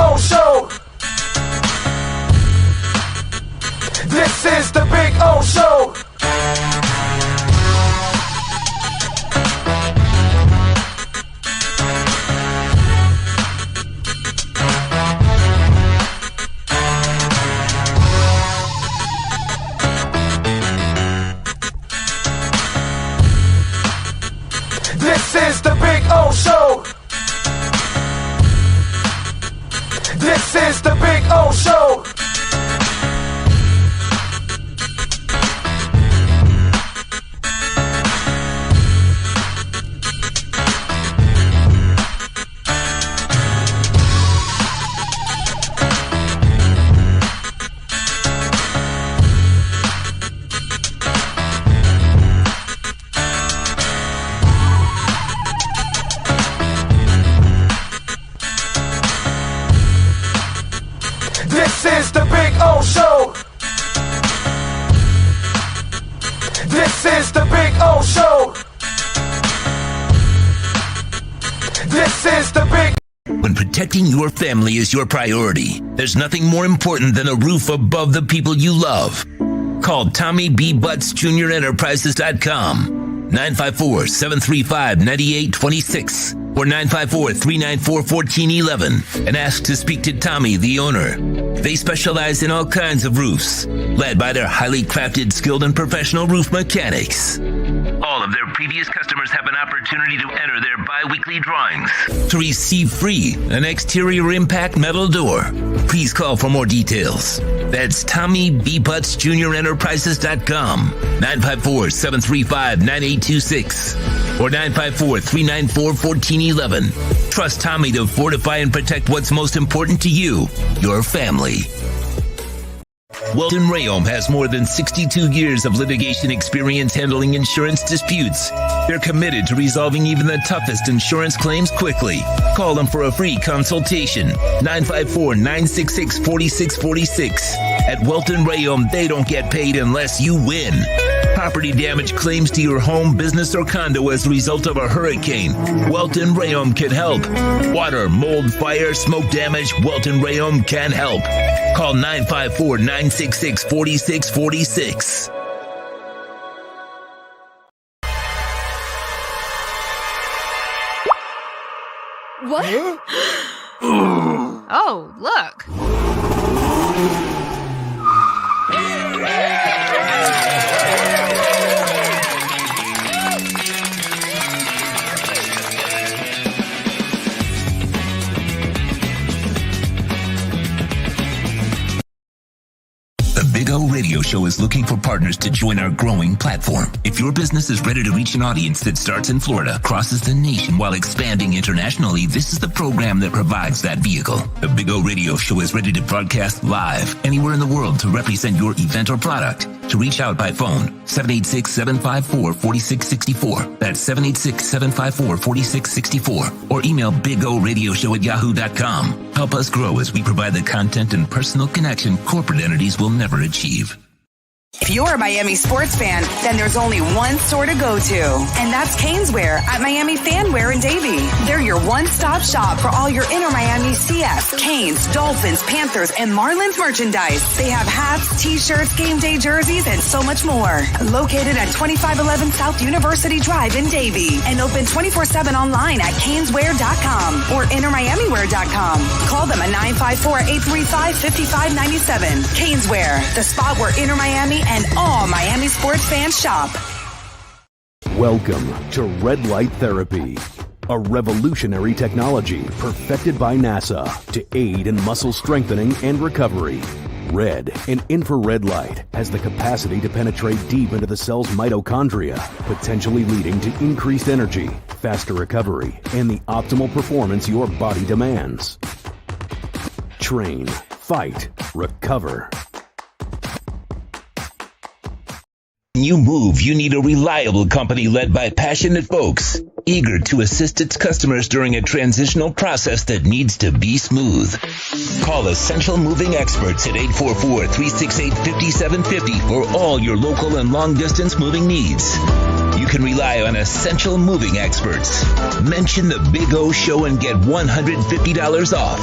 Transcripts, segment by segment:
O Show. This is the Big O Show. This is the Big O Show. This is the Big O Show. This is the Big O Show. This is the Big O Show. This is the Big. When protecting your family is your priority, there's nothing more important than a roof above the people you love. Call Tommy B. Butts Jr. Enterprises.com, 954-735-9826 or 954-394-1411 and ask to speak to Tommy, the owner. They specialize in all kinds of roofs, led by their highly crafted, skilled, and professional roof mechanics. All of their previous customers have an opportunity to enter their bi-weekly drawings to receive free an exterior impact metal door. Please call for more details. That's Tommy B. Butts Jr. Enterprises.com, 954-735-9826 or 954-394-1411. Trust Tommy to fortify and protect what's most important to you, your family. Welton Rayom has more than 62 years of litigation experience handling insurance disputes. They're committed to resolving even the toughest insurance claims quickly. Call them for a free consultation. 954-966-4646. At Welton Rayom, they don't get paid unless you win. Property damage claims to your home, business, or condo as a result of a hurricane, Welton Rayom can help. Water, mold, fire, smoke damage, Welton Rayom can help. Call 954-966-4646. What? Oh, look. Big O Radio Show is looking for partners to join our growing platform. If your business is ready to reach an audience that starts in Florida, crosses the nation while expanding internationally, this is the program that provides that vehicle. The Big O Radio Show is ready to broadcast live anywhere in the world to represent your event or product. To reach out by phone, 786-754-4664. That's 786-754-4664. Or email bigoradioshow@yahoo.com. Help us grow as we provide the content and personal connection corporate entities will never achieve. If you're a Miami sports fan, then there's only one store to go to, and that's Caneswear at Miami Fanwear in Davie. They're your one-stop shop for all your inner Miami CS, Canes, Dolphins, Panthers, and Marlins merchandise. They have hats, t-shirts, game day jerseys, and so much more. Located at 2511 South University Drive in Davie and open 24/7 online at caneswear.com or innermiamiwear.com. Call them at 954-835-5597. Caneswear, the spot where inner Miami and all Miami sports fans shop. Welcome to Red Light Therapy, a revolutionary technology perfected by NASA to aid in muscle strengthening and recovery. Red and infrared light has the capacity to penetrate deep into the cell's mitochondria, potentially leading to increased energy, faster recovery, and the optimal performance your body demands. Train, fight, recover. When you move, you need a reliable company led by passionate folks, eager to assist its customers during a transitional process that needs to be smooth. Call Essential Moving Experts at 844-368-5750 for all your local and long-distance moving needs. You can rely on Essential Moving Experts. Mention the Big O Show and get $150 off.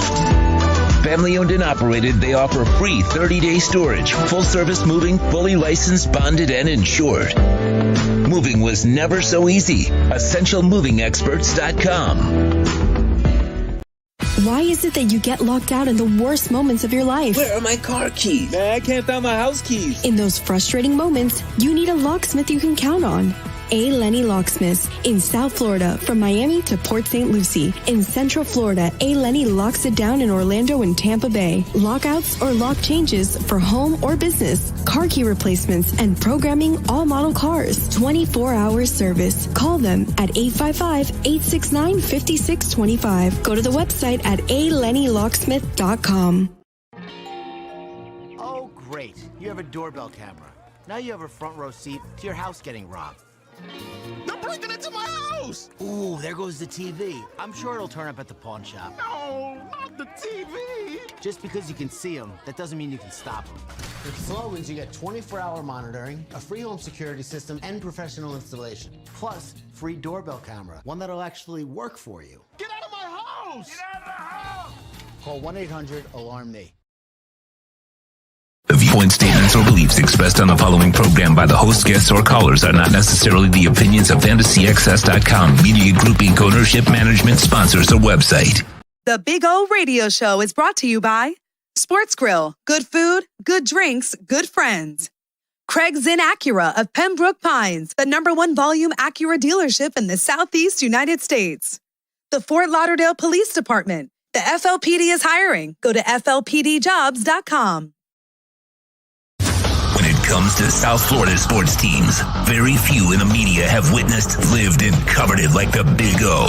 Family owned and operated, they offer free 30-day storage, full service moving, fully licensed, bonded, and insured. Moving was never so easy. EssentialMovingExperts.com. Why is it that you get locked out in the worst moments of your life? Where are my car keys? Man, I can't find my house keys. In those frustrating moments, you need a locksmith you can count on. A. Lenny Locksmiths in South Florida, from Miami to Port St. Lucie. In Central Florida, A. Lenny locks it down in Orlando and Tampa Bay. Lockouts or lock changes for home or business, car key replacements, and programming all model cars. 24-hour service. Call them at 855-869-5625. Go to the website at alennylocksmith.com. Oh, great. You have a doorbell camera. Now you have a front row seat to your house getting robbed. They're breaking into my house! Ooh, there goes the TV. I'm sure it'll turn up at the pawn shop. No, not the TV! Just because you can see them, that doesn't mean you can stop them. With Slogans, you get 24-hour monitoring, a free home security system, and professional installation. Plus, free doorbell camera, one that'll actually work for you. Get out of my house! Get out of the house! Call 1-800-ALARM-ME. The viewpoints, statements, or beliefs expressed on the following program by the host, guests, or callers are not necessarily the opinions of FantasyXS.com, Media Group Inc., ownership, management, sponsors, or website. The Big O Radio Show is brought to you by Sports Grill. Good food, good drinks, good friends. Craig's Inn Acura of Pembroke Pines, the #1 volume Acura dealership in the Southeast United States. The Fort Lauderdale Police Department. The FLPD is hiring. Go to FLPDjobs.com. When it comes to South Florida sports teams, very few in the media have witnessed, lived, and covered it like the Big O.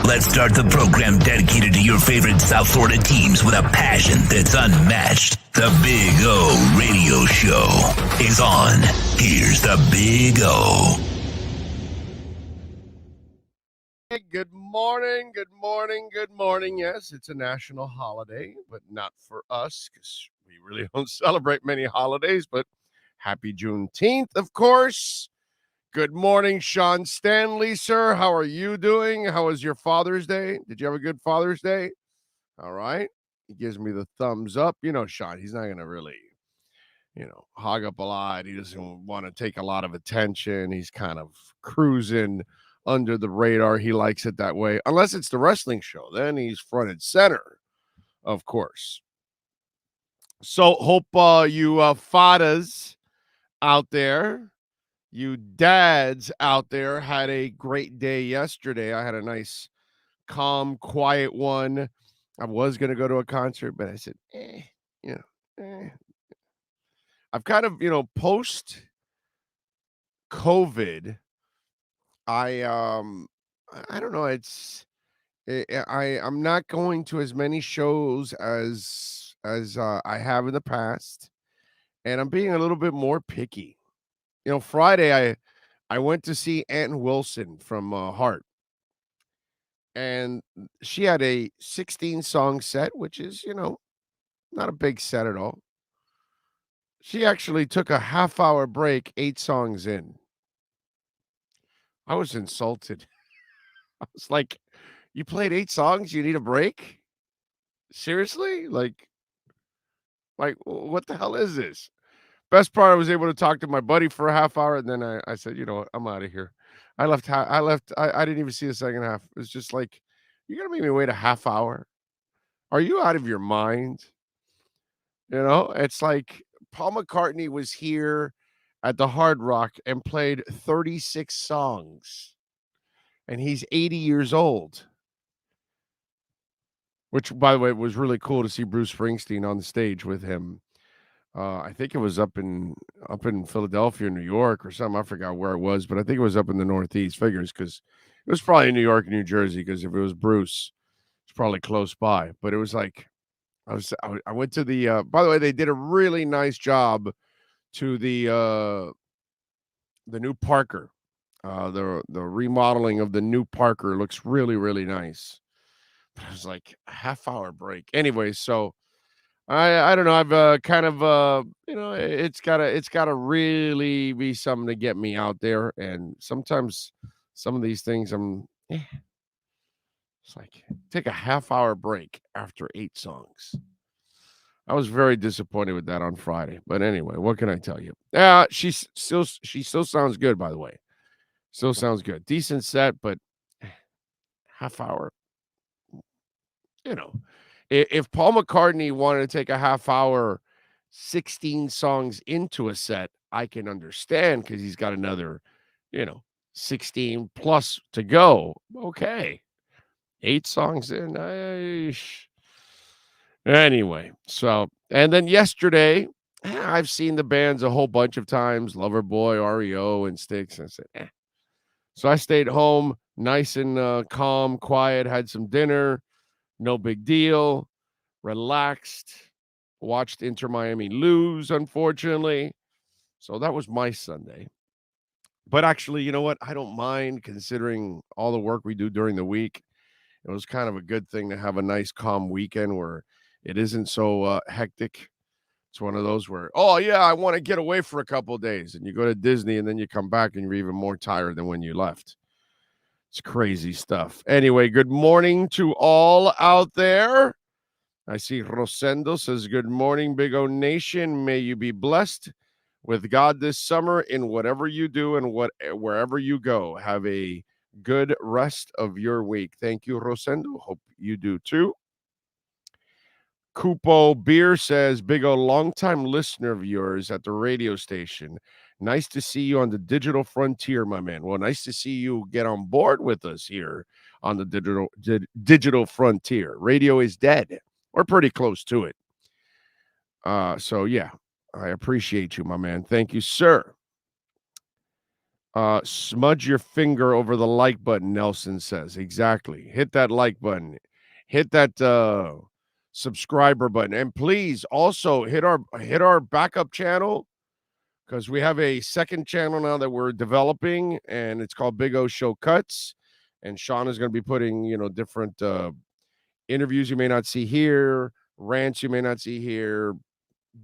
Let's start the program dedicated to your favorite South Florida teams with a passion that's unmatched. The Big O Radio Show is on. Here's the Big O. Hey, good morning, good morning, good morning. Yes, it's a national holiday, but not for us because we really don't celebrate many holidays, but happy Juneteenth, of course. Good morning, Sean Stanley, sir. How are you doing? How was your Father's Day? Did you have a good Father's Day? All right. He gives me the thumbs up. You know, Sean, he's not going to really, hog up a lot. He doesn't want to take a lot of attention. He's kind of cruising under the radar. He likes it that way. Unless it's the wrestling show. Then he's front and center, of course. So hope you fathers out there, you dads out there had a great day yesterday. I had a nice, calm, quiet one. I was going to go to a concert, but I said, I've kind of, post COVID, I don't know. I'm not going to as many shows as I have in the past, and I'm being a little bit more picky. Friday I went to see Ann Wilson from Heart, and she had a 16-song set, which is not a big set at all. She actually took a half-hour break, 8 songs in. I was insulted. I was like, you played 8 songs, you need a break? Seriously? Like, what the hell is this? Best part, I was able to talk to my buddy for a half hour, and then I said, you know what, I'm out of here. I left. I didn't even see the second half. It was just like, you're going to make me wait a half hour? Are you out of your mind? It's like Paul McCartney was here at the Hard Rock and played 36 songs, and he's 80 years old. Which, by the way, was really cool to see Bruce Springsteen on the stage with him. I think it was up in Philadelphia, New York, or something. I forgot where it was, but I think it was up in the Northeast. Figures, because it was probably New York, New Jersey. Because if it was Bruce, it's probably close by. But it was like I went to the. By the way, they did a really nice job to the new Parker. The remodeling of the new Parker looks really, really nice. But I was like, a half-hour break. Anyway, so I don't know. I've kind of it's gotta really be something to get me out there. And sometimes some of these things it's like take a half-hour break after 8 songs. I was very disappointed with that on Friday. But anyway, what can I tell you? Yeah, she still sounds good, by the way. Still sounds good. Decent set, but half hour. You know, if Paul McCartney wanted to take a half hour, 16 songs into a set, I can understand because he's got another, 16 plus to go. Okay. 8 songs in. Anyway, so, and then yesterday, I've seen the bands a whole bunch of times, Loverboy, REO, and Styx. I said, eh. So I stayed home, nice and calm, quiet, had some dinner, no big deal, relaxed, watched Inter Miami lose, unfortunately. So that was my Sunday. But actually, you know what? I don't mind considering all the work we do during the week. It was kind of a good thing to have a nice, calm weekend where it isn't so hectic. It's one of those where, oh, yeah, I want to get away for a couple of days. And you go to Disney and then you come back and you're even more tired than when you left. It's crazy stuff. Anyway, good morning to all out there. I see Rosendo says, good morning, Big O Nation. May you be blessed with God this summer in whatever you do and wherever you go. Have a good rest of your week. Thank you, Rosendo. Hope you do too. Kupo Beer says, Big O, longtime listener of yours at the radio station. Nice to see you on the digital frontier, my man. Well, nice to see you get on board with us here on the digital frontier. Radio is dead. We're pretty close to it. So, yeah, I appreciate you, my man. Thank you, sir. Smudge your finger over the like button, Nelson says. Exactly. Hit that like button. Hit that subscriber button. And please also hit our backup channel, because we have a second channel now that we're developing, and it's called Big O Show Cuts. And Sean is going to be putting, different interviews you may not see here, rants you may not see here,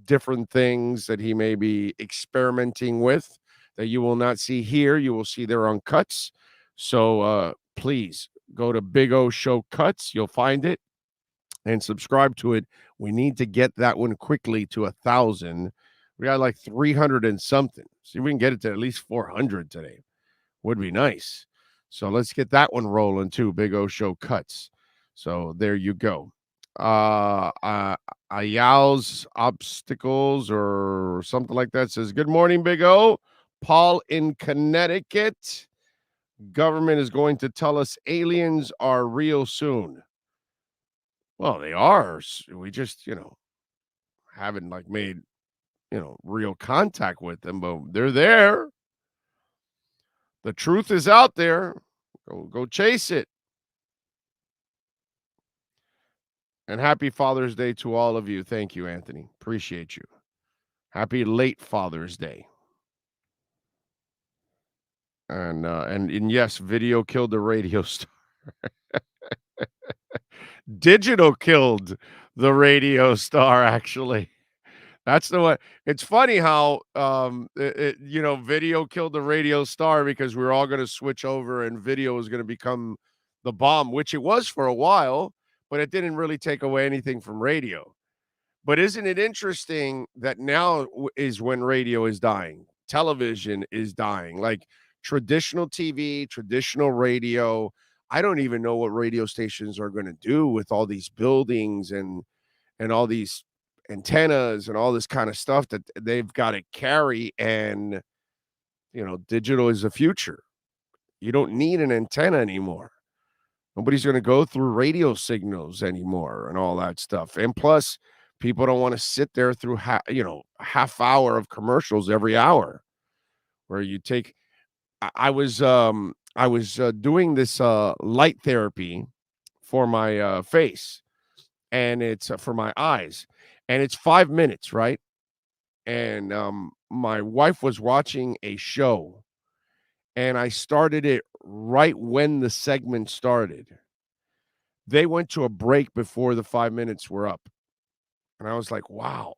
different things that he may be experimenting with that you will not see here. You will see there on Cuts. So please go to Big O Show Cuts. You'll find it and subscribe to it. We need to get that one quickly to 1,000. We got like 300 and something. See if we can get it to at least 400 today. Would be nice. So let's get that one rolling too. Big O Show Cuts. So there you go. Ayal's Obstacles or something like that says, good morning, Big O. Paul in Connecticut. Government is going to tell us aliens are real soon. Well, they are. We just, haven't made, real contact with them, but they're there. The truth is out there. Go chase it. And happy Father's Day to all of you. Thank you, Anthony. Appreciate you. Happy late Father's Day. And yes, video killed the radio star. Digital killed the radio star, actually. That's the one. It's funny how, video killed the radio star because we were all going to switch over and video was going to become the bomb, which it was for a while, but it didn't really take away anything from radio. But isn't it interesting that now is when radio is dying? Television is dying. Like traditional TV, traditional radio. I don't even know what radio stations are going to do with all these buildings and all these antennas and all this kind of stuff that they've got to carry. And, digital is the future. You don't need an antenna anymore. Nobody's going to go through radio signals anymore and all that stuff. And plus, people don't want to sit there through half hour of commercials every hour where you take. I was doing this light therapy for my face, and it's for my eyes, and it's 5 minutes, right? And my wife was watching a show, and I started it right when the segment started. They went to a break before the 5 minutes were up. And I was like, wow.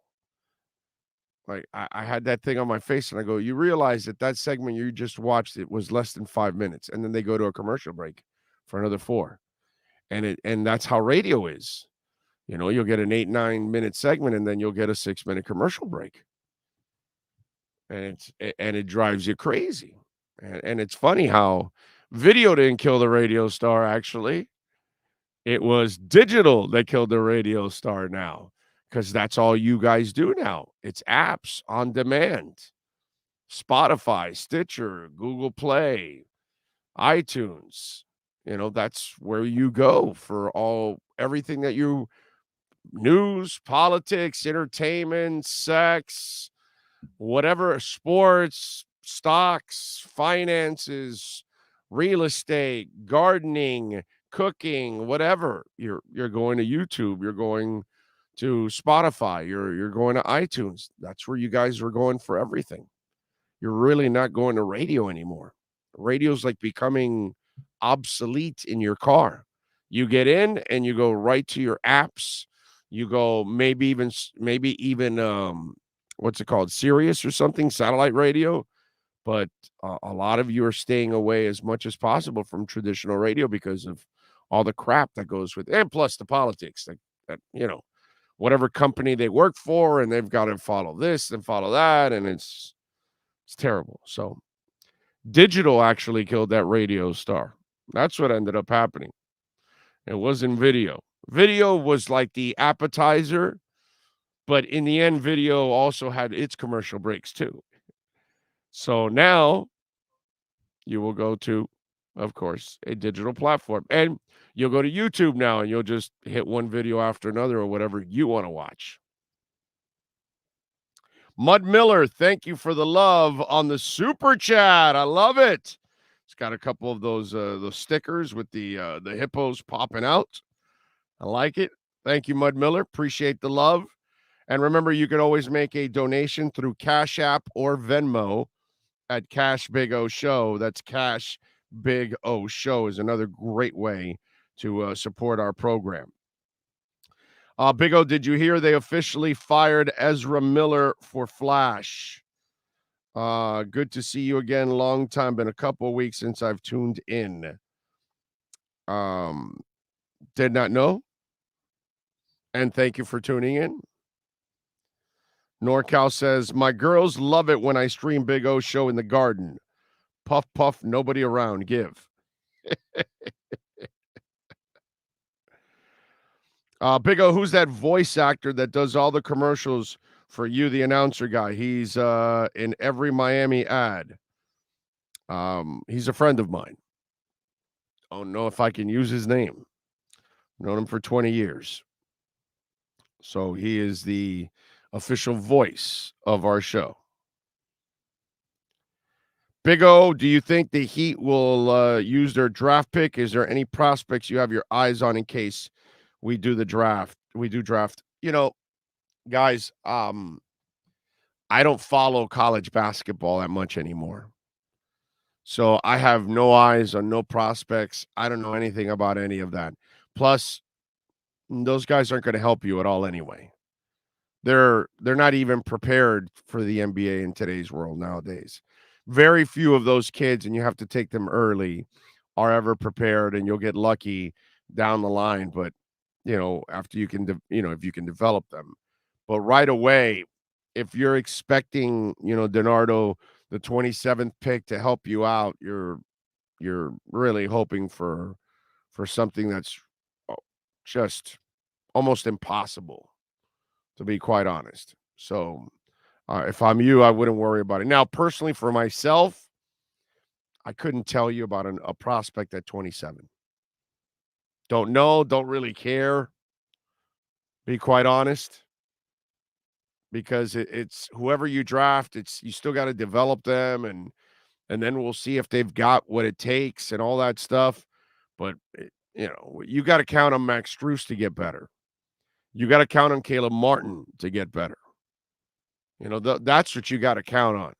Like I had that thing on my face and I go, you realize that segment you just watched, it was less than 5 minutes. And then they go to a commercial break for another 4. And that's how radio is. You'll get an 8-9 minute segment, and then you'll get a 6-minute commercial break. And it drives you crazy. And it's funny how video didn't kill the radio star, actually. It was digital that killed the radio star now, because that's all you guys do now. It's apps on demand. Spotify, Stitcher, Google Play, iTunes. That's where you go for everything that you news, politics, entertainment, sex, whatever, sports, stocks, finances, real estate, gardening, cooking, whatever. You're going to YouTube, you're going to Spotify, you're going to iTunes. That's where you guys are going for everything. You're really not going to radio anymore. Radio's like becoming obsolete in your car. You get in and you go right to your apps. You go maybe even what's it called? Sirius or something, satellite radio. But a lot of you are staying away as much as possible from traditional radio because of all the crap that goes with it. And plus the politics that whatever company they work for, and they've got to follow this and follow that. And it's terrible. So digital actually killed that radio star. That's what ended up happening. It wasn't video. Video was like the appetizer, but in the end, video also had its commercial breaks too. So now you will go to, of course, a digital platform. And you'll go to YouTube now, and you'll just hit one video after another or whatever you want to watch. Mud Miller, thank you for the love on the super chat. I love it. It's got a couple of those stickers with the hippos popping out. I like it. Thank you, Mud Miller. Appreciate the love. And remember, you can always make a donation through Cash App or Venmo at Cash Big O Show. That's Cash Big O Show is another great way to support our program. Big O, did you hear they officially fired Ezra Miller for Flash? Good to see you again. Long time. Been a couple of weeks since I've tuned in. Did not know. And thank you for tuning in. NorCal says, my girls love it when I stream Big O Show in the garden. Puff, puff, nobody around. Give. Big O, who's that voice actor that does all the commercials for you, the announcer guy? He's in every Miami ad. He's a friend of mine. Don't know if I can use his name. Known him for 20 years. So he is the official voice of our show. Big O, do you think the Heat will use their draft pick? Is there any prospects you have your eyes on in case we do the draft? We do draft. Guys, I don't follow college basketball that much anymore. So I have no eyes on no prospects. I don't know anything about any of that. Plus, those guys aren't going to help you at all anyway. They're not even prepared for the NBA in today's world nowadays. Very few of those kids, and you have to take them early, are ever prepared, and you'll get lucky down the line. But, after you can, if you can develop them. But right away, if you're expecting, DiNardo, the 27th pick, to help you out, you're really hoping for something that's just almost impossible, to be quite honest. So if I'm you, I wouldn't worry about it. Now, personally, for myself, I couldn't tell you about a prospect at 27. Don't know, don't really care, be quite honest. Because it's whoever you draft, you still got to develop them, and then we'll see if they've got what it takes and all that stuff. But you got to count on Max Strus to get better. You got to count on Caleb Martin to get better. That's what you got to count on,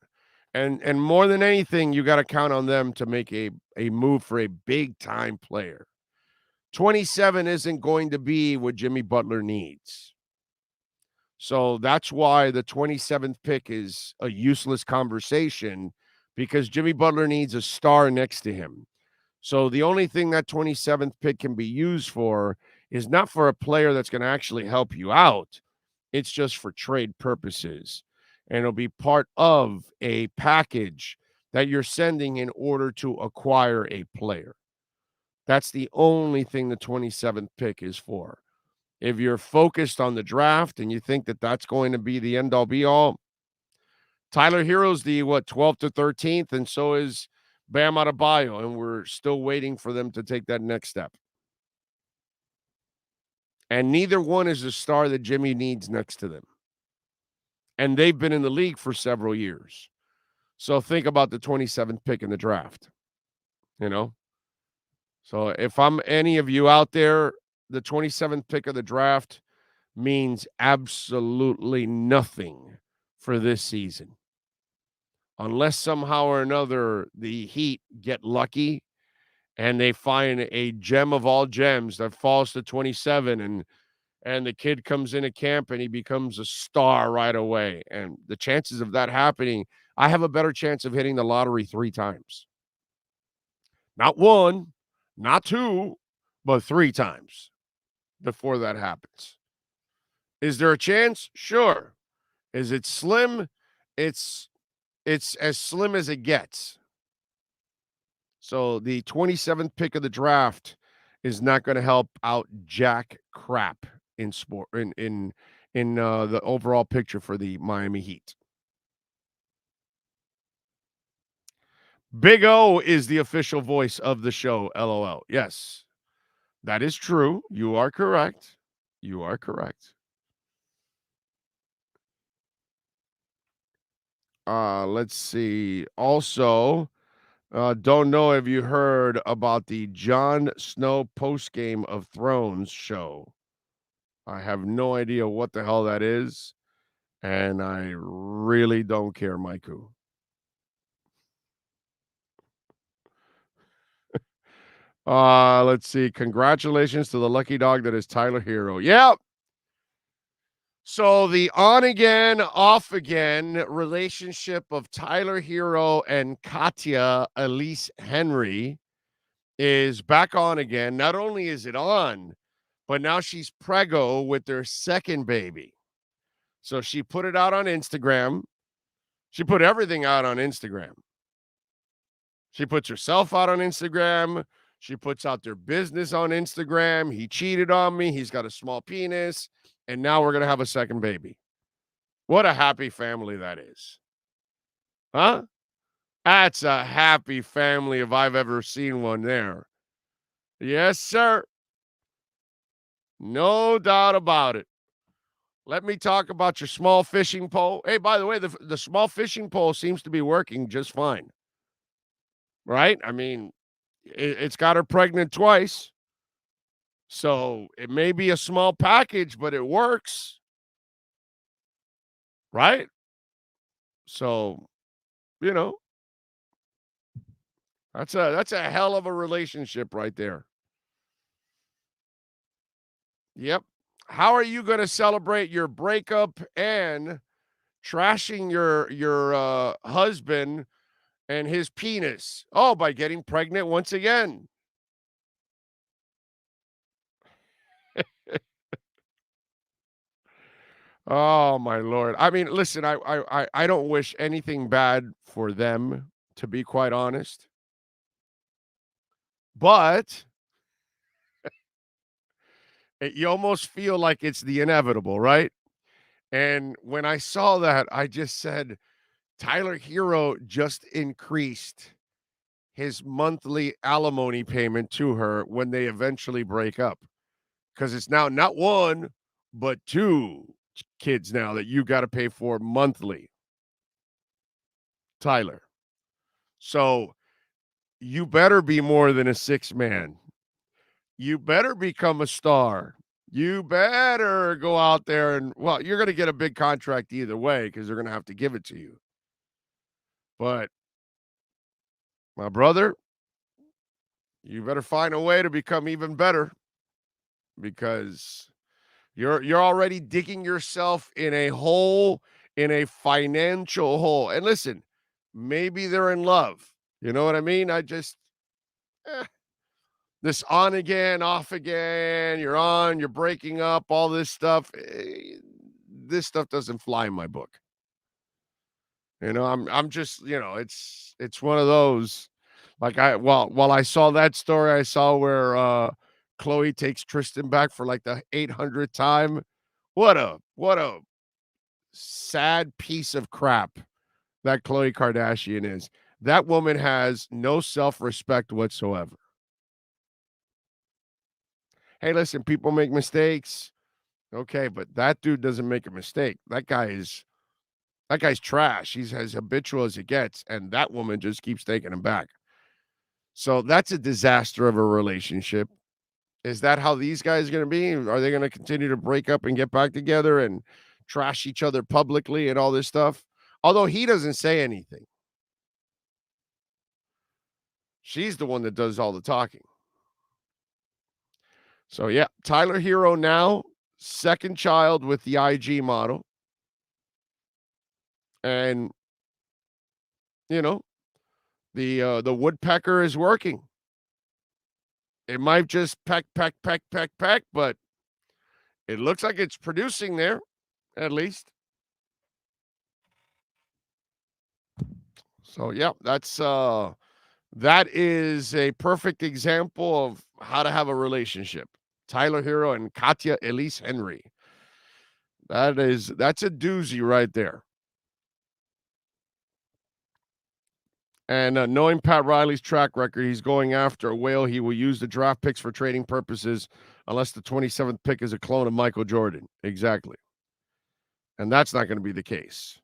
and more than anything, you got to count on them to make a move for a big time player. 27 isn't going to be what Jimmy Butler needs. So that's why the 27th pick is a useless conversation, because Jimmy Butler needs a star next to him. So the only thing that 27th pick can be used for is not for a player that's going to actually help you out. It's just for trade purposes. And it'll be part of a package that you're sending in order to acquire a player. That's the only thing the 27th pick is for. If you're focused on the draft and you think that that's going to be the end-all be-all, Tyler Herro's the, 12th to 13th, and so is Bam Adebayo, and we're still waiting for them to take that next step. And neither one is the star that Jimmy needs next to them. And they've been in the league for several years. So think about the 27th pick in the draft, So if I'm any of you out there, the 27th pick of the draft means absolutely nothing for this season. Unless somehow or another the Heat get lucky and they find a gem of all gems that falls to 27 and the kid comes into camp and he becomes a star right away. And the chances of that happening, I have a better chance of hitting the lottery 3 times. Not 1, not 2, but 3 times before that happens. Is there a chance? Sure. Is it slim? It's as slim as it gets. So the 27th pick of the draft is not going to help out jack crap in sport in the overall picture for the Miami Heat. Big O is the official voice of the show, LOL. Yes, that is true. You are correct. You are correct. Let's see. Also, don't know if you heard about the Jon Snow post-Game of Thrones show. I have no idea what the hell that is, and I really don't care, Maiku. Let's see. Congratulations to the lucky dog that is Tyler Herro. Yep. So the on-again, off-again relationship of Tyler Herro and Katya Elise Henry is back on again. Not only is it on, but now she's preggo with their second baby. So she put it out on Instagram. She put everything out on Instagram. She puts herself out on Instagram. She puts out their business on Instagram. He cheated on me. He's got a small penis. And now we're going to have a second baby. What a happy family that is. Huh? That's a happy family if I've ever seen one there. Yes, sir. No doubt about it. Let me talk about your small fishing pole. Hey, by the way, the small fishing pole seems to be working just fine. Right? I mean, it's got her pregnant twice. So it may be a small package, but it works. Right? So, that's a hell of a relationship right there. Yep. How are you going to celebrate your breakup and trashing your husband and his penis? Oh, by getting pregnant once again. Oh, my Lord. I mean, listen, I don't wish anything bad for them, to be quite honest. But you almost feel like it's the inevitable, right? And when I saw that, I just said, Tyler Herro just increased his monthly alimony payment to her when they eventually break up. Because it's now not 1, but 2 kids now that you got to pay for monthly. Tyler. So you better be more than a 6-man. You better become a star. You better go out there and, well, you're going to get a big contract either way because they're going to have to give it to you. But my brother, you better find a way to become even better because you're already digging yourself in a hole, in a financial hole. And listen, maybe they're in love. You know what I mean? This on again, off again, you're on, you're breaking up, all this stuff. This stuff doesn't fly in my book. I'm just, it's one of those. Like while I saw that story, I saw where Khloe takes Tristan back for like the 800th time. What a sad piece of crap that Khloe Kardashian is. That woman has no self-respect whatsoever. Hey, listen, people make mistakes. Okay, but that dude doesn't make a mistake. That guy's trash. He's as habitual as it gets, and that woman just keeps taking him back. So that's a disaster of a relationship. Is that how these guys are going to be? Are they going to continue to break up and get back together and trash each other publicly and all this stuff? Although he doesn't say anything. She's the one that does all the talking. So, yeah, Tyler Herro now, second child with the IG model. And, the woodpecker is working. It might just peck, but it looks like it's producing there, at least. So, yeah, that is a perfect example of how to have a relationship. Tyler Herro and Katya Elise Henry. That's a doozy right there. And knowing Pat Riley's track record, he's going after a whale. He will use the draft picks for trading purposes unless the 27th pick is a clone of Michael Jordan. Exactly. And that's not going to be the case.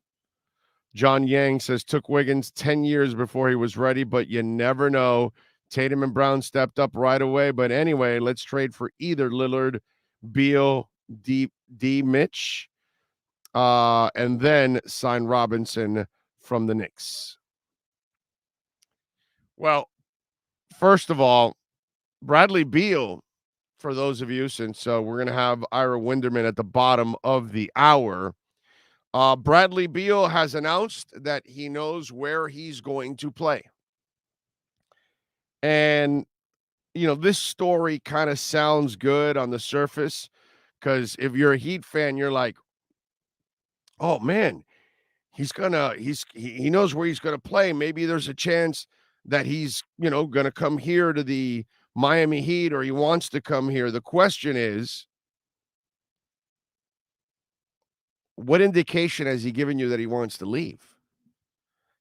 John Yang says, took Wiggins 10 years before he was ready, but you never know. Tatum and Brown stepped up right away. But anyway, let's trade for either Lillard, Beal, D. Mitch, and then sign Robinson from the Knicks. Well, first of all, Bradley Beal, for those of you, since we're going to have Ira Winderman at the bottom of the hour, Bradley Beal has announced that he knows where he's going to play. And, this story kind of sounds good on the surface because if you're a Heat fan, you're like, oh, man, he knows where he's going to play. Maybe there's a chance that he's, going to come here to the Miami Heat or he wants to come here. The question is, what indication has he given you that he wants to leave?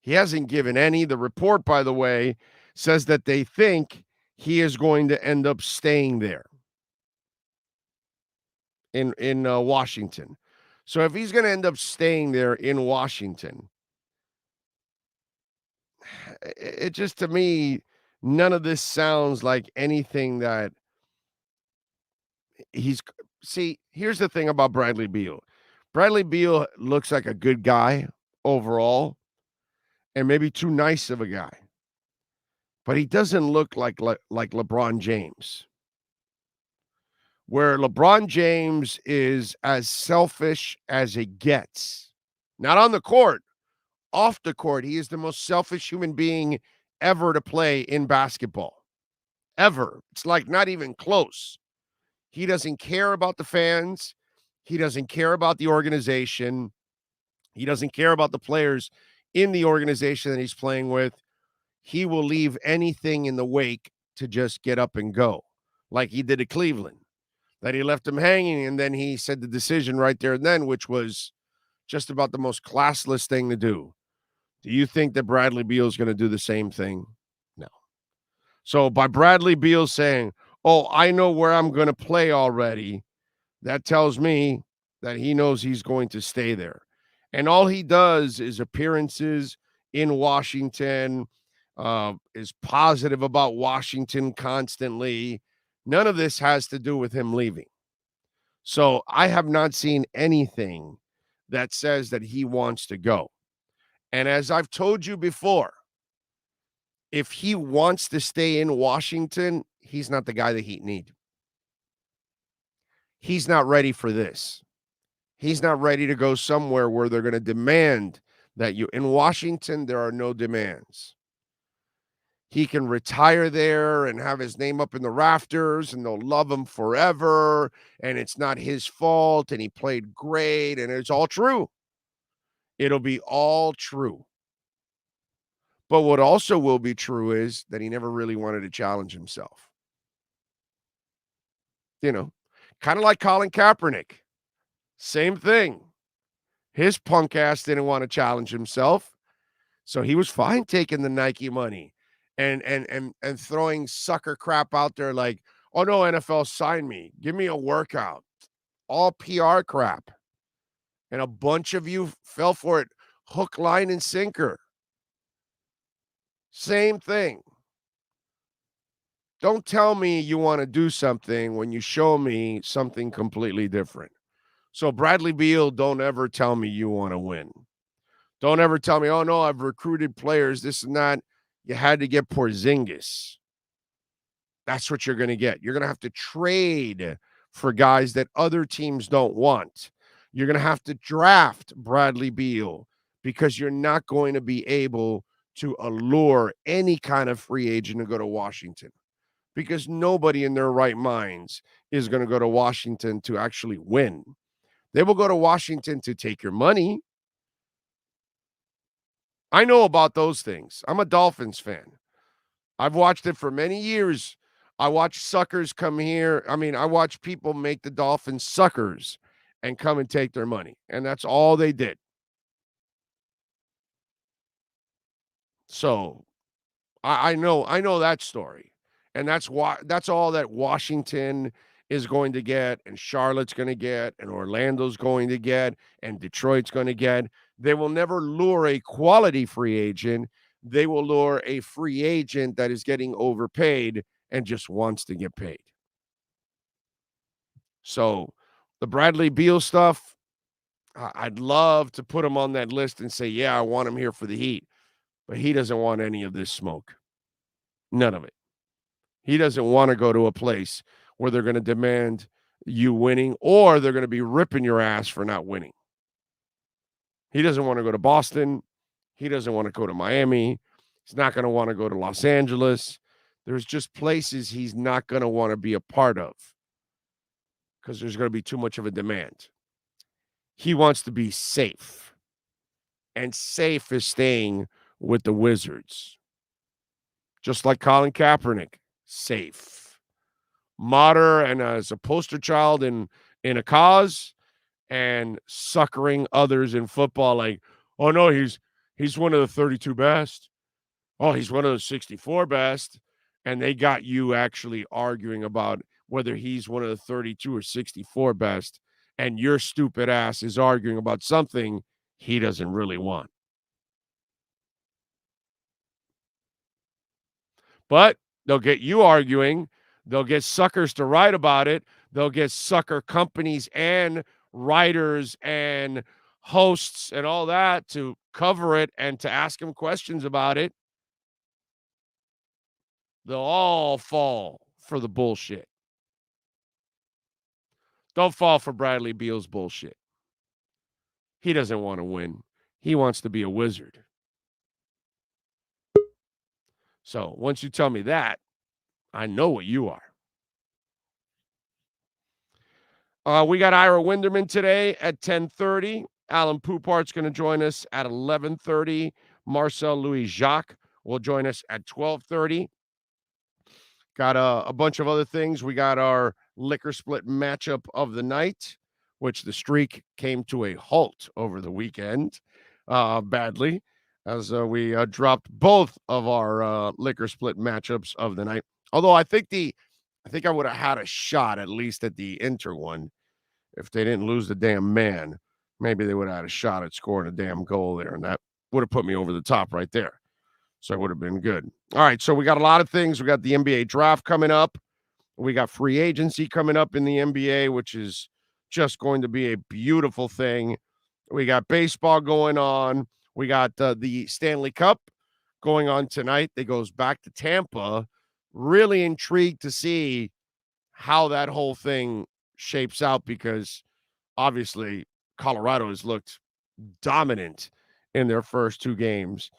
He hasn't given any. The report, by the way, says that they think he is going to end up staying there in Washington. So if he's going to end up staying there in Washington, it just, to me, none of this sounds like anything that here's the thing about Bradley Beal. Bradley Beal looks like a good guy overall and maybe too nice of a guy. But he doesn't look like LeBron James. Where LeBron James is as selfish as it gets. Not on the court. Off the court, he is the most selfish human being ever to play in basketball. Ever. It's like not even close. He doesn't care about the fans. He doesn't care about the organization. He doesn't care about the players in the organization that he's playing with. He will leave anything in the wake to just get up and go, like he did at Cleveland. That he left him hanging, and then he said the decision right there and then, which was just about the most classless thing to do. Do you think that Bradley Beal is going to do the same thing? No. So by Bradley Beal saying, oh, I know where I'm going to play already, that tells me that he knows he's going to stay there. And all he does is appearances in Washington, is positive about Washington constantly. None of this has to do with him leaving. So I have not seen anything that says that he wants to go. And as I've told you before, if he wants to stay in Washington, he's not the guy the Heat need. He's not ready for this. He's not ready to go somewhere where they're going to demand that you. In Washington, there are no demands. he can retire there and have his name up in the rafters and they'll love him forever and it's not his fault and he played great and it's all true. It'll be all true. But what also will be true is that he never really wanted to challenge himself. You know, kind of like Colin Kaepernick. Same thing. His punk ass didn't want to challenge himself. So he was fine taking the Nike money and throwing sucker crap out there like, oh no, NFL, sign me. Give me a workout. All PR crap. And a bunch of you fell for it hook, line, and sinker. Same thing. Don't tell me you want to do something when you show me something completely different. So Bradley Beal, don't ever tell me you want to win. Don't ever tell me, oh no, I've recruited players. This and that. You had to get Porzingis. That's what you're going to get. You're going to have to trade for guys that other teams don't want. You're going to have to draft Bradley Beal because you're not going to be able to allure any kind of free agent to go to Washington, because nobody in their right minds is going to go to Washington to actually win. They will go to Washington to take your money. I know about those things. I'm a Dolphins fan. I've watched it for many years. I watch suckers come here. I mean, I watch people make the Dolphins suckers and come and take their money. And that's all they did. So I know that story. And that's all that Washington is going to get, and Charlotte's going to get, and Orlando's going to get, and Detroit's going to get. They will never lure a quality free agent. They will lure a free agent that is getting overpaid and just wants to get paid. So the Bradley Beal stuff, I'd love to put him on that list and say, yeah, I want him here for the Heat. But he doesn't want any of this smoke. None of it. He doesn't want to go to a place where they're going to demand you winning or they're going to be ripping your ass for not winning. He doesn't want to go to Boston. He doesn't want to go to Miami. He's not going to want to go to Los Angeles. There's just places he's not going to want to be a part of because there's going to be too much of a demand. He wants to be safe. And safe is staying with the Wizards. Just like Colin Kaepernick, safe. Martyr and as a poster child in a cause and suckering others in football like, oh no, he's one of the 32 best. Oh, he's one of the 64 best. And they got you actually arguing about whether he's one of the 32 or 64 best. And your stupid ass is arguing about something he doesn't really want. But they'll get you arguing. They'll get suckers to write about it. They'll get sucker companies and writers and hosts and all that to cover it and to ask him questions about it. They'll all fall for the bullshit. Don't fall for Bradley Beal's bullshit. He doesn't want to win. He wants to be a Wizard. So once you tell me that, I know what you are. We got Ira Winderman today at 10:30. Alan Poupart's going to join us at 11:30. Marcel Louis Jacques will join us at 12:30. Got a bunch of other things. We got our liquor split matchup of the night, which the streak came to a halt over the weekend badly, as we dropped both of our liquor split matchups of the night. Although I think I would have had a shot at least at the Inter one if they didn't lose the damn man. Maybe they would have had a shot at scoring a damn goal there, and that would have put me over the top right there. So it would have been good. All right, so we got a lot of things. We got the NBA draft coming up. We got free agency coming up in the NBA, which is just going to be a beautiful thing. We got baseball going on. We got the Stanley Cup going on tonight. That goes back to Tampa. Really intrigued to see how that whole thing shapes out because obviously Colorado has looked dominant in their first two games.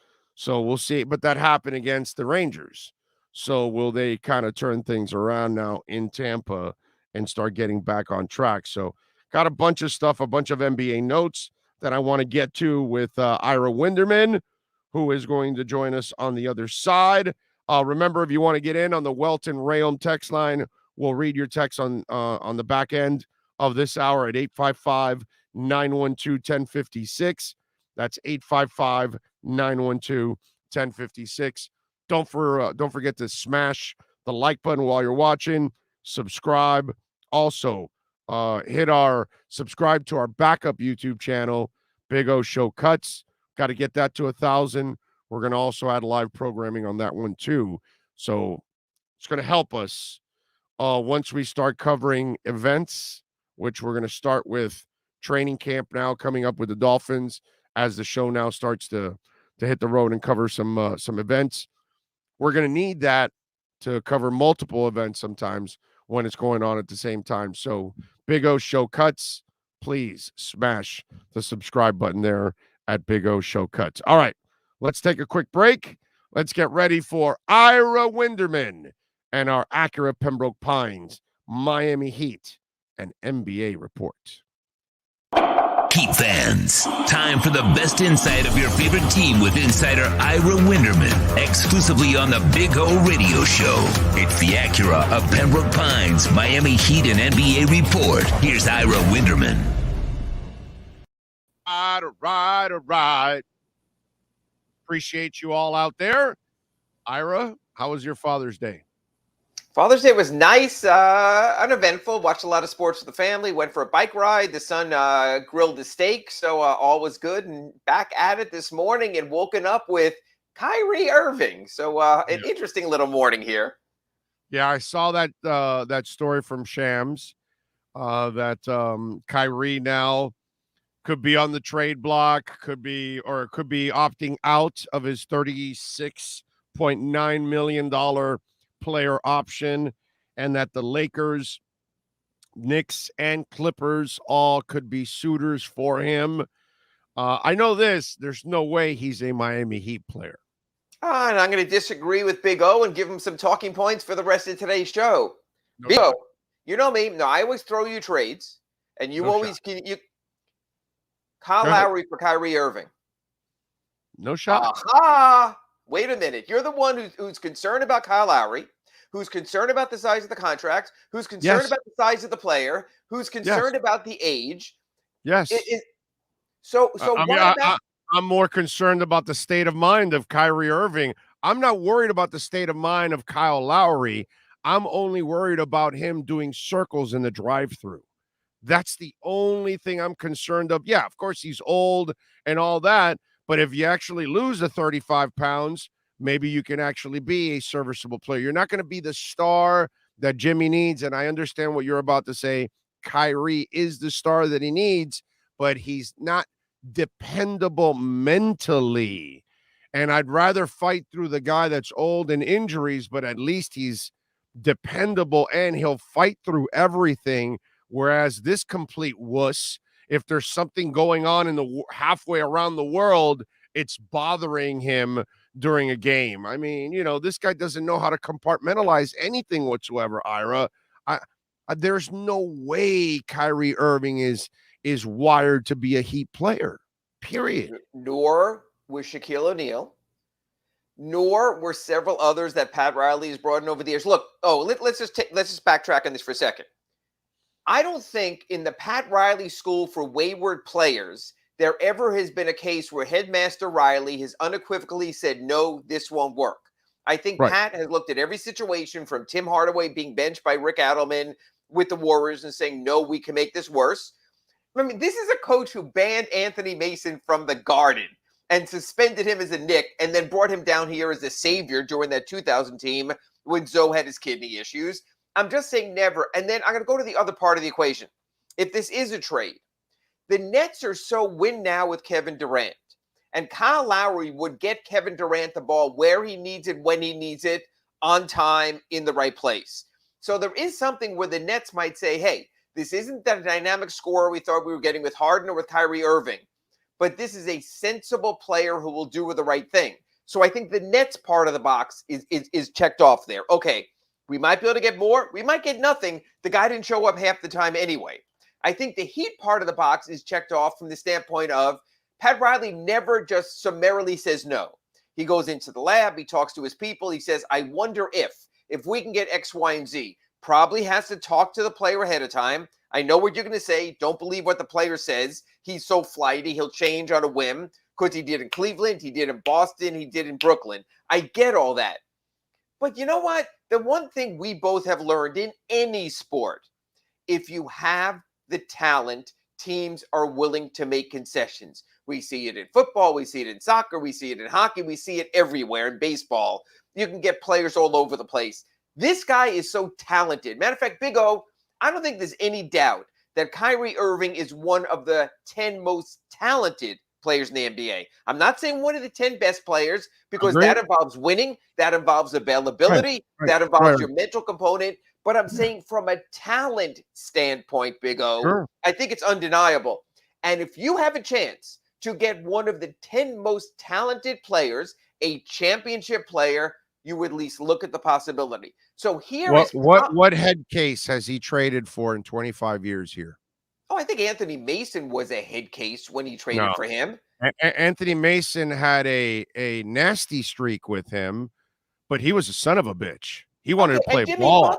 So we'll see. But that happened against the Rangers. So will they kind of turn things around now in Tampa and start getting back on track? So got a bunch of stuff, a bunch of NBA notes that I want to get to with Ira Winderman, who is going to join us on the other side. Remember, if you want to get in on the Welton Rayom text line, we'll read your text on the back end of this hour at 855-912-1056. That's 855-912-1056. Don't forget to smash the like button while you're watching. Subscribe. Also, hit our subscribe to our backup YouTube channel, Big O Show Cuts. Got to get that to 1,000. We're going to also add live programming on that one too. So it's going to help us once we start covering events, which we're going to start with training camp now coming up with the Dolphins as the show now starts to hit the road and cover some events. We're going to need that to cover multiple events sometimes when it's going on at the same time. So Big O Show Cuts, please smash the subscribe button there at Big O Show Cuts. All right, let's take a quick break. Let's get ready for Ira Winderman and our Acura Pembroke Pines, Miami Heat, and NBA report. Heat fans, time for the best insight of your favorite team with insider Ira Winderman, exclusively on the Big O Radio Show. It's the Acura of Pembroke Pines, Miami Heat and NBA report. Here's Ira Winderman. All right. Appreciate you all out there. Ira, how was your Father's Day? Father's Day was nice, uneventful. Watched a lot of sports with the family. Went for a bike ride. The son grilled the steak, so all was good. And back at it this morning and woken up with Kyrie Irving. So an interesting little morning here. Yeah, I saw that story from Shams that Kyrie now could be on the trade block, could be opting out of his $36.9 million player option, and that the Lakers, Knicks, and Clippers all could be suitors for him. I know there's no way he's a Miami Heat player. And I'm going to disagree with Big O and give him some talking points for the rest of today's show. No Big O, you know me. No, I always throw you trades, and you always Kyle Lowry for Kyrie Irving. No shot. Aha! Wait a minute. You're the one who's concerned about Kyle Lowry, who's concerned about the size of the contract, who's concerned about the size of the player, who's concerned about the age. Yes. I'm more concerned about the state of mind of Kyrie Irving. I'm not worried about the state of mind of Kyle Lowry. I'm only worried about him doing circles in the drive-thru. That's the only thing I'm concerned of. Yeah, of course, he's old and all that. But if you actually lose the 35 pounds, maybe you can actually be a serviceable player. You're not going to be the star that Jimmy needs. And I understand what you're about to say. Kyrie is the star that he needs, but he's not dependable mentally. And I'd rather fight through the guy that's old and injuries, but at least he's dependable and he'll fight through everything. Whereas this complete wuss, if there's something going on in the halfway around the world, it's bothering him during a game. I mean, this guy doesn't know how to compartmentalize anything whatsoever, Ira. There's no way Kyrie Irving is wired to be a Heat player, period. Nor was Shaquille O'Neal. Nor were several others that Pat Riley has brought in over the years. Look, let's just backtrack on this for a second. I don't think in the Pat Riley school for wayward players, there ever has been a case where Headmaster Riley has unequivocally said, no, this won't work. I think Pat has looked at every situation from Tim Hardaway being benched by Rick Adelman with the Warriors and saying, no, we can make this worse. I mean, this is a coach who banned Anthony Mason from the Garden and suspended him as a Knick and then brought him down here as a savior during that 2000 team when Zoe had his kidney issues. I'm just saying never. And then I'm going to go to the other part of the equation. If this is a trade, the Nets are so win now with Kevin Durant. And Kyle Lowry would get Kevin Durant the ball where he needs it, when he needs it, on time, in the right place. So there is something where the Nets might say, hey, this isn't that dynamic scorer we thought we were getting with Harden or with Kyrie Irving, but this is a sensible player who will do the right thing. So I think the Nets part of the box is checked off there. Okay, we might be able to get more. We might get nothing. The guy didn't show up half the time anyway. I think the Heat part of the box is checked off from the standpoint of Pat Riley never just summarily says no. He goes into the lab. He talks to his people. He says, I wonder if we can get X, Y, and Z. Probably has to talk to the player ahead of time. I know what you're going to say. Don't believe what the player says. He's so flighty. He'll change on a whim because he did in Cleveland. He did in Boston. He did in Brooklyn. I get all that. But you know what? The one thing we both have learned in any sport, if you have the talent, teams are willing to make concessions. We see it in football. We see it in soccer. We see it in hockey. We see it everywhere in baseball. You can get players all over the place. This guy is so talented. Matter of fact, Big O, I don't think there's any doubt that Kyrie Irving is one of the 10 most talented players in the NBA. I'm not saying one of the 10 best players because that involves winning, that involves availability, that involves your mental component. But I'm saying from a talent standpoint, Big O, I think it's undeniable. And if you have a chance to get one of the 10 most talented players, a championship player, you would at least look at the possibility. So here what head case has he traded for in 25 years here? Oh, I think Anthony Mason was a head case when he traded for him. Anthony Mason had a nasty streak with him, but he was a son of a bitch. He wanted to play ball.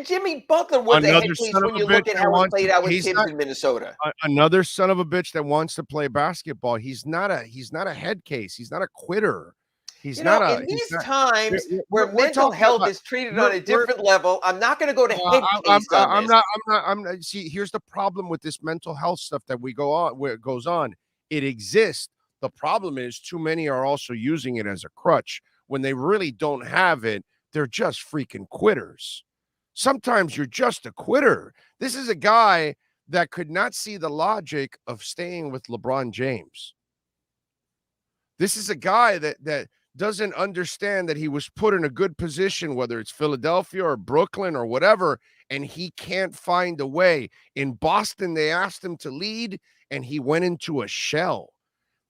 Jimmy Butler was a head case when you look at how he played out with Tibbs in Minnesota. Another son of a bitch that wants to play basketball. He's not a head case. He's not a quitter. He's not in these times where mental health is treated on a different level. I'm not going to go to head case on this. I'm not. See, here's the problem with this mental health stuff that we go on, where it goes on. It exists. The problem is too many are also using it as a crutch when they really don't have it. They're just freaking quitters. Sometimes you're just a quitter. This is a guy that could not see the logic of staying with LeBron James. This is a guy that doesn't understand that he was put in a good position, whether it's Philadelphia or Brooklyn or whatever, and he can't find a way. In Boston, they asked him to lead, and he went into a shell.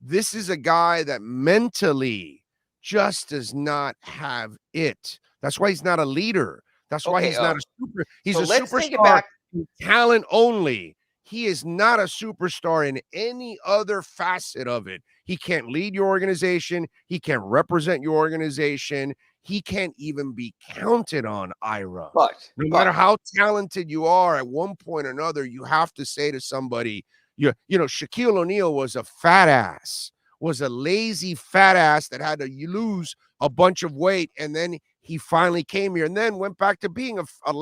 This is a guy that mentally just does not have it. That's why he's not a leader. That's why he's not a super. He's a superstar in talent only. He is not a superstar in any other facet of it. He can't lead your organization. He can't represent your organization. He can't even be counted on, Ira. No matter how talented you are, at one point or another, you have to say to somebody, you know, Shaquille O'Neal was a fat ass, was a lazy fat ass that had to lose a bunch of weight, and then he finally came here and then went back to being a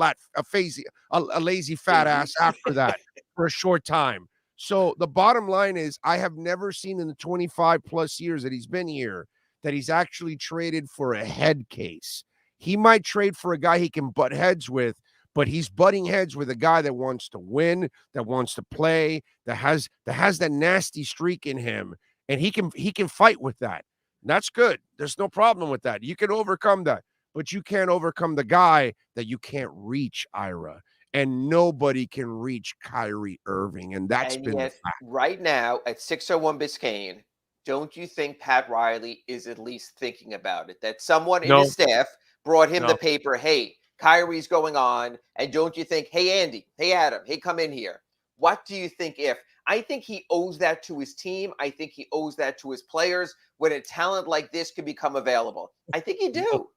lazy fat ass after that for a short time. So the bottom line is, I have never seen in the 25 plus years that he's been here that he's actually traded for a head case. He might trade for a guy he can butt heads with, but he's butting heads with a guy that wants to win, that wants to play, that has that nasty streak in him, and he can fight with that. And that's good. There's no problem with that. You can overcome that, but you can't overcome the guy that you can't reach, Ira. And nobody can reach Kyrie Irving, and that's been the fact. Right now at 601 Biscayne, don't you think Pat Riley is at least thinking about it? That someone in his staff brought him the paper, hey, Kyrie's going on, and don't you think, hey, Andy, hey, Adam, hey, come in here. What do you think if? I think he owes that to his team. I think he owes that to his players when a talent like this could become available. I think you do.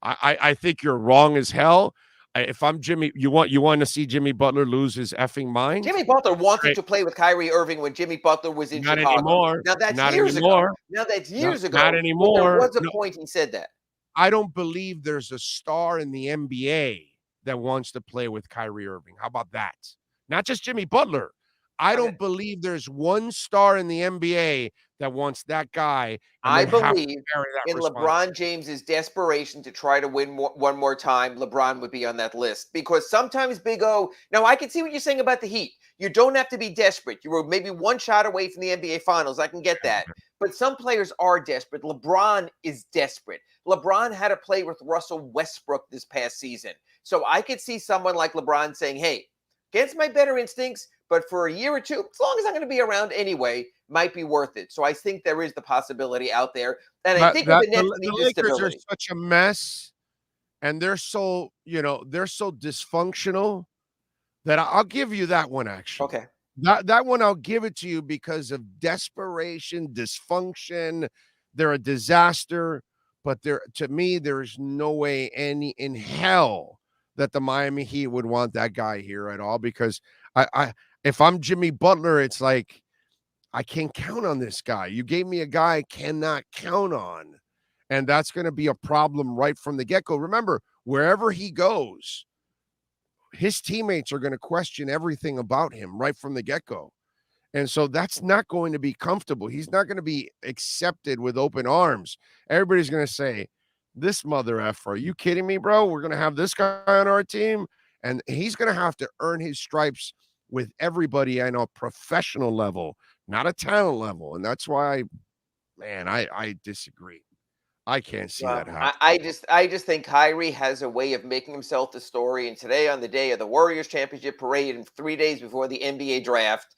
I think you're wrong as hell. If I'm Jimmy, you want to see Jimmy Butler lose his effing mind? Jimmy Butler wanted to play with Kyrie Irving when Jimmy Butler was in Chicago. Anymore. Now that's not years anymore. ago. Now that's years ago. Not anymore. But there was a point he said that. I don't believe there's a star in the NBA that wants to play with Kyrie Irving. How about that? Not just Jimmy Butler. I don't believe there's one star in the NBA that wants that guy. I believe in LeBron James's desperation to try to win one more time, LeBron would be on that list. Because sometimes, Big O, now I can see what you're saying about the Heat. You don't have to be desperate. You were maybe one shot away from the NBA Finals. I can get that. But some players are desperate. LeBron is desperate. LeBron had to play with Russell Westbrook this past season. So I could see someone like LeBron saying, hey, against my better instincts, but for a year or two, as long as I'm going to be around anyway, might be worth it. So I think there is the possibility out there. And I think the Nets need the Lakers stability. are such a mess, and they're so dysfunctional that I'll give you that one, actually. Okay. That one, I'll give it to you because of desperation, dysfunction. They're a disaster, but to me, there is no way in hell that the Miami Heat would want that guy here at all, because if I'm Jimmy Butler, it's like, I can't count on this guy. You gave me a guy I cannot count on, and that's going to be a problem right from the get-go. Remember, wherever he goes, his teammates are going to question everything about him right from the get-go. And so that's not going to be comfortable. He's not going to be accepted with open arms. Everybody's going to say, this mother effer, are you kidding me, bro? We're going to have this guy on our team? And he's going to have to earn his stripes with everybody on a professional level, not a talent level. And that's why, man, I disagree. I can't see that happen. I just think Kyrie has a way of making himself the story. And today, on the day of the Warriors championship parade and 3 days before the NBA draft,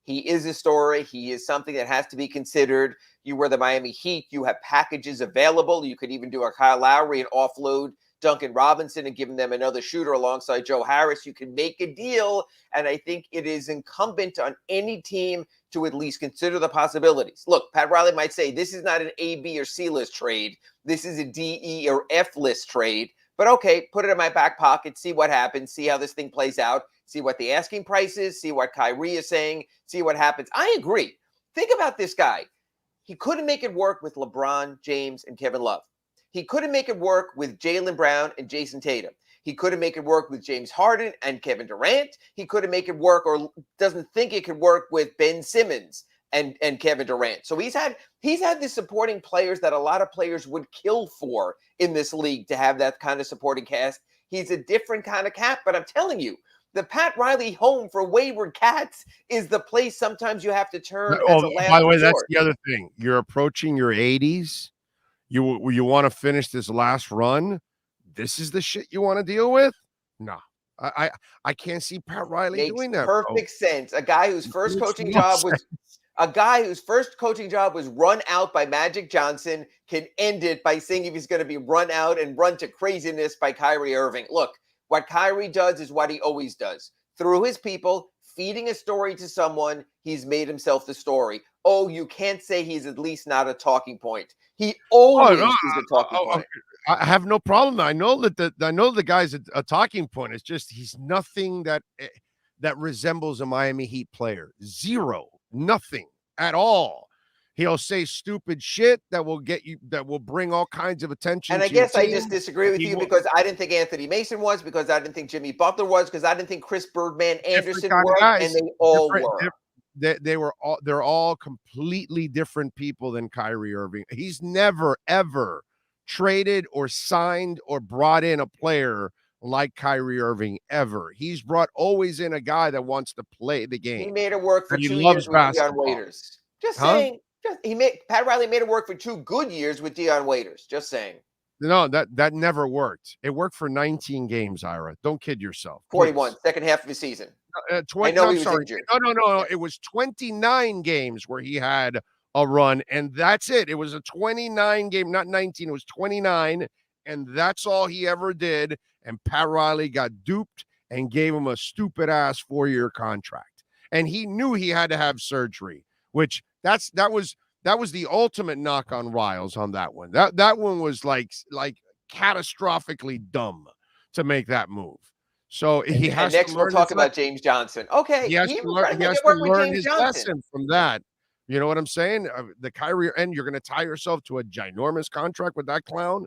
he is a story. He is something that has to be considered. You were the Miami Heat. You have packages available. You could even do a Kyle Lowry and offload Duncan Robinson and giving them another shooter alongside Joe Harris. You can make a deal. And I think it is incumbent on any team to at least consider the possibilities. Look, Pat Riley might say this is not an A, B, or C list trade. This is a D, E, or F list trade. But okay, put it in my back pocket, see what happens, see how this thing plays out, see what the asking price is, see what Kyrie is saying, see what happens. I agree. Think about this guy. He couldn't make it work with LeBron, James, and Kevin Love. He couldn't make it work with Jaylen Brown and Jason Tatum. He couldn't make it work with James Harden and Kevin Durant. He couldn't make it work, or doesn't think it could work, with Ben Simmons and Kevin Durant. So he's had the supporting players that a lot of players would kill for in this league to have that kind of supporting cast. He's a different kind of cat, but I'm telling you, the Pat Riley home for wayward cats is the place sometimes you have to turn as a last by the way, resort. that's the other thing. You're approaching your 80s. You want to finish this last run. This is the shit you want to deal with? No. I can't see Pat Riley doing that. Perfect sense. A guy whose first coaching job was run out by Magic Johnson can end it by saying if he's going to be run out and run to craziness by Kyrie Irving. Look, what Kyrie does is what he always does. Through his people, feeding a story to someone, he's made himself the story. Oh, you can't say he's at least not a talking point. He always is a talking point. I have no problem. I know that the guy's a talking point. It's just he's nothing that resembles a Miami Heat player. Zero, nothing at all. He'll say stupid shit that will bring all kinds of attention. And I guess I just disagree with you because I didn't think Anthony Mason was, because I didn't think Jimmy Butler was, because I didn't think Chris Birdman Anderson were, and they all were. They're all completely different people than Kyrie Irving. He's never, ever traded or signed or brought in a player like Kyrie Irving ever. He's brought always in a guy that wants to play the game. He made it work for 2 years with Dion Waiters. Just saying. Pat Riley made it work for 2 good years with Dion Waiters. Just saying. No, that never worked. It worked for 19 games, Ira. Don't kid yourself. 41, second half of the season. 20, I know he was injured. No. It was 29 games where he had a run, and that's it. It was a 29 game, not 19. It was 29, and that's all he ever did. And Pat Riley got duped and gave him a stupid-ass 4-year contract. And he knew he had to have surgery, which that was the ultimate knock on Riles on that one. That one was like catastrophically dumb to make that move. So he has. And next we'll talk about James Johnson. Okay, he has to learn his lesson from that. You know what I'm saying? The Kyrie, and you're going to tie yourself to a ginormous contract with that clown?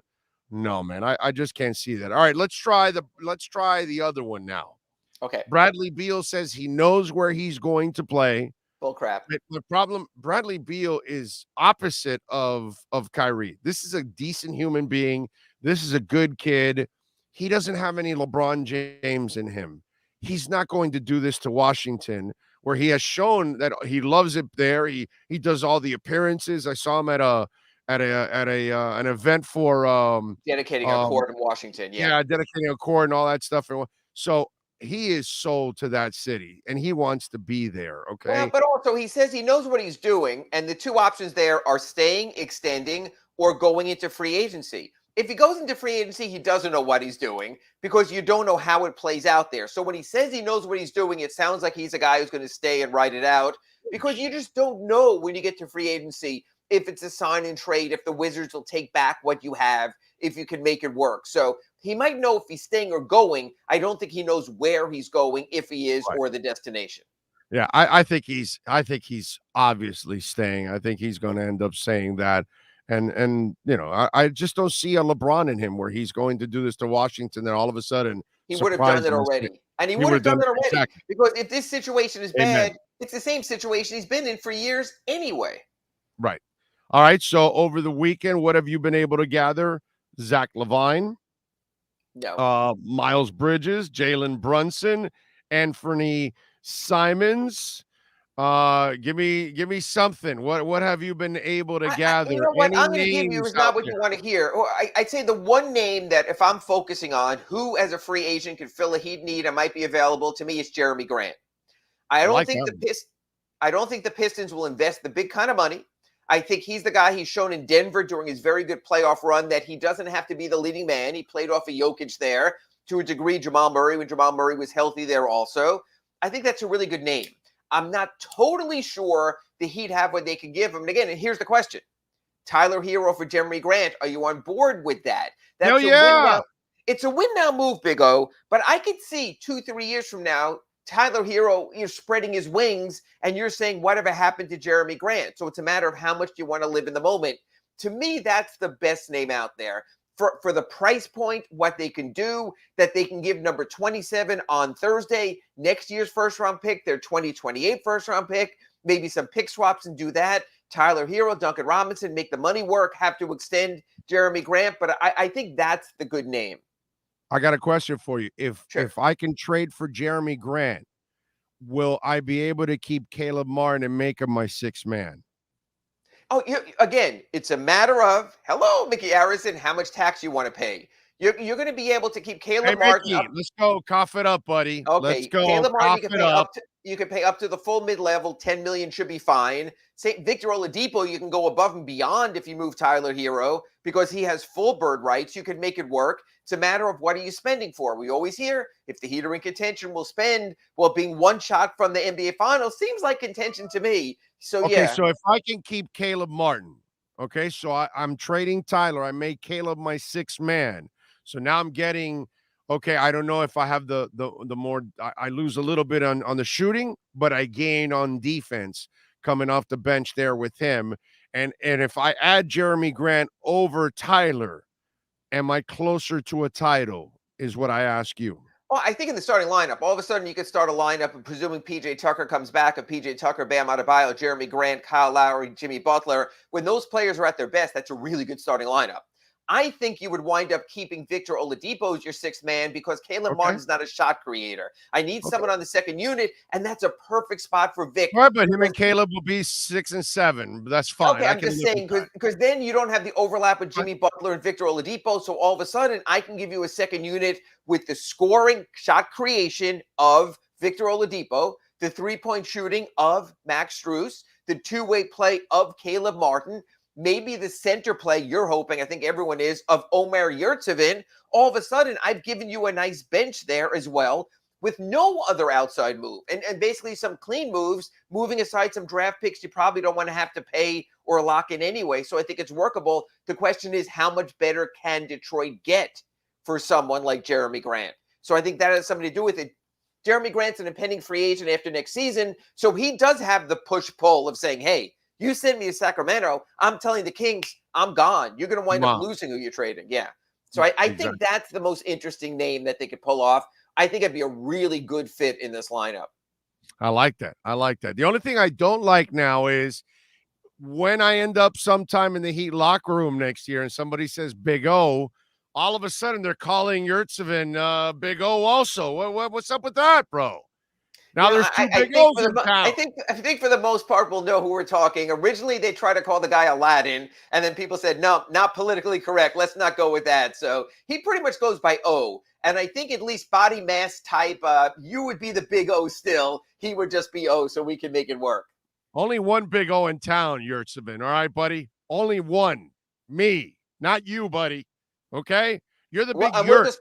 No, man, I just can't see that. All right, let's try the other one now. Okay. Bradley Beal says he knows where he's going to play. Bull crap. The problem, Bradley Beal is opposite of Kyrie. This is a decent human being. This is a good kid. He doesn't have any LeBron James in him. He's not going to do this to Washington, where he has shown that he loves it there. He does all the appearances. I saw him at an event for dedicating a court in Washington. Yeah, dedicating a court and all that stuff. So he is sold to that city and he wants to be there. Okay. Well, but also he says he knows what he's doing, and the two options there are staying, extending, or going into free agency. If he goes into free agency, he doesn't know what he's doing because you don't know how it plays out there. So when he says he knows what he's doing, it sounds like he's a guy who's going to stay and write it out because you just don't know when you get to free agency if it's a sign and trade, if the Wizards will take back what you have, if you can make it work. So he might know if he's staying or going. I don't think he knows where he's going, if he is, or the destination. Yeah, I think he's obviously staying. I think he's going to end up saying that. And you know, I just don't see a LeBron in him where he's going to do this to Washington and all of a sudden he would have done it already. And he would have done it already. Exactly. Because if this situation is bad, it's the same situation he's been in for years anyway. Right. All right. So over the weekend, what have you been able to gather? Zach LaVine, no. Miles Bridges, Jalen Brunson, Anthony Simons. Give me something. What have you been able to gather? You know what I'm going to give you is not what you want to hear. I'd say the one name that if I'm focusing on who as a free agent could fill a Heat need and might be available to me is Jeremy Grant. I don't think the Pistons will invest the big kind of money. I think he's the guy he's shown in Denver during his very good playoff run that he doesn't have to be the leading man. He played off of Jokic there to a degree. Jamal Murray when Jamal Murray was healthy there also. I think that's a really good name. I'm not totally sure the Heat have what they can give him. And again, and here's the question. Tyler Herro for Jeremy Grant. Are you on board with that? That's win now. It's a win now move, Big O. But I could see 2-3 years from now, Tyler Herro, you're spreading his wings and you're saying whatever happened to Jeremy Grant. So it's a matter of how much you want to live in the moment. To me, that's the best name out there. For the price point, what they can do, that they can give number 27 on Thursday, next year's first-round pick, their 2028 first-round pick, maybe some pick swaps and do that. Tyler Herro, Duncan Robinson, make the money work, have to extend Jeremy Grant. But I think that's the good name. I got a question for you. If I can trade for Jeremy Grant, will I be able to keep Caleb Martin and make him my sixth man? Oh, again, it's a matter of, hello, Mickey Harrison, how much tax you want to pay. You're going to be able to keep Caleb Martin. Mickey, let's go. Cough it up, buddy. Okay, let's go. Caleb Martin, you can pay up to the full mid-level. $10 million should be fine. Victor Oladipo, you can go above and beyond if you move Tyler Herro because he has full bird rights. You can make it work. It's a matter of what are you spending for. We always hear if the Heat are in contention, we'll spend. Well, being one shot from the NBA Finals seems like contention to me. So okay, so if I can keep Caleb Martin, okay, so I'm trading Tyler. I made Caleb my sixth man. So now I'm getting, okay, I don't know if I have the more, I lose a little bit on the shooting, but I gain on defense coming off the bench there with him. And if I add Jeremy Grant over Tyler, am I closer to a title is what I ask you. Well, I think in the starting lineup, all of a sudden you could start a lineup and presuming PJ Tucker comes back, of PJ Tucker, Bam Adebayo, Jeremy Grant, Kyle Lowry, Jimmy Butler. When those players are at their best, that's a really good starting lineup. I think you would wind up keeping Victor Oladipo as your sixth man because Caleb Martin's not a shot creator. I need someone on the second unit, and that's a perfect spot for Vic. Right, but him and Caleb will be 6 and 7. That's fine. Okay, I'm just saying because then you don't have the overlap with Jimmy Butler and Victor Oladipo. So all of a sudden, I can give you a second unit with the scoring shot creation of Victor Oladipo, the three-point shooting of Max Strus, the two-way play of Caleb Martin, maybe the center play you're hoping, I think everyone is, of Omer Yurtseven. All of a sudden, I've given you a nice bench there as well with no other outside move and basically some clean moves, moving aside some draft picks you probably don't want to have to pay or lock in anyway. So I think it's workable. The question is, how much better can Detroit get for someone like Jeremy Grant? So I think that has something to do with it. Jeremy Grant's an impending free agent after next season, so he does have the push-pull of saying, hey, you send me to Sacramento, I'm telling the Kings, I'm gone. You're going to wind up losing who you're trading. Yeah. So I think that's the most interesting name that they could pull off. I think it'd be a really good fit in this lineup. I like that. The only thing I don't like now is when I end up sometime in the Heat locker room next year and somebody says Big O, all of a sudden they're calling Yurtseven Big O also. What's up with that, bro? Now there's two Big O's in town. I think for the most part, we'll know who we're talking. Originally, they tried to call the guy Aladdin, and then people said, no, not politically correct. Let's not go with that. So he pretty much goes by O. And I think at least body mass type, you would be the big O still. He would just be O, so we can make it work. Only one big O in town, Yurtsevin. All right, buddy? Only one. Me. Not you, buddy. Okay? You're the big Yurt.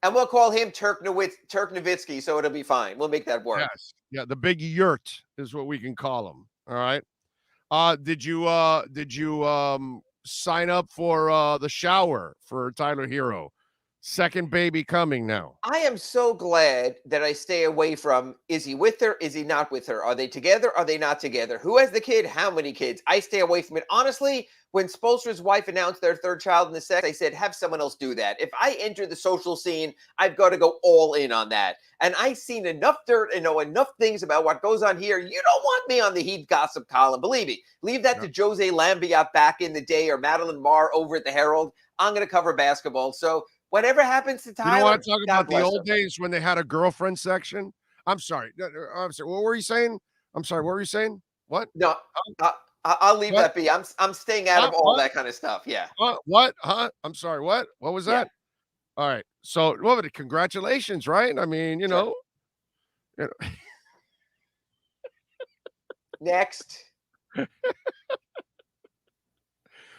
And we'll call him Turk Nowitzki, so it'll be fine. We'll make that work. Yes. Yeah, the big Yurt is what we can call him. All right. Did you sign up for the shower for Tyler Herro? Second baby coming now. I am so glad that I stay away from, is he with her? Is he not with her? Are they together? Are they not together? Who has the kid? How many kids? I stay away from it. Honestly, when Spoelstra's wife announced their third child in the sex, I said, have someone else do that. If I enter the social scene, I've got to go all in on that. And I've seen enough dirt and know enough things about what goes on here. You don't want me on the Heat gossip column. Believe me. Leave that to Jose Lambiat back in the day or Madeline Marr over at the Herald. I'm going to cover basketball. So whatever happens to Tyler, you don't want to talk about the old him. days when they had a girlfriend section? I'm sorry. What were you saying? I'm sorry. What were you saying? What? No, I'll leave that be. I'm staying out of all that kind of stuff. Yeah. What? Huh? I'm sorry. What? What was that? All right. So, congratulations, right? I mean, you know. Next.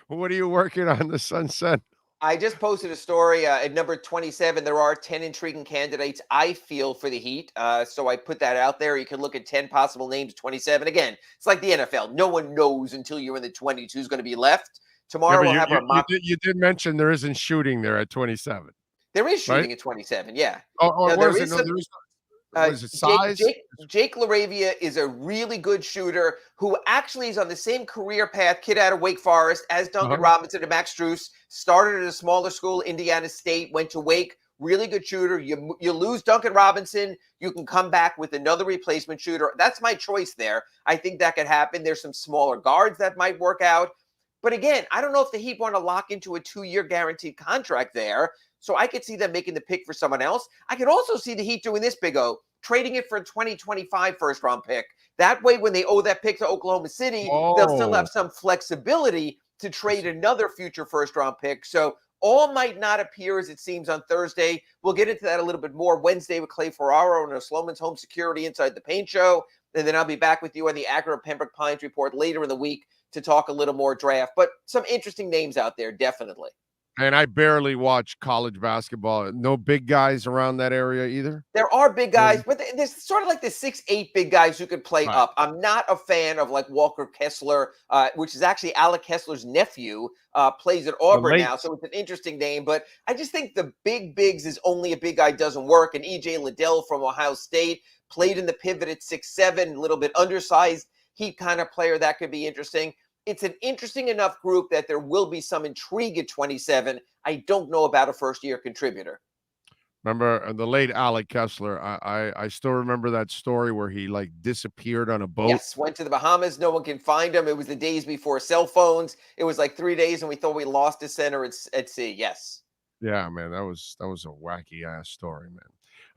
What are you working on the Sunset? I just posted a story at number 27. There are 10 intriguing candidates I feel for the Heat. So I put that out there. You can look at 10 possible names, 27. Again, it's like the NFL. No one knows until you're in the 20s who's going to be left. Tomorrow we'll have our mock. You did mention there isn't shooting there at 27. There is shooting at 27, yeah. There is size? Jake LaRavia is a really good shooter who actually is on the same career path, kid out of Wake Forest, as Duncan Robinson and Max Strus. Started at a smaller school, Indiana State, went to Wake. Really good shooter. You lose Duncan Robinson, you can come back with another replacement shooter. That's my choice there. I think that could happen. There's some smaller guards that might work out. But again, I don't know if the Heat want to lock into a 2-year guaranteed contract there. So I could see them making the pick for someone else. I could also see the Heat doing this, Big O, trading it for a 2025 first-round pick. That way, when they owe that pick to Oklahoma City, they'll still have some flexibility to trade another future first-round pick. So all might not appear as it seems on Thursday. We'll get into that a little bit more Wednesday with Clay Ferraro and Sloman's Home Security Inside the Paint Show. And then I'll be back with you on the Acura Pembroke Pines report later in the week to talk a little more draft. But some interesting names out there, definitely. And I barely watch college basketball. No big guys around that area either? There are big guys, but there's sort of like the 6'8" big guys who could play up. I'm not a fan of like Walker Kessler, which is actually Alec Kessler's nephew, plays at Auburn now. So it's an interesting name. But I just think the big bigs is only a big guy doesn't work. And E.J. Liddell from Ohio State played in the pivot at 6'7", a little bit undersized. Heat kind of player that could be interesting. It's an interesting enough group that there will be some intrigue at 27. I don't know about a first-year contributor. Remember the late Alec Kessler? I still remember that story where he like disappeared on a boat. Yes, went to the Bahamas. No one can find him. It was the days before cell phones. It was like 3 days, and we thought we lost his center at sea. Yes. Yeah, man, that was a wacky ass story, man.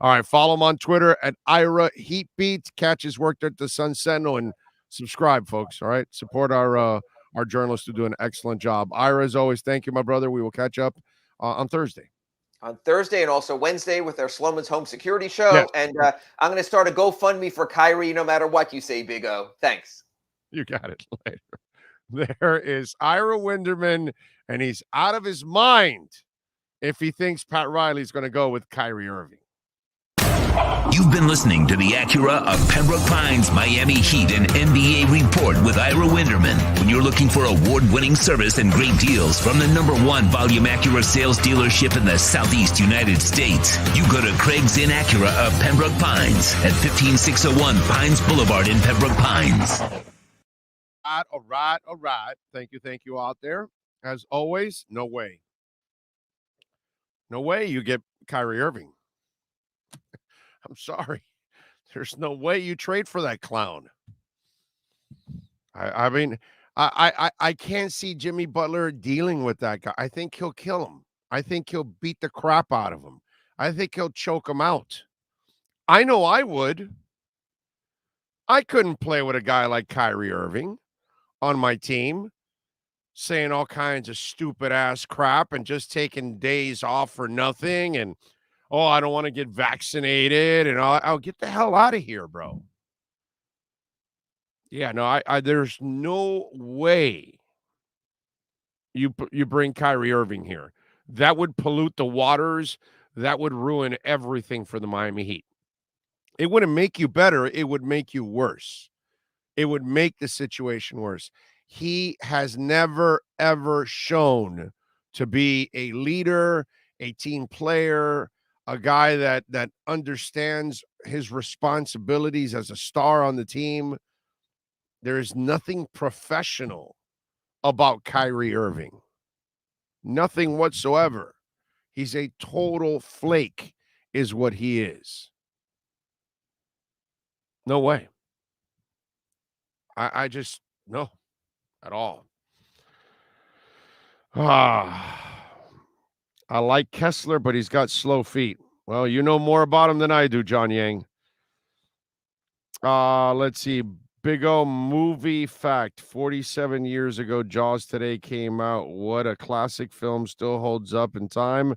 All right, follow him on Twitter at Ira Heatbeat. Catch his work at the Sun Sentinel and subscribe, folks. All right, support our journalists who do an excellent job. Ira, as always, thank you, my brother. We will catch up on Thursday. On Thursday and also Wednesday with our Sloman's Home Security Show. Yes. And I'm going to start a GoFundMe for Kyrie no matter what you say, Big O. Thanks. You got it later. There is Ira Winderman, and he's out of his mind if he thinks Pat Riley's going to go with Kyrie Irving. You've been listening to the Acura of Pembroke Pines Miami Heat and NBA Report with Ira Winderman. When you're looking for award-winning service and great deals from the #1 volume Acura sales dealership in the Southeast United States, you go to Craig's Inn Acura of Pembroke Pines at 15601 Pines Boulevard in Pembroke Pines. All right. Thank you out there. As always, no way you get Kyrie Irving. I'm sorry. There's no way you trade for that clown. I mean, I can't see Jimmy Butler dealing with that guy. I think he'll kill him. I think he'll beat the crap out of him. I think he'll choke him out. I know I would. I couldn't play with a guy like Kyrie Irving on my team, saying all kinds of stupid ass crap and just taking days off for nothing. And oh, I don't want to get vaccinated, and I'll get the hell out of here, bro. Yeah, no, I there's no way you bring Kyrie Irving here. That would pollute the waters. That would ruin everything for the Miami Heat. It wouldn't make you better. It would make you worse. It would make the situation worse. He has never, ever shown to be a leader, a team player, a guy that understands his responsibilities as a star on the team. There is nothing professional about Kyrie Irving. Nothing whatsoever. He's a total flake is what he is. No way. I just, no, at all. I like Kessler, but he's got slow feet. Well, you know more about him than I do, John Yang. Let's see. Big O movie fact. 47 years ago, Jaws today came out. What a classic film, still holds up in time.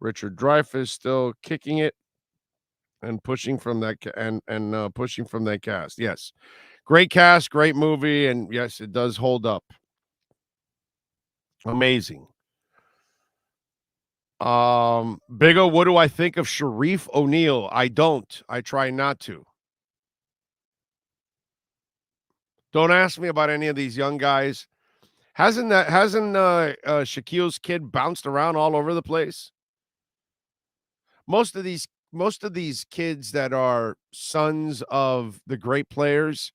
Richard Dreyfuss still kicking it and pushing from that pushing from that cast. Yes. Great cast, great movie, and yes, it does hold up. Amazing. Big O, what do I think of Sharif O'Neal? I don't. I try not to. Don't ask me about any of these young guys. Hasn't Shaquille's kid bounced around all over the place? Most of these kids that are sons of the great players,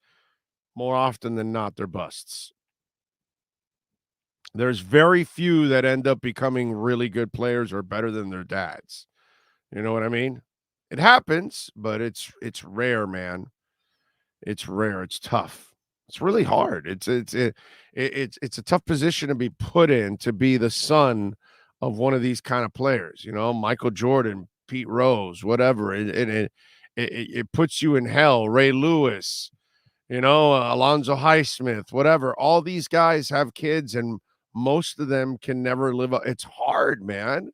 more often than not, they're busts. There's very few that end up becoming really good players or better than their dads. You know what I mean? It happens, but it's rare, man. It's rare. It's tough. It's really hard. It's a tough position to be put in, to be the son of one of these kind of players. You know, Michael Jordan, Pete Rose, whatever. It puts you in hell. Ray Lewis, you know, Alonzo Highsmith, whatever. All these guys have kids, and most of them can never live up. It's hard, man.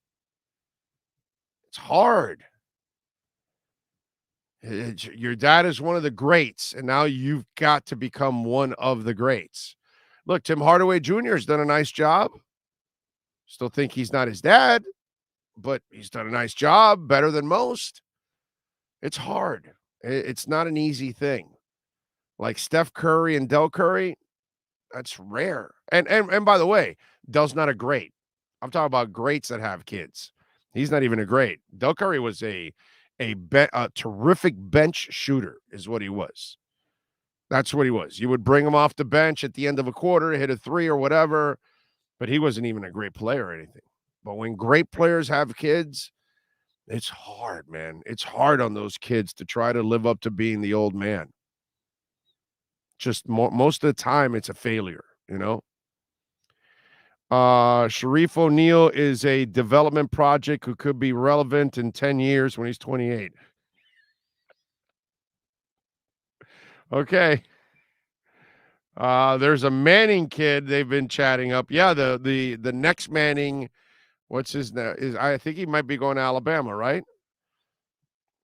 It's hard. Your dad is one of the greats, and now you've got to become one of the greats. Look, Tim Hardaway Jr. has done a nice job. Still think he's not his dad, but he's done a nice job, better than most. It's hard. It's not an easy thing. Like Steph Curry and Del Curry, that's rare. And by the way, Del's not a great. I'm talking about greats that have kids. He's not even a great. Del Curry was a terrific bench shooter is what he was. That's what he was. You would bring him off the bench at the end of a quarter, hit a three or whatever, but he wasn't even a great player or anything. But when great players have kids, it's hard, man. It's hard on those kids to try to live up to being the old man. Just most of the time, it's a failure, you know? Sharif O'Neal is a development project who could be relevant in 10 years when he's 28. Okay. There's a Manning kid they've been chatting up. Yeah, the next Manning, what's his name? I think he might be going to Alabama, right?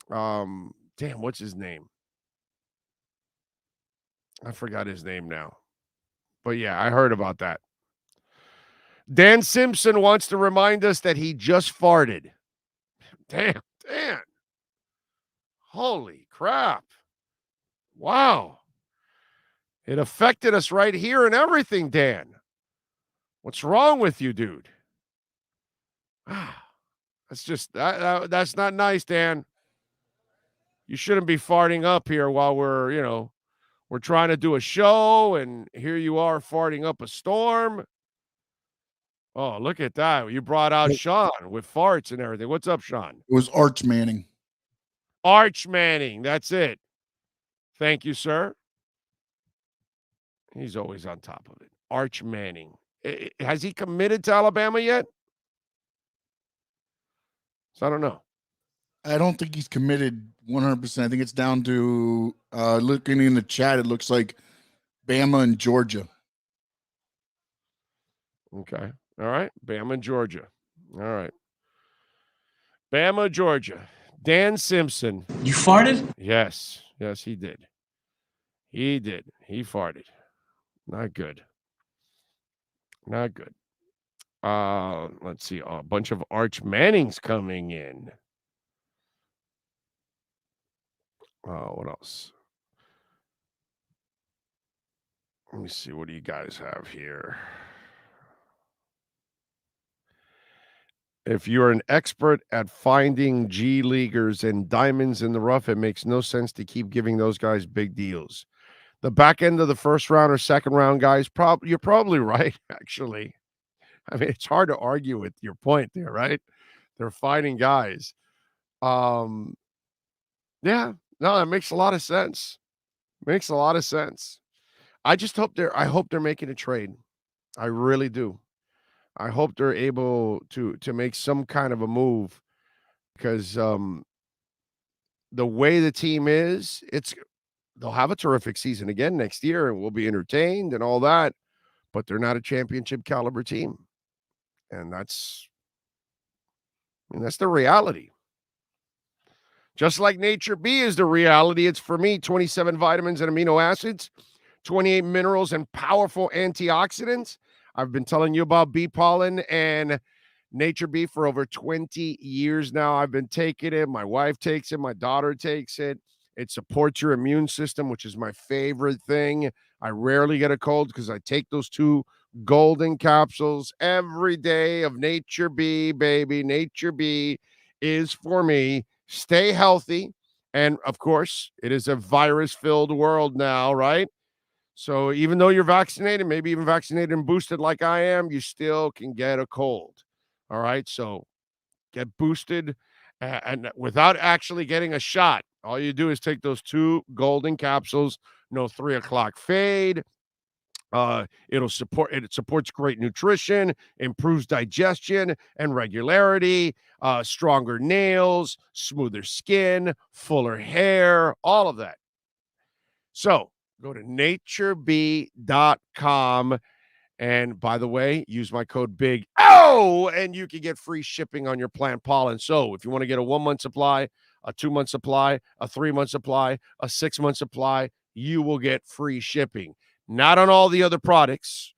Damn, what's his name? I forgot his name now. But yeah, I heard about that. Dan Simpson wants to remind us that he just farted. Damn, Dan. Holy crap. Wow. It affected us right here and everything, Dan. What's wrong with you, dude? That's just, that's not nice, Dan. You shouldn't be farting up here while we're trying to do a show, and here you are farting up a storm. Oh, look at that. You brought out Sean with farts and everything. What's up, Sean? It was Arch Manning. Arch Manning. That's it. Thank you, sir. He's always on top of it. Arch Manning. Has he committed to Alabama yet? So I don't know. I don't think he's committed 100%. I think it's down to looking in the chat. It looks like Bama and Georgia. Okay. All right. Bama and Georgia. All right. Bama, Georgia. Dan Simpson. You farted? Yes. Yes, he did. He did. He farted. Not good. Not good. Let's see. A bunch of Arch Mannings coming in. What else? Let me see. What do you guys have here? If you're an expert at finding G leaguers and diamonds in the rough, it makes no sense to keep giving those guys big deals. The back end of the first round or second round guys, you're probably right, actually. I mean, it's hard to argue with your point there, right? They're fighting guys. Yeah, no, that makes a lot of sense. Makes a lot of sense. I hope they're making a trade. I really do. I hope they're able to make some kind of a move because the way the team is, they'll have a terrific season again next year and we'll be entertained and all that, but they're not a championship caliber team. And that's the reality. Just like Nature B is the reality, it's for me 27 vitamins and amino acids, 28 minerals and powerful antioxidants. I've been telling you about bee pollen and Nature Bee for over 20 years now. I've been taking it. My wife takes it. My daughter takes it. It supports your immune system, which is my favorite thing. I rarely get a cold because I take those 2 golden capsules every day of Nature Bee, baby. Nature Bee is for me. Stay healthy. And, of course, it is a virus-filled world now, right? So even though you're vaccinated, maybe even vaccinated and boosted like I am, you still can get a cold. All right? So get boosted and without actually getting a shot. All you do is take those 2 golden capsules, no 3 o'clock fade. It supports great nutrition, improves digestion and regularity, stronger nails, smoother skin, fuller hair, all of that. So go to naturebee.com. And by the way, use my code BIG O and you can get free shipping on your plant pollen. So if you want to get a 1-month supply, a 2-month supply, a 3-month supply, a 6-month supply, you will get free shipping. Not on all the other products.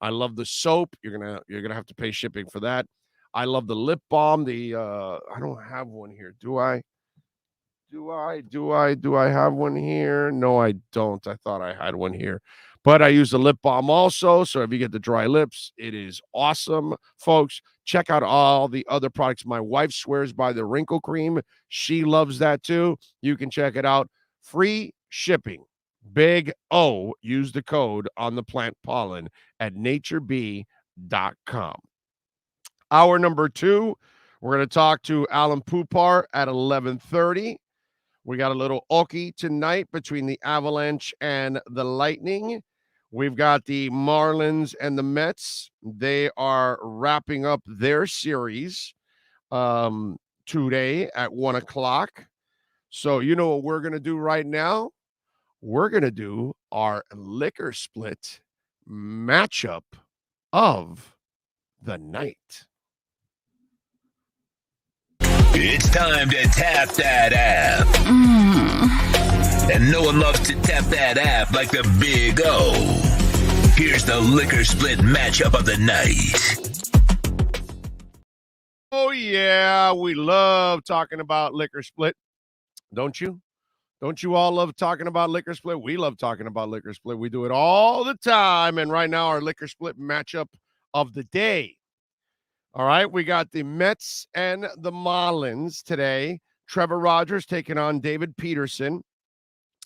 I love the soap. You're gonna have to pay shipping for that. I love the lip balm. I don't have one here. Do I have one here? No, I don't. I thought I had one here. But I use the lip balm also. So if you get the dry lips, it is awesome, folks. Check out all the other products. My wife swears by the wrinkle cream. She loves that too. You can check it out. Free shipping. Big O. Use the code on the plant pollen at naturebee.com. Hour number 2, we're going to talk to Alan Pupar at 11:30. We got a little Oki tonight between the Avalanche and the Lightning. We've got the Marlins and the Mets. They are wrapping up their series today at 1 o'clock. So you know what we're going to do right now? We're going to do our liquor split matchup of the night. It's time to tap that app. And no one loves to tap that app like the Big O. Here's the liquor split matchup of the night. Oh, yeah, we love talking about liquor split. Don't you? Don't you all love talking about liquor split? We love talking about liquor split. We do it all the time. And right now, our liquor split matchup of the day. All right, we got the Mets and the Marlins today. Trevor Rogers taking on David Peterson.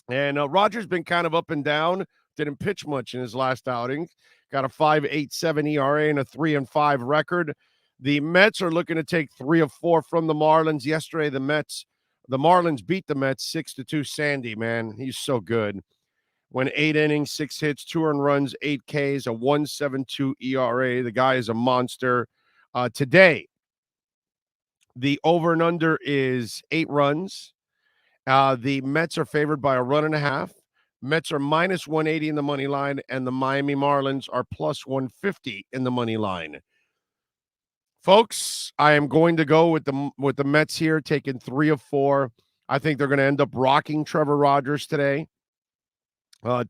And Rogers been kind of up and down. Didn't pitch much in his last outing. Got a 5.87 ERA and a 3-5 record. The Mets are looking to take 3 of 4 from the Marlins. Yesterday, the Marlins beat the Mets 6-2. Sandy, man, he's so good. Went 8 innings, 6 hits, 2 earned runs, 8 Ks, a 1.72 ERA. The guy is a monster. Today, the over and under is 8 runs. The Mets are favored by a 1.5. Mets are minus 180 in the money line, and the Miami Marlins are plus 150 in the money line. Folks, I am going to go with the Mets here, taking 3 of 4. I think they're going to end up rocking Trevor Rogers today.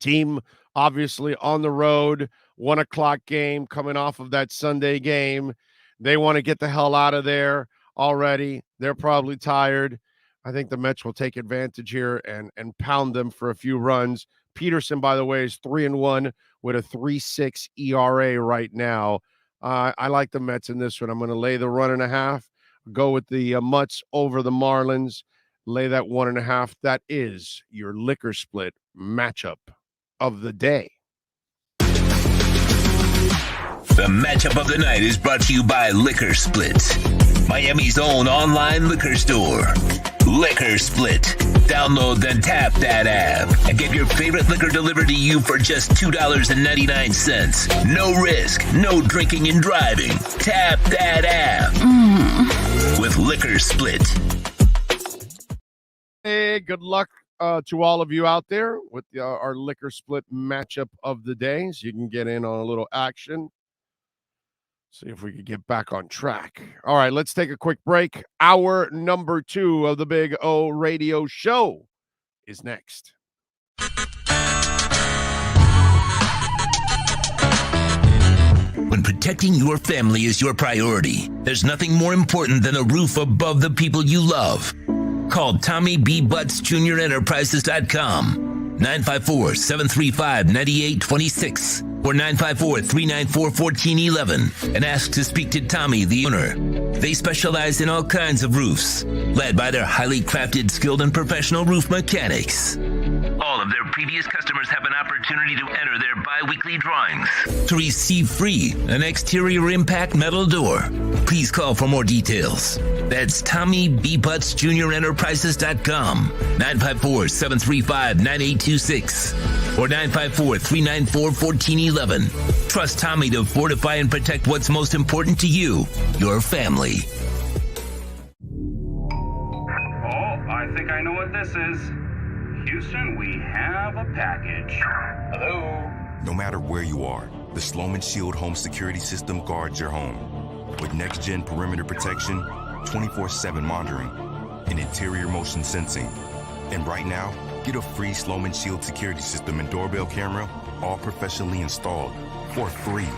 Team obviously on the road, 1 o'clock game coming off of that Sunday game. They want to get the hell out of there already. They're probably tired. I think the Mets will take advantage here and pound them for a few runs. Peterson, by the way, is 3-1 with a 3.6 ERA right now. I like the Mets in this one. I'm going to lay the 1.5. Go with the Mutts over the Marlins. Lay that 1.5. That is your liquor split matchup of the day. The matchup of the night is brought to you by Liquor Split, Miami's own online liquor store. Liquor Split. Download the Tap That app and get your favorite liquor delivered to you for just $2.99. No risk, no drinking and driving. Tap that app with Liquor Split. Hey, good luck to all of you out there with our Liquor Split matchup of the day, so you can get in on a little action. See if we could get back on track. All right, let's take a quick break. Hour number 2 of the Big O Radio Show is next. When protecting your family is your priority, there's nothing more important than a roof above the people you love. Call Tommy B. Butts Jr. Enterprises.com, 954-735-9826 or 954-394-1411 and ask to speak to Tommy, the owner. They specialize in all kinds of roofs, led by their highly crafted, skilled, and professional roof mechanics. All of their previous customers have an opportunity to enter their bi-weekly drawings to receive free an exterior impact metal door. Please call for more details. That's Tommy B. Butts Jr. Enterprises.com, 954-735-9826 or 954-394-1411. Trust Tommy to fortify and protect what's most important to you, your family. Oh, I think I know what this is. Houston, we have a package. Hello? No matter where you are, the Sloman Shield Home Security System guards your home. With next-gen perimeter protection, 24/7 monitoring, and interior motion sensing. And right now, get a free Sloman Shield security system and doorbell camera, all professionally installed, for free.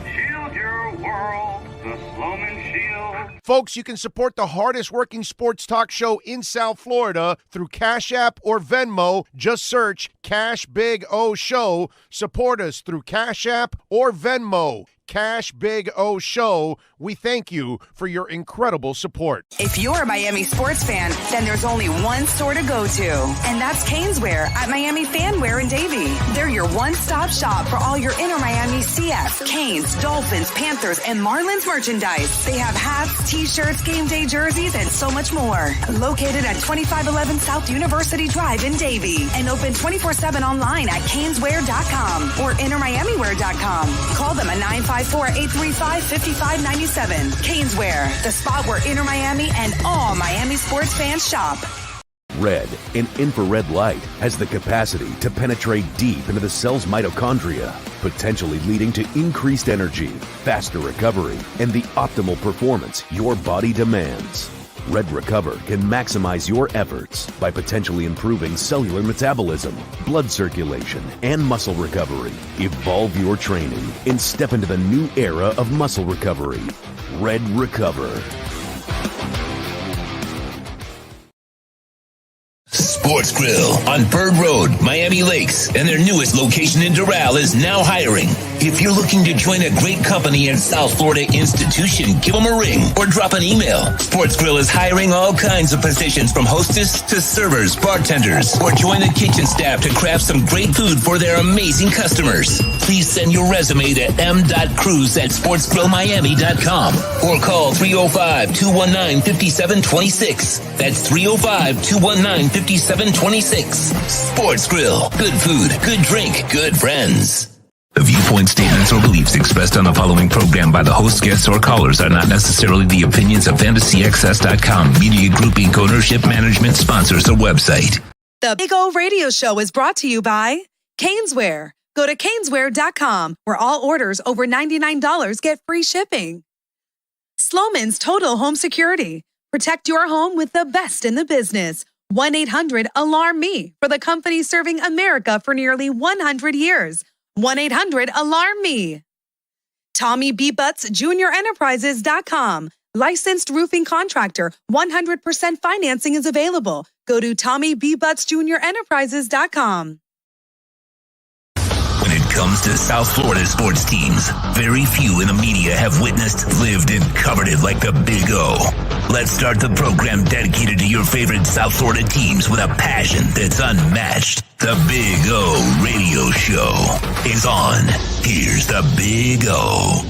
Shield your world, the Sloman Shield. Folks, you can support the hardest working sports talk show in South Florida through Cash App or Venmo. Just search Cash Big O Show. Support us through Cash App or Venmo. Cash Big O Show. We thank you for your incredible support. If you're a Miami sports fan, then there's only one store to go to, and that's Caneswear at Miami Fanwear in Davie. They're your one-stop shop for all your inner Miami CS, Canes, Dolphins, Panthers, and Marlins merchandise. They have hats, t-shirts, game day jerseys, and so much more. Located at 2511 South University Drive in Davie and open 24/7 online at caneswear.com or innermiamiwear.com. Call them at 954-835-5597. Caneswear, the spot where Inner Miami and all Miami sports fans shop. Red, an infrared light, has the capacity to penetrate deep into the cell's mitochondria, potentially leading to increased energy, faster recovery, and the optimal performance your body demands. Red Recover can maximize your efforts by potentially improving cellular metabolism, blood circulation, and muscle recovery. Evolve your training and step into the new era of muscle recovery. Red Recover. Sports Grill on Bird Road, Miami Lakes, and their newest location in Doral is now hiring. If you're looking to join a great company and South Florida institution, give them a ring or drop an email. Sports Grill is hiring all kinds of positions from hostess to servers, bartenders, or join the kitchen staff to craft some great food for their amazing customers. Please send your resume to m.cruz@sportsgrillmiami.com or call 305-219-5726. That's 305-219-5726. Sports Grill. Good food, good drink, good friends. The viewpoint, statements, or beliefs expressed on the following program by the host, guests, or callers are not necessarily the opinions of FantasyXS.com, Media Group Inc., ownership, management, sponsors, or website. The Big O Radio Show is brought to you by Caneswear. Go to caneswear.com, where all orders over $99 get free shipping. Sloman's Total Home Security. Protect your home with the best in the business. 1-800-ALARM-ME for the company serving America for nearly 100 years. 1-800-ALARM-ME. Tommy B. Butts Jr. Enterprises.com. Licensed roofing contractor. 100% financing is available. Go to Tommy B. Butts Jr. Enterprises.com. When it comes to South Florida sports teams, very few in the media have witnessed, lived, and covered it like the Big O. Let's start the program dedicated to your favorite South Florida teams with a passion that's unmatched. The Big O Radio Show is on. Here's the Big O.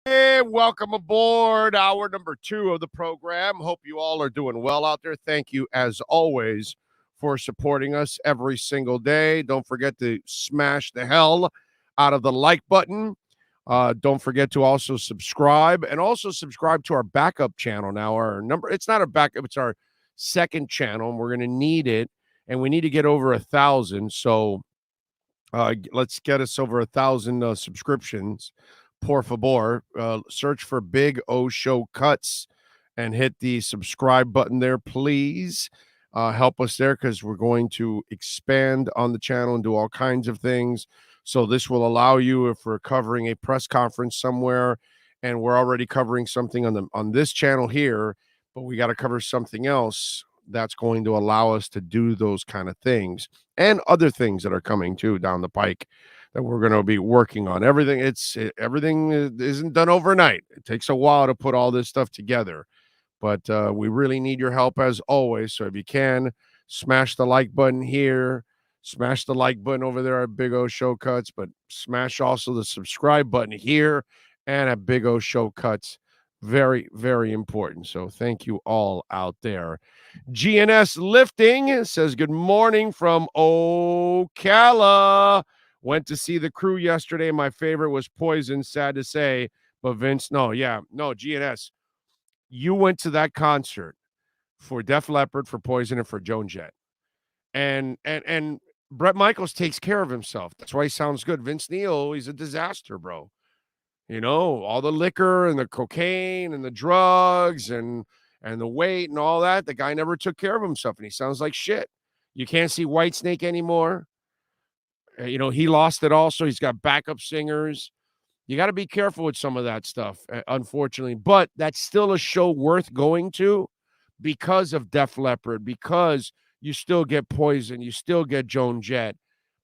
Hey, welcome aboard. Hour number 2 of the program. Hope you all are doing well out there. Thank you, as always, for supporting us every single day. Don't forget to smash the hell out of the like button. Don't forget to also subscribe, and also subscribe to our backup channel. Now, it's not a backup, it's our second channel, and we're going to need it, and we need to get over 1,000. So let's get us over 1,000 subscriptions. Por favor, search for Big O Show Cuts and hit the subscribe button there, please. Help us there, because we're going to expand on the channel and do all kinds of things. So this will allow you, if we're covering a press conference somewhere and we're already covering something on this channel here, but we got to cover something else, that's going to allow us to do those kind of things and other things that are coming too down the pike that we're going to be working on. Everything isn't done overnight. It takes a while to put all this stuff together. But we really need your help, as always. So if you can, smash the like button here. Smash the like button over there at Big O Show Cuts. But smash also the subscribe button here and at Big O Show Cuts. Very, very important. So thank you all out there. GNS Lifting says, good morning from Ocala. Went to see the Crew yesterday. My favorite was Poison. Sad to say. But Vince, GNS. You went to that concert for Def Leppard, for Poison, and for Joan Jett. And Bret Michaels takes care of himself. That's why he sounds good. Vince Neil, he's a disaster, bro. You know, all the liquor and the cocaine and the drugs and the weight and all that. The guy never took care of himself, and he sounds like shit. You can't see Whitesnake anymore. You know, he lost it also. He's got backup singers. You got to be careful with some of that stuff, unfortunately. But that's still a show worth going to because of Def Leppard, because you still get Poison, you still get Joan Jett.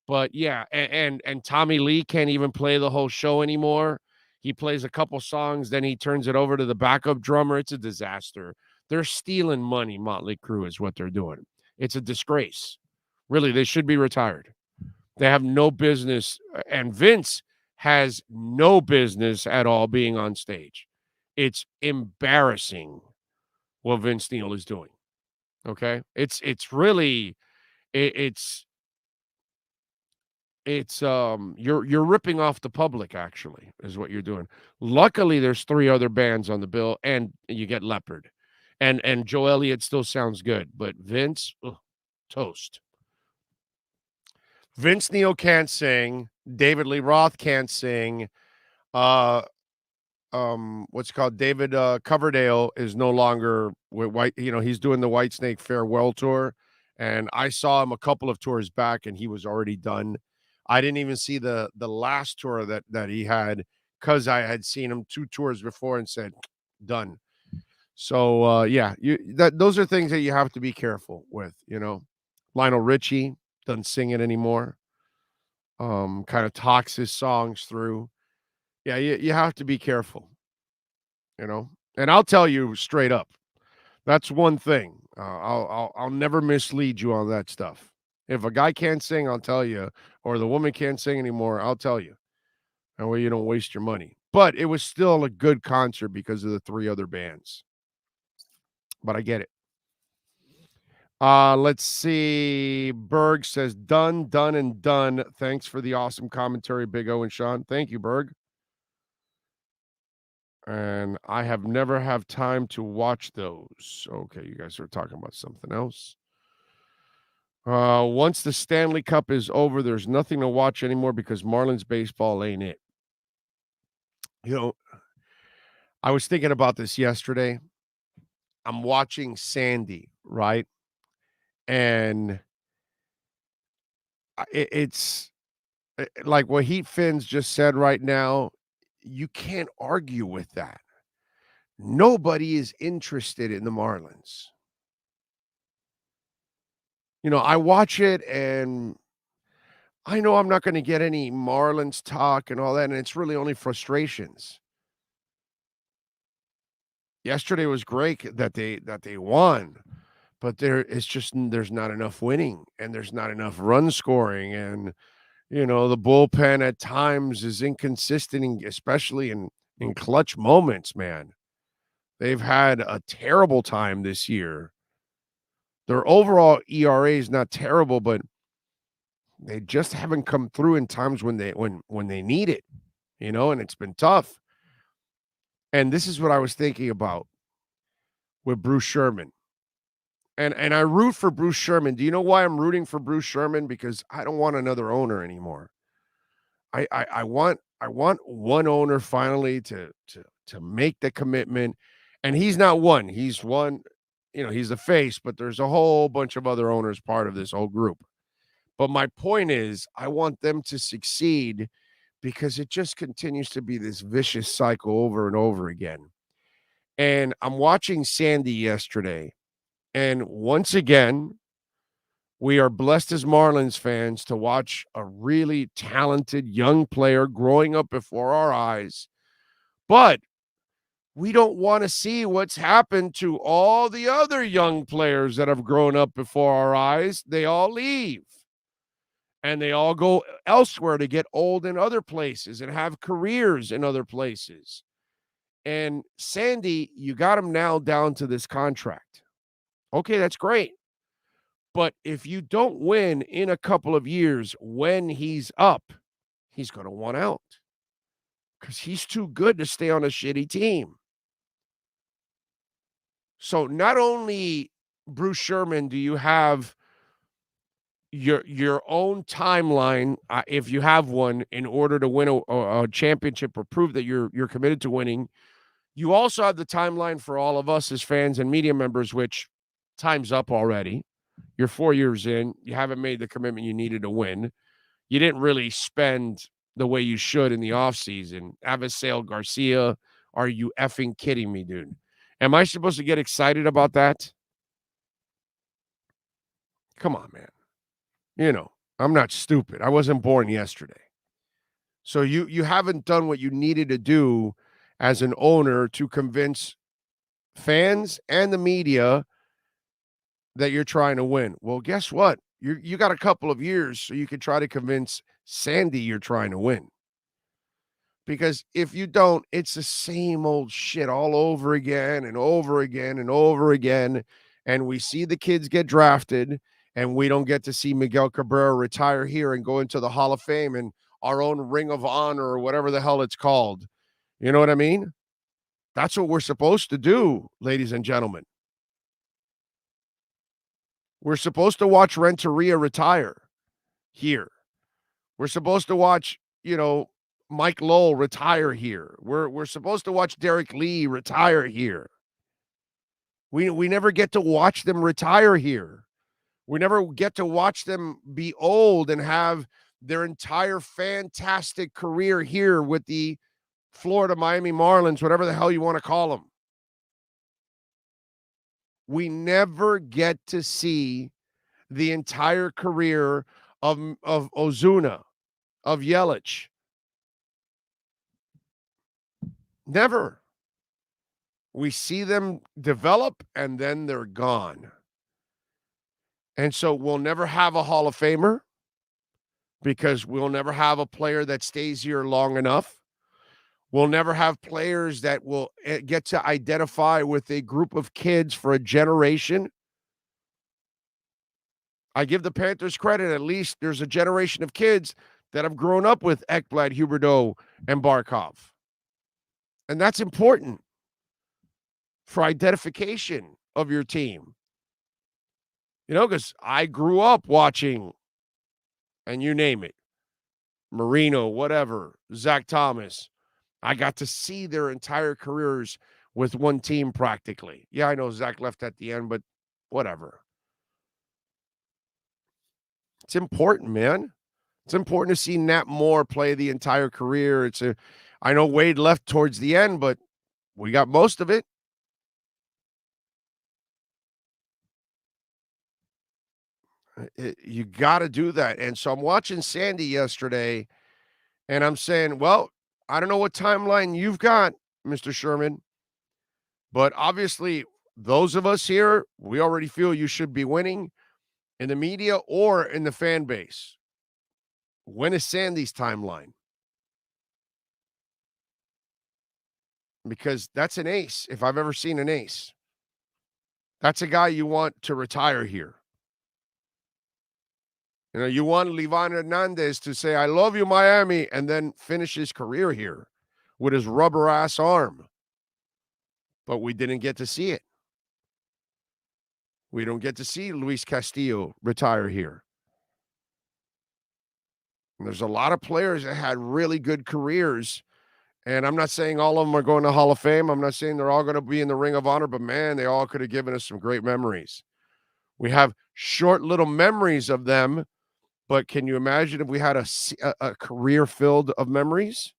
But, yeah, and Tommy Lee can't even play the whole show anymore. He plays a couple songs, then he turns it over to the backup drummer. It's a disaster. They're stealing money, Motley Crue, is what they're doing. It's a disgrace. Really, they should be retired. They have no business. And Vince has no business at all being on stage. It's embarrassing what Vince Neil is doing. Okay? It's really you're ripping off the public, actually, is what you're doing. Luckily, there's 3 other bands on the bill, and you get Leopard. And Joe Elliott still sounds good, but Vince, toast. Vince Neil can't sing. David Lee Roth can't sing. David Coverdale is no longer with White. You know, he's doing the Whitesnake farewell tour, and I saw him a couple of tours back, and he was already done. I didn't even see the last tour that he had, because I had seen him 2 tours before and said done. So those are things that you have to be careful with. You know, Lionel Richie doesn't sing it anymore. Kind of talks his songs through. Yeah, you have to be careful, you know. And I'll tell you straight up, that's one thing. I'll never mislead you on that stuff. If a guy can't sing, I'll tell you, or the woman can't sing anymore, I'll tell you. That way you don't waste your money. But it was still a good concert because of the 3 other bands. But I get it. Let's see. Berg says, done, and done. Thanks for the awesome commentary, Big O and Sean. Thank you, Berg. And I have never have time to watch those. Okay, you guys are talking about something else. Once the Stanley Cup is over, there's nothing to watch anymore because Marlins baseball ain't it. You know, I was thinking about this yesterday. I'm watching Sandy, right? And it's like what Heat Fins just said right now. You can't argue with that. Nobody is interested in the Marlins. You know, I watch it and I know I'm not going to get any Marlins talk and all that, and it's really only frustrations. Yesterday was great that they won, but there's not enough winning and there's not enough run scoring, and you know the bullpen at times is inconsistent, especially in clutch moments. Man, they've had a terrible time this year. Their overall ERA is not terrible, but they just haven't come through in times when they need it, you know, and it's been tough. And this is what I was thinking about with Bruce Sherman. And I root for Bruce Sherman. Do you know why I'm rooting for Bruce Sherman? Because I don't want another owner anymore. I want one owner finally to make the commitment. And he's not one. He's one, you know, he's the face, but there's a whole bunch of other owners part of this whole group. But my point is, I want them to succeed because it just continues to be this vicious cycle over and over again. And I'm watching Sandy yesterday, and once again, we are blessed as Marlins fans to watch a really talented young player growing up before our eyes. But we don't want to see what's happened to all the other young players that have grown up before our eyes. They all leave. And they all go elsewhere to get old in other places and have careers in other places. And Sandy, you got him now down to this contract. Okay, that's great. But if you don't win in a couple of years when he's up, he's going to want out because he's too good to stay on a shitty team. So not only, Bruce Sherman, do you have your own timeline, if you have one, in order to win a championship or prove that you're committed to winning. You also have the timeline for all of us as fans and media members, which time's up already. You're 4 years in. You haven't made the commitment you needed to win. You didn't really spend the way you should in the offseason. Avisail Garcia, are you effing kidding me, dude? Am I supposed to get excited about that? Come on, man. You know, I'm not stupid. I wasn't born yesterday. So you haven't done what you needed to do as an owner to convince fans and the media that you're trying to win. Well, guess what? You got a couple of years so you can try to convince Sandy you're trying to win. Because if you don't, it's the same old shit all over again and over again and over again. And we see the kids get drafted, and we don't get to see Miguel Cabrera retire here and go into the Hall of Fame and our own Ring of Honor or whatever the hell it's called. You know what I mean? That's what we're supposed to do, ladies and gentlemen. We're supposed to watch Renteria retire here. We're supposed to watch, you know, Mike Lowell retire here. We're supposed to watch Derek Lee retire here. We never get to watch them retire here. We never get to watch them be old and have their entire fantastic career here with the Florida Miami Marlins, whatever the hell you want to call them. We never get to see the entire career of Ozuna, of Yelich. Never. We see them develop and then they're gone. And so we'll never have a Hall of Famer because we'll never have a player that stays here long enough. We'll never have players that will get to identify with a group of kids for a generation. I give the Panthers credit. At least there's a generation of kids that have grown up with Ekblad, Huberdeau, and Barkov. And that's important for identification of your team. Because I grew up watching, and you name it, Marino, whatever, Zach Thomas. I got to see their entire careers with one team practically. Yeah, I know Zach left at the end, but whatever. It's important, man. It's important to see Nat Moore play the entire career. I know Wade left towards the end, but we got most of it. You got to do that. And so I'm watching Sandy yesterday, and I'm saying, well, I don't know what timeline you've got, Mr. Sherman, but obviously those of us here, we already feel you should be winning in the media or in the fan base. When is Sandy's timeline? Because that's an ace, if I've ever seen an ace. That's a guy you want to retire here. You want Livan Hernandez to say, I love you, Miami, and then finish his career here with his rubber-ass arm. But we didn't get to see it. We don't get to see Luis Castillo retire here. And there's a lot of players that had really good careers, and I'm not saying all of them are going to Hall of Fame. I'm not saying they're all going to be in the Ring of Honor, but, man, they all could have given us some great memories. We have short little memories of them, but can you imagine if we had a career filled of memories?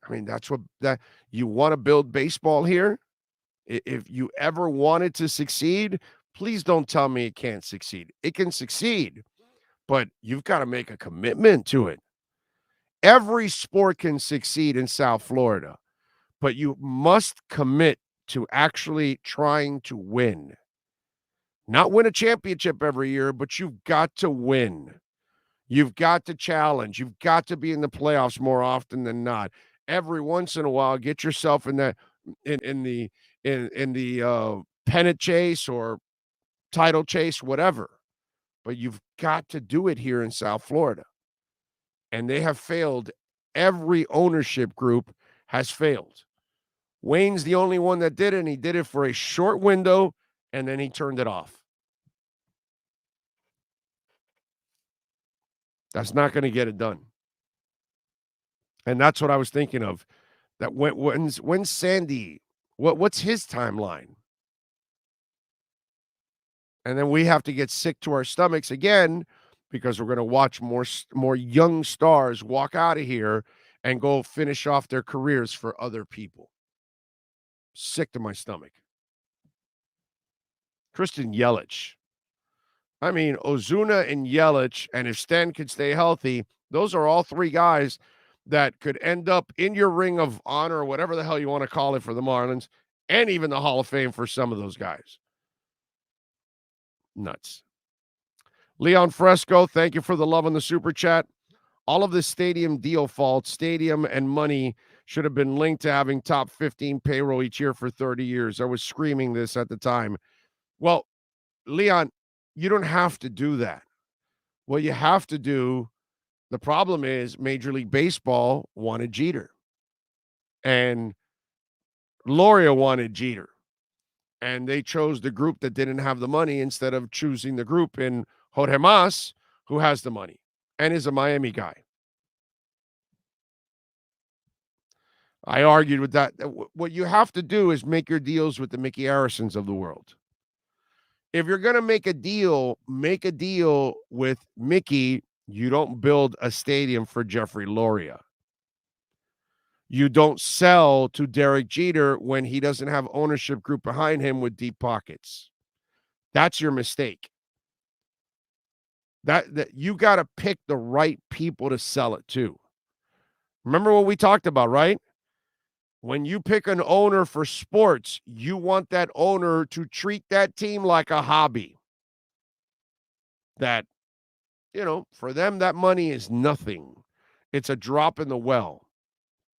I mean, that's what you want to build baseball here. If you ever wanted to succeed, please don't tell me it can't succeed. It can succeed, but you've got to make a commitment to it. Every sport can succeed in South Florida, but you must commit to actually trying to win. Not win a championship every year, but you've got to win. You've got to challenge. You've got to be in the playoffs more often than not. Every once in a while, get yourself in that in the pennant chase or title chase, whatever. But you've got to do it here in South Florida. And they have failed. Every ownership group has failed. Wayne's the only one that did it, and he did it for a short window, and then he turned it off. That's not going to get it done. And that's what I was thinking of. That when's Sandy? What's his timeline? And then we have to get sick to our stomachs again because we're going to watch more young stars walk out of here and go finish off their careers for other people. Sick to my stomach. Christian Yelich. I mean, Ozuna and Yelich, and if Stan could stay healthy, those are all three guys that could end up in your Ring of Honor or whatever the hell you want to call it for the Marlins, and even the Hall of Fame for some of those guys. Nuts. Leon Fresco, thank you for the love on the super chat. All of this stadium deal fault, stadium and money should have been linked to having top 15 payroll each year for 30 years. I was screaming this at the time. Well, Leon, you don't have to do that. What you have to do, the problem is Major League Baseball wanted Jeter. And Loria wanted Jeter. And they chose the group that didn't have the money instead of choosing the group in Jorge Mas, who has the money and is a Miami guy. I argued with that. What you have to do is make your deals with the Mickey Harrisons of the world. If you're going to make a deal with Mickey. You don't build a stadium for Jeffrey Loria. You don't sell to Derek Jeter when he doesn't have ownership group behind him with deep pockets. That's your mistake. That you got to pick the right people to sell it to. Remember what we talked about, right? When you pick an owner for sports, you want that owner to treat that team like a hobby. That, for them, that money is nothing. It's a drop in the well.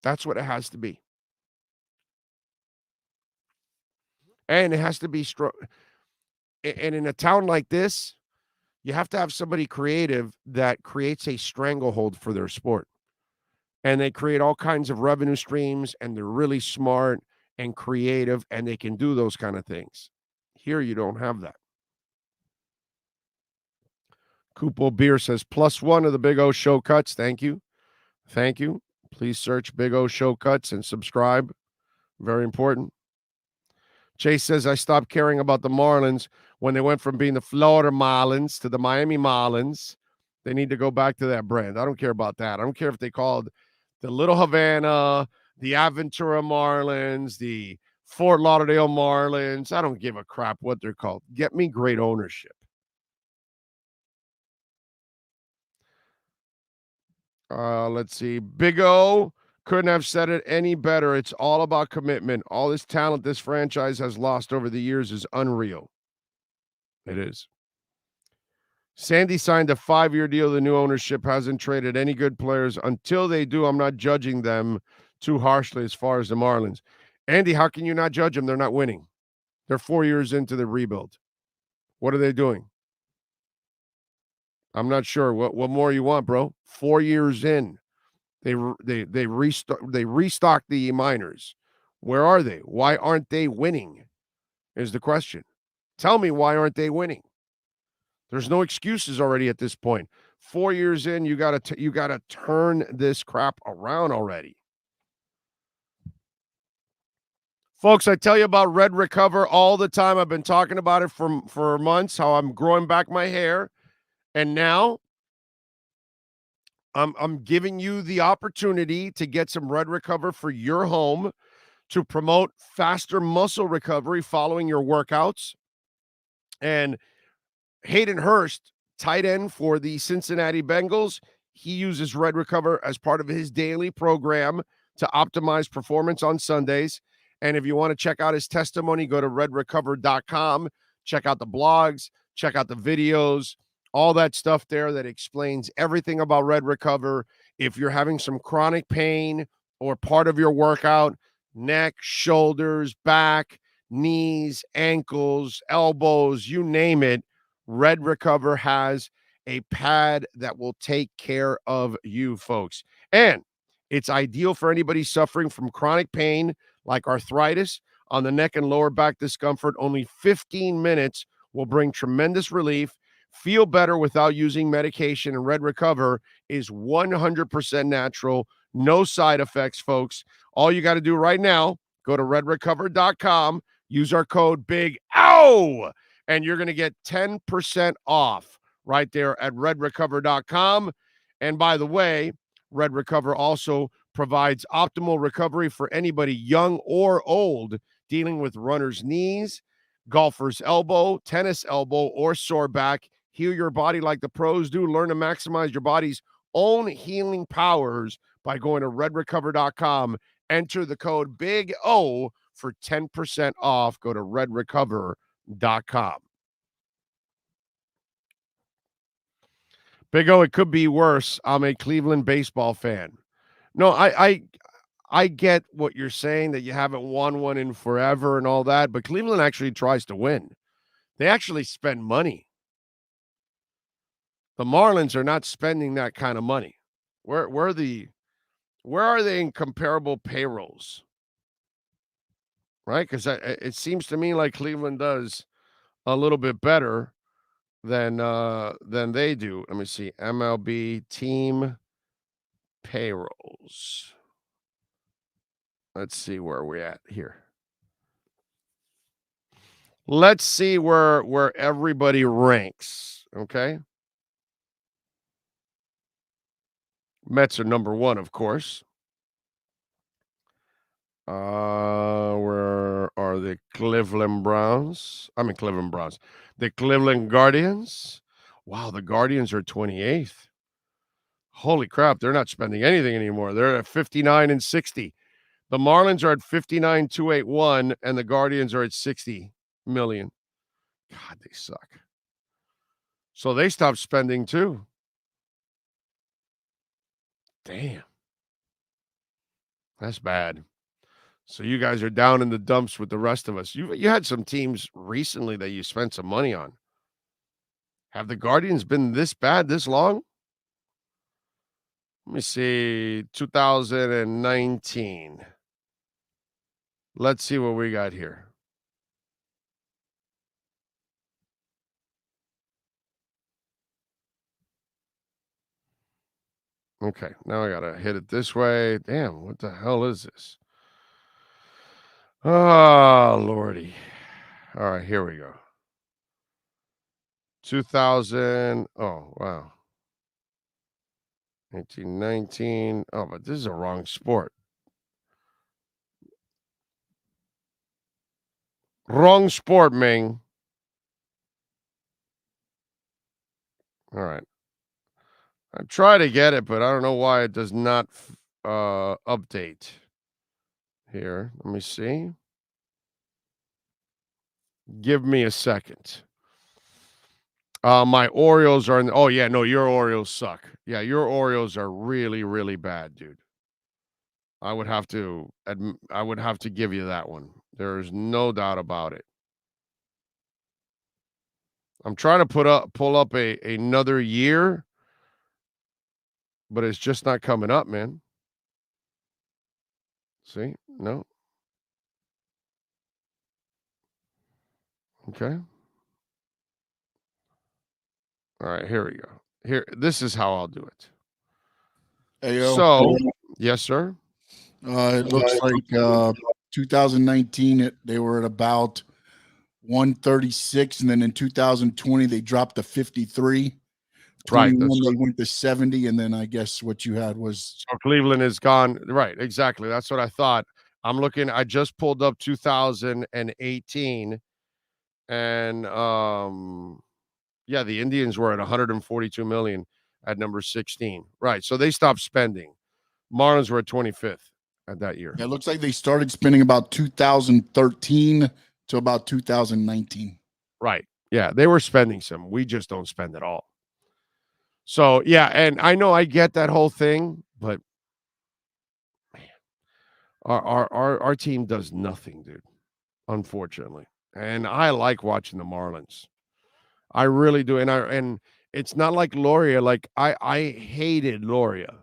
That's what it has to be. And it has to be strong. And in a town like this, you have to have somebody creative that creates a stranglehold for their sport. And they create all kinds of revenue streams, and they're really smart and creative, and they can do those kind of things. Here, you don't have that. Kupo Beer says, +1 of the Big O Show cuts. Thank you. Thank you. Please search Big O Show cuts and subscribe. Very important. Chase says, I stopped caring about the Marlins when they went from being the Florida Marlins to the Miami Marlins. They need to go back to that brand. I don't care about that. I don't care if they called the Little Havana, the Aventura Marlins, the Fort Lauderdale Marlins. I don't give a crap what they're called. Get me great ownership. Let's see. Big O couldn't have said it any better. It's all about commitment. All this talent this franchise has lost over the years is unreal. It is. Sandy signed a 5-year deal. The new ownership hasn't traded any good players. Until they do, I'm not judging them too harshly as far as the Marlins. Andy, how can you not judge them? They're not winning. They're 4 years into the rebuild. What are they doing? I'm not sure. What more you want, bro? 4 years in. They restocked the minors. Where are they? Why aren't they winning? Is the question. Tell me, why aren't they winning? There's no excuses already at this point. 4 years in, you gotta turn this crap around already. Folks, I tell you about Red Recover all the time. I've been talking about it for months, how I'm growing back my hair. And now I'm giving you the opportunity to get some Red Recover for your home to promote faster muscle recovery following your workouts. And Hayden Hurst, tight end for the Cincinnati Bengals, he uses Red Recover as part of his daily program to optimize performance on Sundays. And if you want to check out his testimony, go to redrecover.com. Check out the blogs, check out the videos, all that stuff there that explains everything about Red Recover. If you're having some chronic pain or part of your workout, neck, shoulders, back, knees, ankles, elbows, you name it, Red Recover has a pad that will take care of you, folks. And it's ideal for anybody suffering from chronic pain like arthritis on the neck and lower back discomfort. Only 15 minutes will bring tremendous relief. Feel better without using medication. And Red Recover is 100% natural. No side effects, folks. All you got to do right now, go to redrecover.com, use our code BIG OW, and you're going to get 10% off right there at redrecover.com. And by the way, Red Recover also provides optimal recovery for anybody young or old dealing with runner's knees, golfer's elbow, tennis elbow, or sore back. Heal your body like the pros do. Learn to maximize your body's own healing powers by going to redrecover.com. Enter the code BIG O for 10% off. Go to redrecover.com. Big O, it could be worse. I'm a Cleveland baseball fan. No, I get what you're saying, that you haven't won one in forever and all that, but Cleveland actually tries to win. They actually spend money. The Marlins are not spending that kind of money. Where are they in comparable payrolls? Right? Because it seems to me like Cleveland does a little bit better than they do. Let me see. MLB team payrolls. Let's see where we're at here. Let's see where everybody ranks. Okay. Mets are number one, of course. Where are the Cleveland Browns? The Cleveland Guardians. Wow, the Guardians are 28th. Holy crap, they're not spending anything anymore. They're at 59 and 60. The Marlins are at 59,281, and the Guardians are at 60 million. God, they suck. So they stopped spending too. Damn. That's bad. So you guys are down in the dumps with the rest of us. You had some teams recently that you spent some money on. Have the Guardians been this bad this long? Let me see. 2019. Let's see what we got here. Okay, now I gotta hit it this way. Damn, what the hell is this? Oh, Lordy. All right, here we go. 2000. Oh, wow. 1919. Oh, but this is a wrong sport. Wrong sport, Ming. All right. I try to get it, but I don't know why it does not update. Here, let me see. Give me a second. My Orioles are in. Oh yeah, no, your Orioles suck. Yeah, your Orioles are really, really bad, dude. I would have to give you that one. There's no doubt about it. I'm trying to pull up another year, but it's just not coming up, man. See? No. Okay. All right, here we go. Here, this is how I'll do it. Ayo. So, yes, sir. It looks like 2019 they were at about 136, and then in 2020 they dropped to 53. Right. 21 they went to 70, and then I guess what you had was So Cleveland is gone. Right, exactly. That's what I thought. I'm looking. I just pulled up 2018, and yeah, the Indians were at 142 million at number 16. Right, so they stopped spending. Marlins were at 25th at that year. Yeah, it looks like they started spending about 2013 to about 2019. Right. Yeah, they were spending some. We just don't spend at all. So yeah, and I know I get that whole thing, but man, our team does nothing, dude. Unfortunately, and I like watching the Marlins. I really do, and it's not like Loria. Like I hated Loria.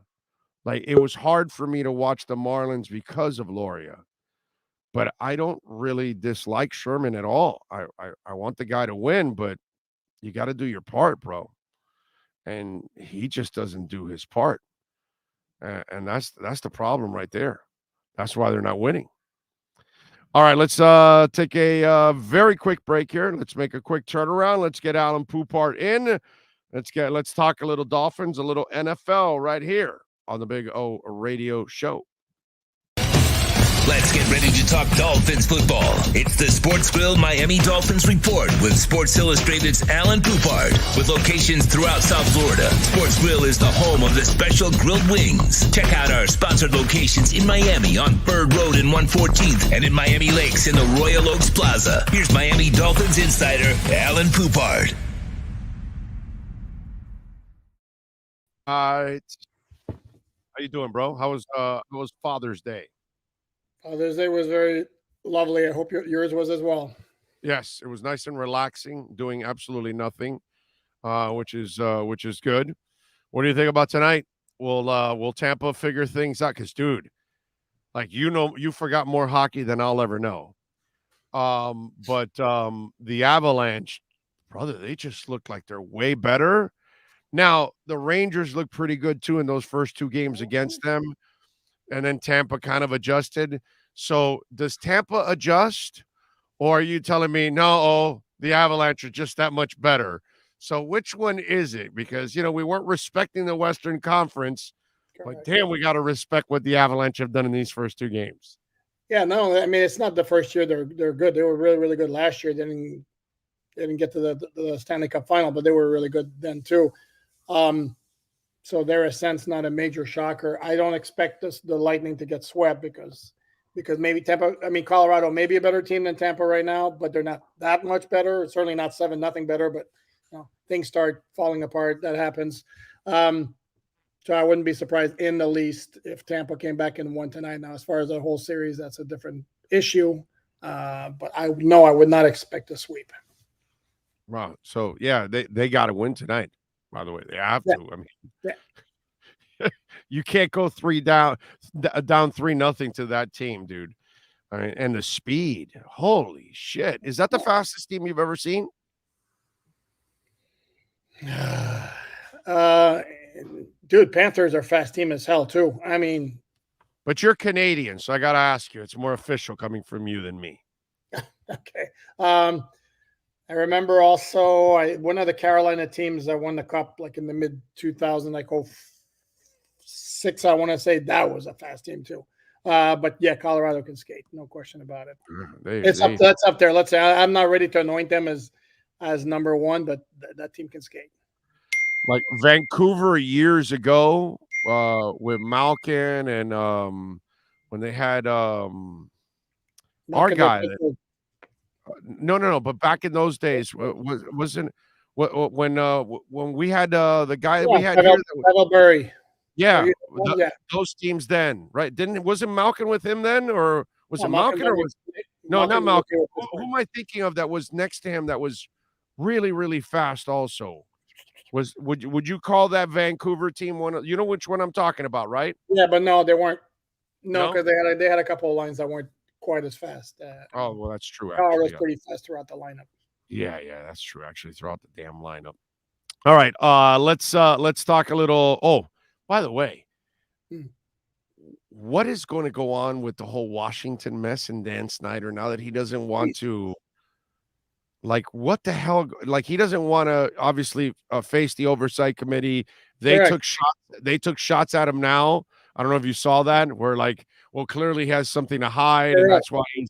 Like it was hard for me to watch the Marlins because of Loria. But I don't really dislike Sherman at all. I want the guy to win, but you got to do your part, bro. And he just doesn't do his part. And that's the problem right there. That's why they're not winning. All right, let's take a very quick break here. Let's make a quick turnaround. Let's get Alan Poupart in. Let's talk a little Dolphins, a little NFL right here on the Big O Radio Show. Let's get ready to talk Dolphins football. It's the Sports Grill Miami Dolphins Report with Sports Illustrated's Alan Poupart. With locations throughout South Florida, Sports Grill is the home of the special grilled wings. Check out our sponsored locations in Miami on Bird Road in 114th and in Miami Lakes in the Royal Oaks Plaza. Here's Miami Dolphins insider Alan Poupart. All right. How you doing, bro? How was Father's Day? Father's Day was very lovely. I hope yours was as well. Yes, it was nice and relaxing, doing absolutely nothing, which is good. What do you think about tonight? Will Tampa figure things out? Because, dude, like you forgot more hockey than I'll ever know. But the Avalanche, brother, they just look like they're way better. Now the Rangers look pretty good too in those first two games against them. And then Tampa kind of adjusted. So does Tampa adjust? Or are you telling me, no, the Avalanche are just that much better? So which one is it? Because, we weren't respecting the Western Conference. But damn, we got to respect what the Avalanche have done in these first two games. Yeah, no, I mean, it's not the first year they're good. They were really, really good last year. They didn't get to the Stanley Cup final, but they were really good then too. So they're a sense not a major shocker. I don't expect the Lightning to get swept because maybe Colorado may be a better team than Tampa right now, but they're not that much better. Certainly not 7-0 better, but things start falling apart. That happens. So I wouldn't be surprised in the least if Tampa came back and won tonight. Now, as far as the whole series, that's a different issue. But I would not expect a sweep. Wow. So yeah, they got to win tonight. By the way, they have to. I mean, you can't go down 3-0 to that team, dude. I mean, and the speed. Holy shit. Is that the fastest team you've ever seen? dude, Panthers are fast team as hell too. I mean, but you're Canadian, so I got to ask you. It's more official coming from you than me. okay. I remember also one of the Carolina teams that won the cup like in the mid 2000s, like 06. I want to say that was a fast team too. But yeah, Colorado can skate, no question about it. That's up there. Let's say I'm not ready to anoint them as number one, but that team can skate. Like Vancouver years ago, with Malkin and when they had our guy. No. But back in those days, wasn't when we had the guy we had here. Burry. Yeah, those teams then, right? Wasn't Malkin with him then, or was it Malkin or was no, not Malkin? Who am I thinking of that was next to him that was really, really fast also? Would you call that Vancouver team one? You know which one I'm talking about, right? Yeah, but no, they weren't. No, because they had a couple of lines that weren't quite as fast. Oh, well, that's true. Power was pretty fast throughout the lineup. Yeah, that's true. Actually, throughout the damn lineup. All right, let's talk a little. Oh, by the way, what is going to go on with the whole Washington mess and Dan Snyder now that he doesn't want to? Like, what the hell? Like, he doesn't want to obviously face the oversight committee. They took shots at him now. I don't know if you saw that. Where like, well, clearly he has something to hide, and that's why he's,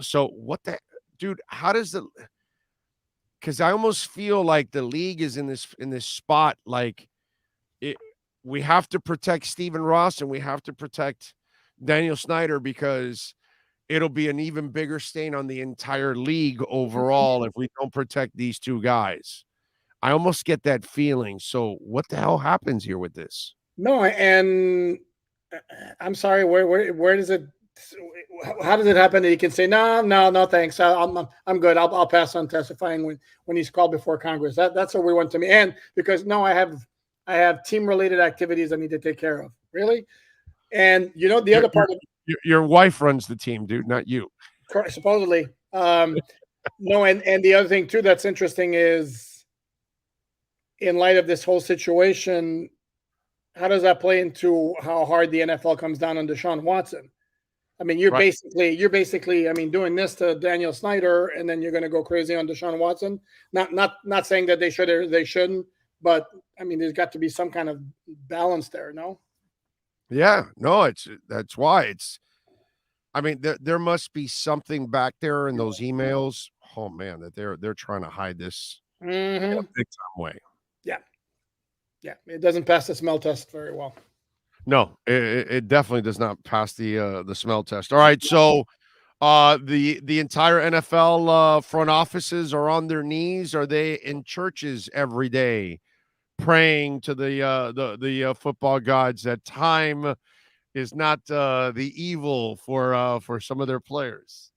So what the dude? How does the? Because I almost feel like the league is in this spot. Like, we have to protect Stephen Ross and we have to protect Daniel Snyder because it'll be an even bigger stain on the entire league overall if we don't protect these two guys. I almost get that feeling. So what the hell happens here with this? No, and I'm sorry. Where does it? How does it happen that he can say no, thanks. I'm good. I'll pass on testifying when he's called before Congress. That's what we want to me. And because I have team related activities I need to take care of. Really, and the other part of your wife runs the team, dude, not you. Supposedly. No, and the other thing too that's interesting is, in light of this whole situation, how does that play into how hard the NFL comes down on Deshaun Watson? I mean, you're basically, I mean, doing this to Daniel Snyder, and then you're going to go crazy on Deshaun Watson. Not saying that they should or they shouldn't, but I mean, there's got to be some kind of balance there, no? Yeah, no, that's why I mean, there must be something back there in those emails. Oh man, that they're trying to hide this in a big time way. Yeah, it doesn't pass the smell test very well. No, it definitely does not pass the smell test. All right, so the entire NFL front offices are on their knees. Are they in churches every day, praying to the football gods that time is not the evil for some of their players?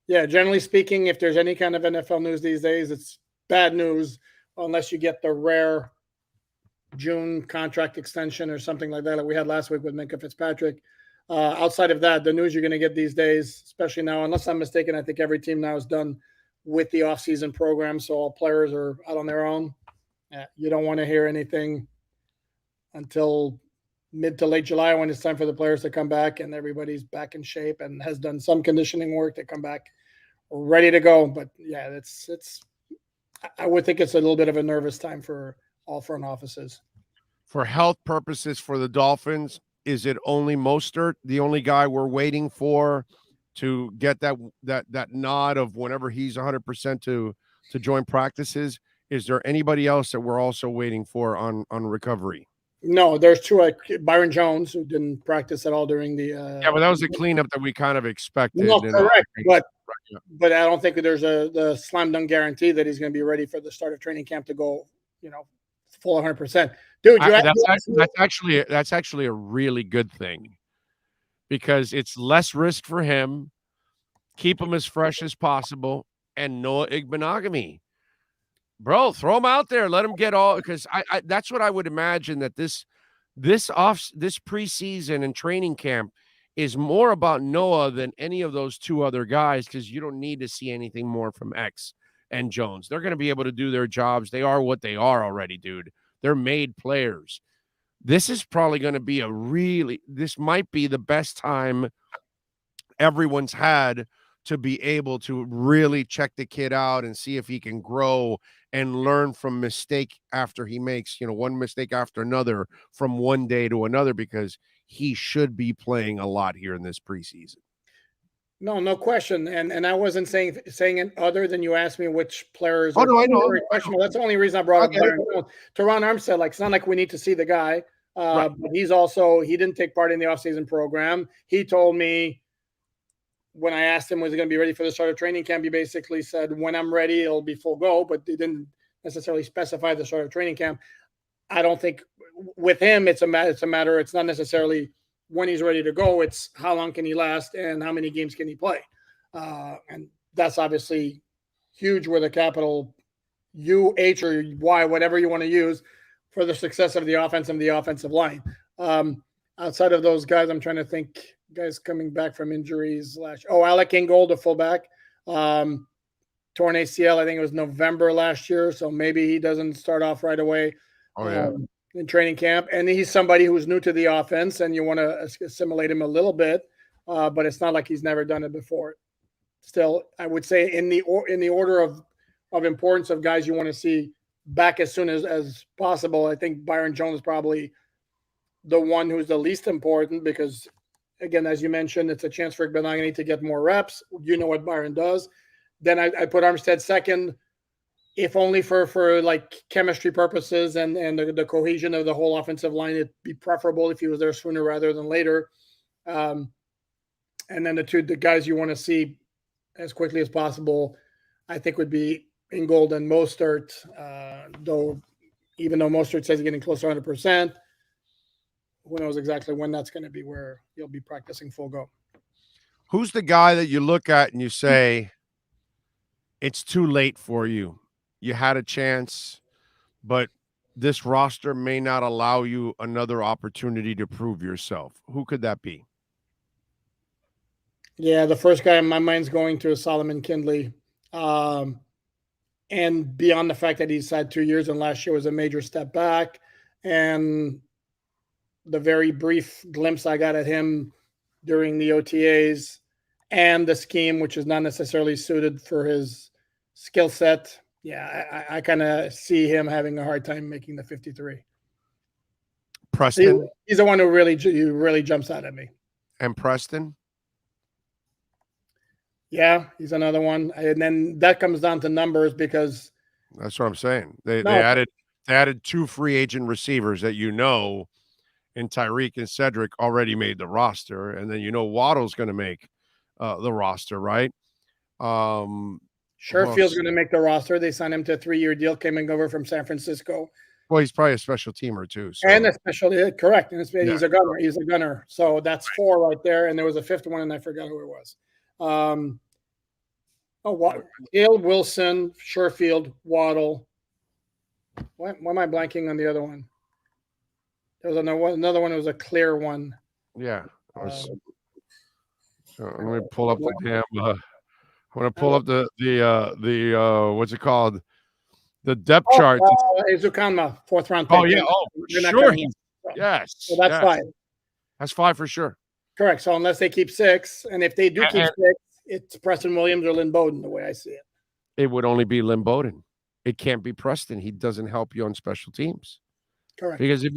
Yeah, generally speaking, if there's any kind of NFL news these days, it's bad news unless you get the rare June contract extension or something like that we had last week with Minkah Fitzpatrick. Outside of that, the news you're going to get these days, especially now, unless I'm mistaken, I think every team now is done with the offseason program, so all players are out on their own. You don't want to hear anything until mid to late July when it's time for the players to come back and everybody's back in shape and has done some conditioning work to come back ready to go. But yeah, I would think it's a little bit of a nervous time for all front offices. For health purposes for the Dolphins, is it only Mostert, the only guy we're waiting for to get that nod of whenever he's 100% to join practices? Is there anybody else that we're also waiting for on recovery? No, there's two, like Byron Jones, who didn't practice at all during the yeah, but that was a cleanup that we kind of expected. No, correct, but I don't think there's the slam dunk guarantee that he's going to be ready for the start of training camp to go, full 100%. Dude, that's actually a really good thing because it's less risk for him. Keep him as fresh as possible, and Noah Igbenogany. Bro, throw him out there. Let him get all, because I that's what I would imagine that this preseason and training camp is more about Noah than any of those two other guys, because you don't need to see anything more from X and Jones. They're going to be able to do their jobs. They are what they are already, dude. They're made players. this is probably going to be this might be the best time everyone's had to be able to really check the kid out and see if he can grow and learn from mistake after he makes, one mistake after another from one day to another, because he should be playing a lot here in this preseason. No question. And I wasn't saying it other than you asked me which players. Oh, no, I know. Questionable. That's the only reason I brought up Byron. Teron Armstead, it's not like we need to see the guy. Right. But he didn't take part in the offseason program. He told me when I asked him, was he going to be ready for the start of training camp? He basically said, when I'm ready, it'll be full go, but he didn't necessarily specify the start of training camp. I don't think with him, it's not necessarily when he's ready to go. It's how long can he last and how many games can he play? And that's obviously huge with a capital U, H, or Y, whatever you want to use for the success of the offense and the offensive line. Outside of those guys, I'm trying to think guys coming back from injuries. Alec Ingold, the fullback, torn ACL. I think it was November last year. So maybe he doesn't start off right away. In training camp. And he's somebody who's new to the offense and you want to assimilate him a little bit, but it's not like he's never done it before. Still, I would say in the order of importance of guys you want to see back as soon as possible, I think Byron Jones is probably the one who's the least important because, again, as you mentioned, it's a chance for Benagany to get more reps. You know what Byron does. Then I put Armstead second, if only for like chemistry purposes and the cohesion of the whole offensive line. It'd be preferable if he was there sooner rather than later. And then the guys you want to see as quickly as possible, I think would be Ingold and Mostert, even though Mostert says he's getting close to 100%, who knows exactly when that's going to be where he'll be practicing full go. Who's the guy that you look at and you say, it's too late for you? You had a chance, but this roster may not allow you another opportunity to prove yourself. Who could that be? Yeah, the first guy in my mind's going to is Solomon Kindley. And beyond the fact that he's had 2 years and last year was a major step back, and the very brief glimpse I got at him during the OTAs and the scheme, which is not necessarily suited for his skill set. Yeah, I kind of see him having a hard time making the 53. Preston? He's the one who really jumps out at me. And Preston? Yeah, he's another one. And then that comes down to numbers because that's what I'm saying. They added 2 free agent receivers that in Tyreek and Cedric already made the roster, and then Waddle's going to make the roster, right? Sherfield's going to make the roster. They signed him to a 3-year deal, came over from San Francisco. Well, he's probably a special teamer too. So. And correct. And he's a gunner. He's a gunner. So that's 4 right there. And there was a 5th one, and I forgot who it was. Hill, Wilson, Sherfield, Waddle. Why am I blanking on the other one? There was another one. It was a clear one. Yeah. So let me pull up the damn. I want to pull up the what's it called? The depth chart. Izukanma, 4th round pick. Oh yeah. Oh, sure. Yes. So that's 5. That's 5 for sure. Correct. So unless they keep 6, and if they do keep 6, it's Preston Williams or Lynn Bowden, the way I see it. It would only be Lynn Bowden. It can't be Preston. He doesn't help you on special teams. Correct. Because if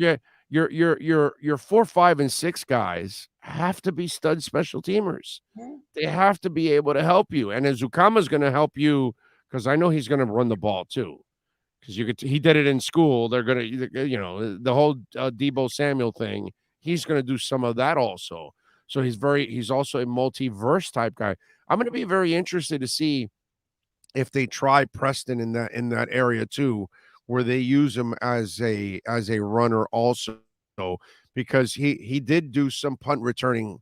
your 4, 5, and 6 guys have to be stud special teamers. They have to be able to help you. And Zukama's going to help you because I know he's going to run the ball too. Because he did it in school. They're going to, the whole Debo Samuel thing. He's going to do some of that also. So he's also a multiverse type guy. I'm going to be very interested to see if they try Preston in that area too, where they use him as a runner also, because he did do some punt returning,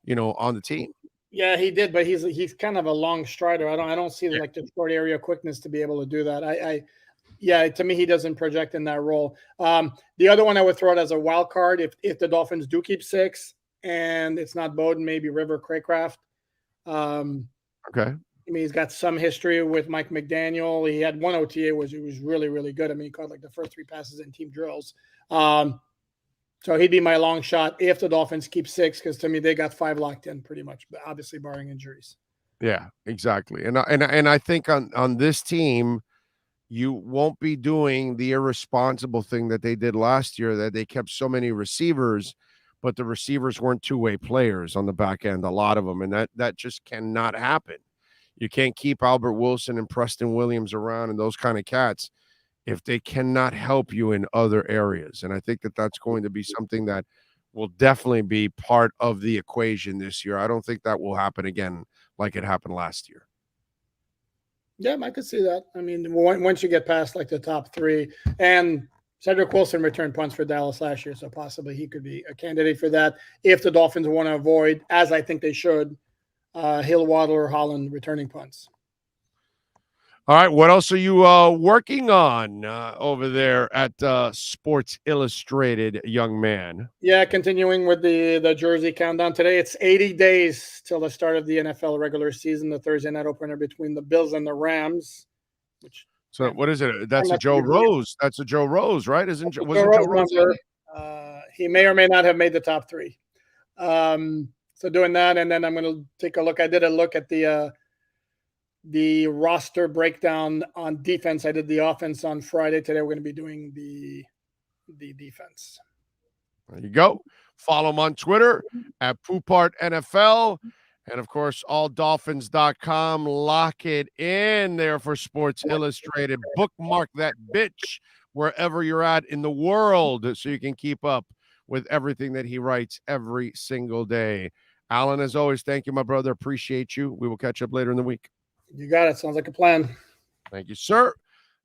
on the team. Yeah, he did, but he's kind of a long strider. I don't see like the short area quickness to be able to do that. To me, he doesn't project in that role. The other one I would throw out as a wild card, if the Dolphins do keep 6 and it's not Bowden, maybe River Craycraft. Okay. I mean, he's got some history with Mike McDaniel. He had one OTA, he was really, really good. I mean, he caught like the first 3 passes in team drills. So he'd be my long shot if the Dolphins keep 6, because to me they got 5 locked in pretty much, but obviously barring injuries. Yeah, exactly. And I think on this team, you won't be doing the irresponsible thing that they did last year, that they kept so many receivers, but the receivers weren't two-way players on the back end, a lot of them, and that just cannot happen. You can't keep Albert Wilson and Preston Williams around and those kind of cats if they cannot help you in other areas. And I think that that's going to be something that will definitely be part of the equation this year. I don't think that will happen again like it happened last year. Yeah, I could see that. I mean, once you get past like the top 3, and Cedric Wilson returned punts for Dallas last year, so possibly he could be a candidate for that if the Dolphins want to avoid, as I think they should, Hill, Waddle, or Holland returning punts. All right, what else are you working on over there at Sports Illustrated, young man? Yeah, continuing with the jersey countdown. Today, it's 80 days till the start of the NFL regular season, the Thursday night opener between the Bills and the Rams. So what is it? That's a Joe Rose. That's a Joe Rose, right? Was it Joe Rose? He may or may not have made the top 3. So doing that, and then I'm going to take a look. I did a look at the roster breakdown on defense. I did the offense on Friday. Today we're going to be doing the defense. There you go. Follow him on Twitter at Poopart NFL. And of course, alldolphins.com. Lock it in there for Sports Illustrated. Bookmark that bitch wherever you're at in the world so you can keep up with everything that he writes every single day. Alan, as always, thank you, my brother. Appreciate you. We will catch up later in the week. You got it. Sounds like a plan. Thank you, sir.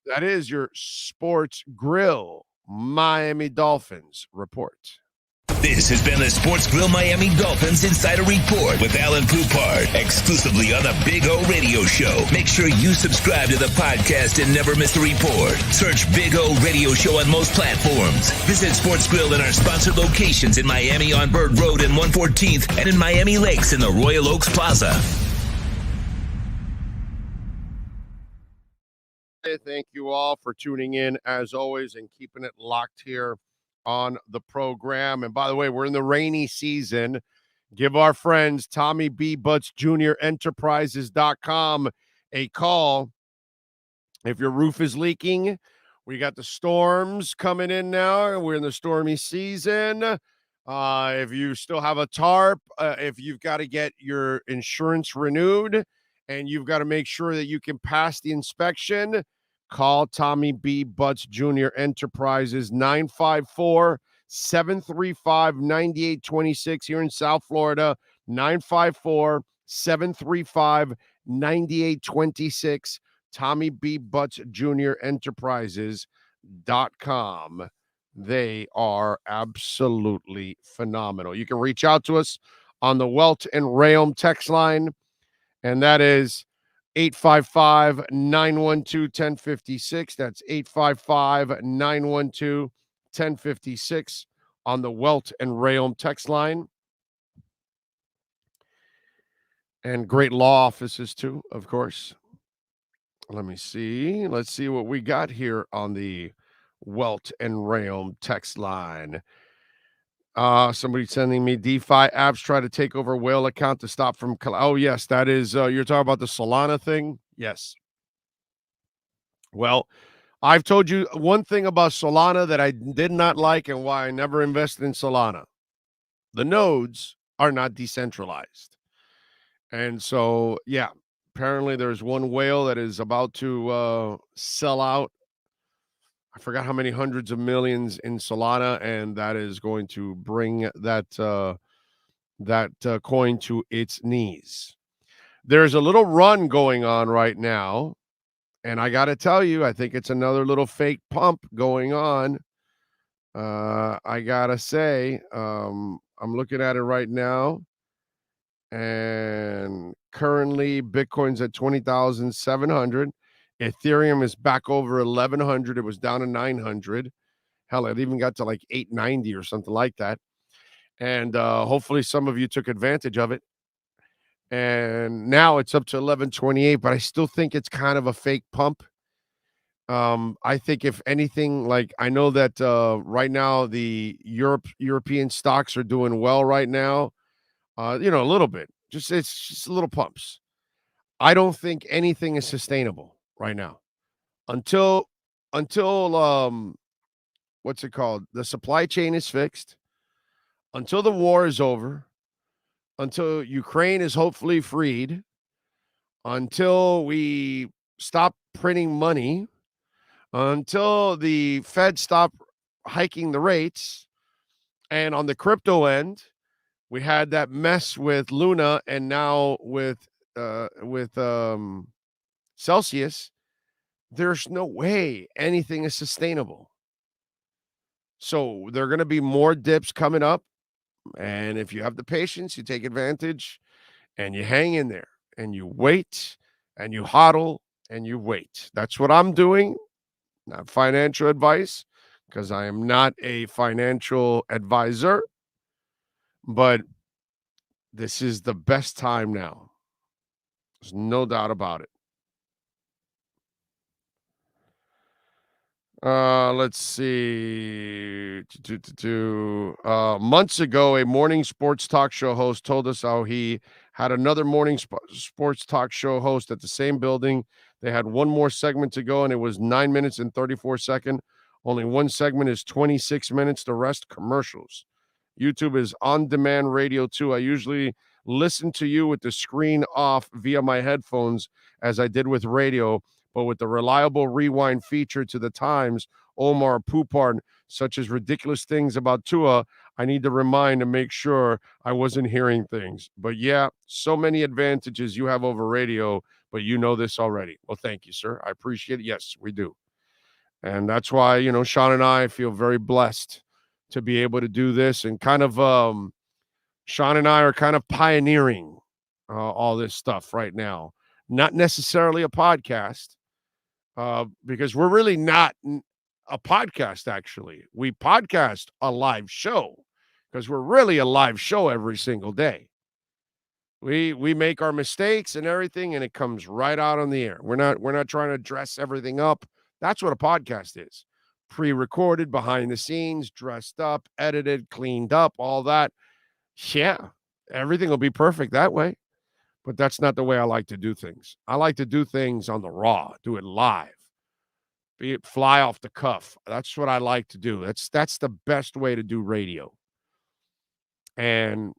That is your Sports Grill Miami Dolphins report. This has been the Sports Grill Miami Dolphins Insider Report with Alan Poupart, exclusively on the Big O Radio Show. Make sure you subscribe to the podcast and never miss a report. Search Big O Radio Show on most platforms. Visit Sports Grill in our sponsored locations in Miami on Bird Road and 114th and in Miami Lakes in the Royal Oaks Plaza. Thank you all for tuning in, as always, and keeping it locked here on the program. And by the way, we're in the rainy season. Give our friends Tommy B. Butts Jr. Enterprises.com a call. If your roof is leaking, we got the storms coming in now. We're in the stormy season. If you still have a tarp, if you've got to get your insurance renewed and you've got to make sure that you can pass the inspection, call Tommy B. Butts Jr. Enterprises, 954-735-9826 here in South Florida, 954-735-9826, Tommy B. Butts Jr. Enterprises.com. They are absolutely phenomenal. You can reach out to us on the Welt and Rayom text line, and that is 855-912-1056. That's 855-912-1056 on the Welt and Rayom text line. And great law offices too, of course. Let me see. Let's see what we got here on the Welt and Rayom text line. Somebody sending me DeFi apps try to take over whale account to stop from. Oh, yes, that is. You're talking about the Solana thing. Yes. Well, I've told you one thing about Solana that I did not like and why I never invested in Solana. The nodes are not decentralized. And so, yeah, apparently there's one whale that is about to sell out. I forgot how many hundreds of millions in Solana, and that is going to bring that coin to its knees. There's a little run going on right now, and I got to tell you, I think it's another little fake pump going on. I got to say, I'm looking at it right now, and currently Bitcoin's at 20,700. Ethereum is back over 1,100. It was down to 900. Hell, it even got to like 890 or something like that. And hopefully some of you took advantage of it. And now it's up to 1128, but I still think it's kind of a fake pump. I think if anything, like I know that right now the European stocks are doing well right now. A little bit. It's just little pumps. I don't think anything is sustainable right now until what's it called? The supply chain is fixed, until the war is over, until Ukraine is hopefully freed, until we stop printing money, until the Fed stop hiking the rates. And on the crypto end, we had that mess with Luna, and now with Celsius. There's no way anything is sustainable. So there are going to be more dips coming up. And if you have the patience, you take advantage and you hang in there and you wait and you hodl and you wait. That's what I'm doing. Not financial advice, because I am not a financial advisor. But this is the best time now. There's no doubt about it. Let's see. Months ago, a morning sports talk show host told us how he had another morning sports talk show host at the same building. They had one more segment to go, and it was 9 minutes and 34 seconds. Only one segment is 26 minutes. The rest, commercials. YouTube is on-demand radio, too. I usually listen to you with the screen off via my headphones, as I did with radio, but with the reliable rewind feature to the times, Omar Poupard, such as ridiculous things about Tua, I need to remind and make sure I wasn't hearing things. But yeah, so many advantages you have over radio, but you know this already. Well, thank you, sir. I appreciate it. Yes, we do. And that's why, Sean and I feel very blessed to be able to do this, and kind of Sean and I are kind of pioneering all this stuff right now. Not necessarily a podcast, because we're really not a podcast, actually. We podcast a live show, because we're really a live show every single day. We make our mistakes and everything, and it comes right out on the air. We're not trying to dress everything up. That's what a podcast is. Pre-recorded, behind the scenes, dressed up, edited, cleaned up, all that. Yeah, everything will be perfect that way. But that's not the way I like to do things. I like to do things on the raw, do it live, be it fly off the cuff. That's what I like to do. That's the best way to do radio. And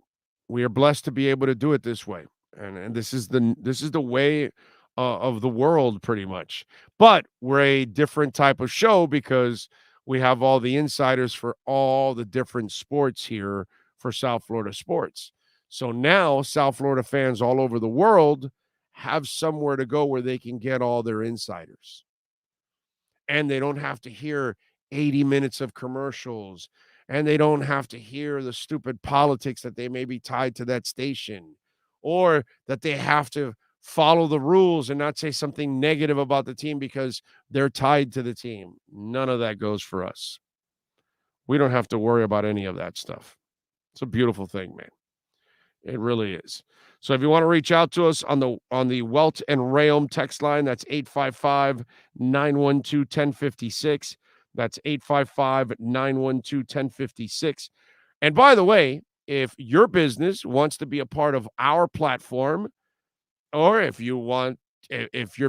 we are blessed to be able to do it this way. And this is the way of the world, pretty much. But we're a different type of show, because we have all the insiders for all the different sports here for South Florida sports. So now South Florida fans all over the world have somewhere to go where they can get all their insiders. And they don't have to hear 80 minutes of commercials, and they don't have to hear the stupid politics that they may be tied to that station, or that they have to follow the rules and not say something negative about the team because they're tied to the team. None of that goes for us. We don't have to worry about any of that stuff. It's a beautiful thing, man. It really is. So if you want to reach out to us on the Welt and Rayom text line, that's 855-912-1056. That's 855-912-1056. And by the way, if your business wants to be a part of our platform, or if your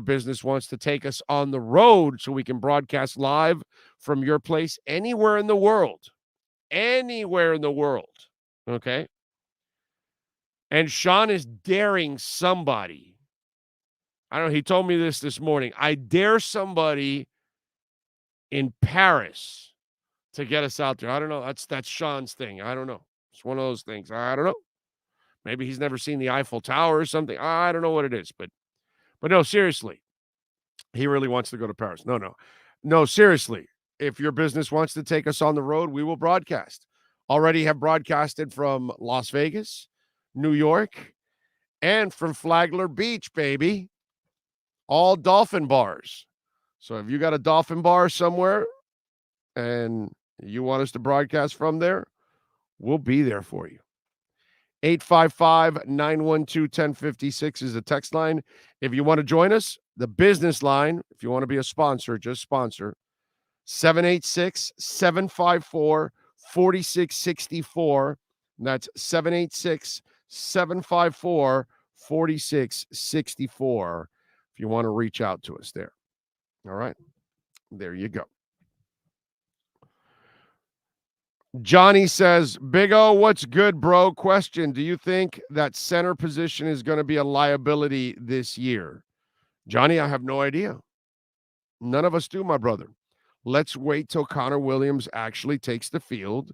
business wants to take us on the road so we can broadcast live from your place anywhere in the world, okay? And Sean is daring somebody. I don't know. He told me this morning. I dare somebody in Paris to get us out there. I don't know. That's Sean's thing. I don't know. It's one of those things. I don't know. Maybe he's never seen the Eiffel Tower or something. I don't know what it is, but no, seriously. He really wants to go to Paris. No, seriously. If your business wants to take us on the road, we will broadcast. Already have broadcasted from Las Vegas, New York, and from Flagler Beach, baby. All Dolphin bars. So if you got a Dolphin bar somewhere and you want us to broadcast from there, we'll be there for you. 855-912-1056 is the text line. If you want to join us, The business line, if you want to be a sponsor, just sponsor, 786-754-4664. That's 786-754-4664 if you want to reach out to us there. All right. There you go. Johnny says, Big O, what's good, bro? Question, do you think that center position is going to be a liability this year? Johnny, I have no idea. None of us do, my brother. Let's wait till Connor Williams actually takes the field.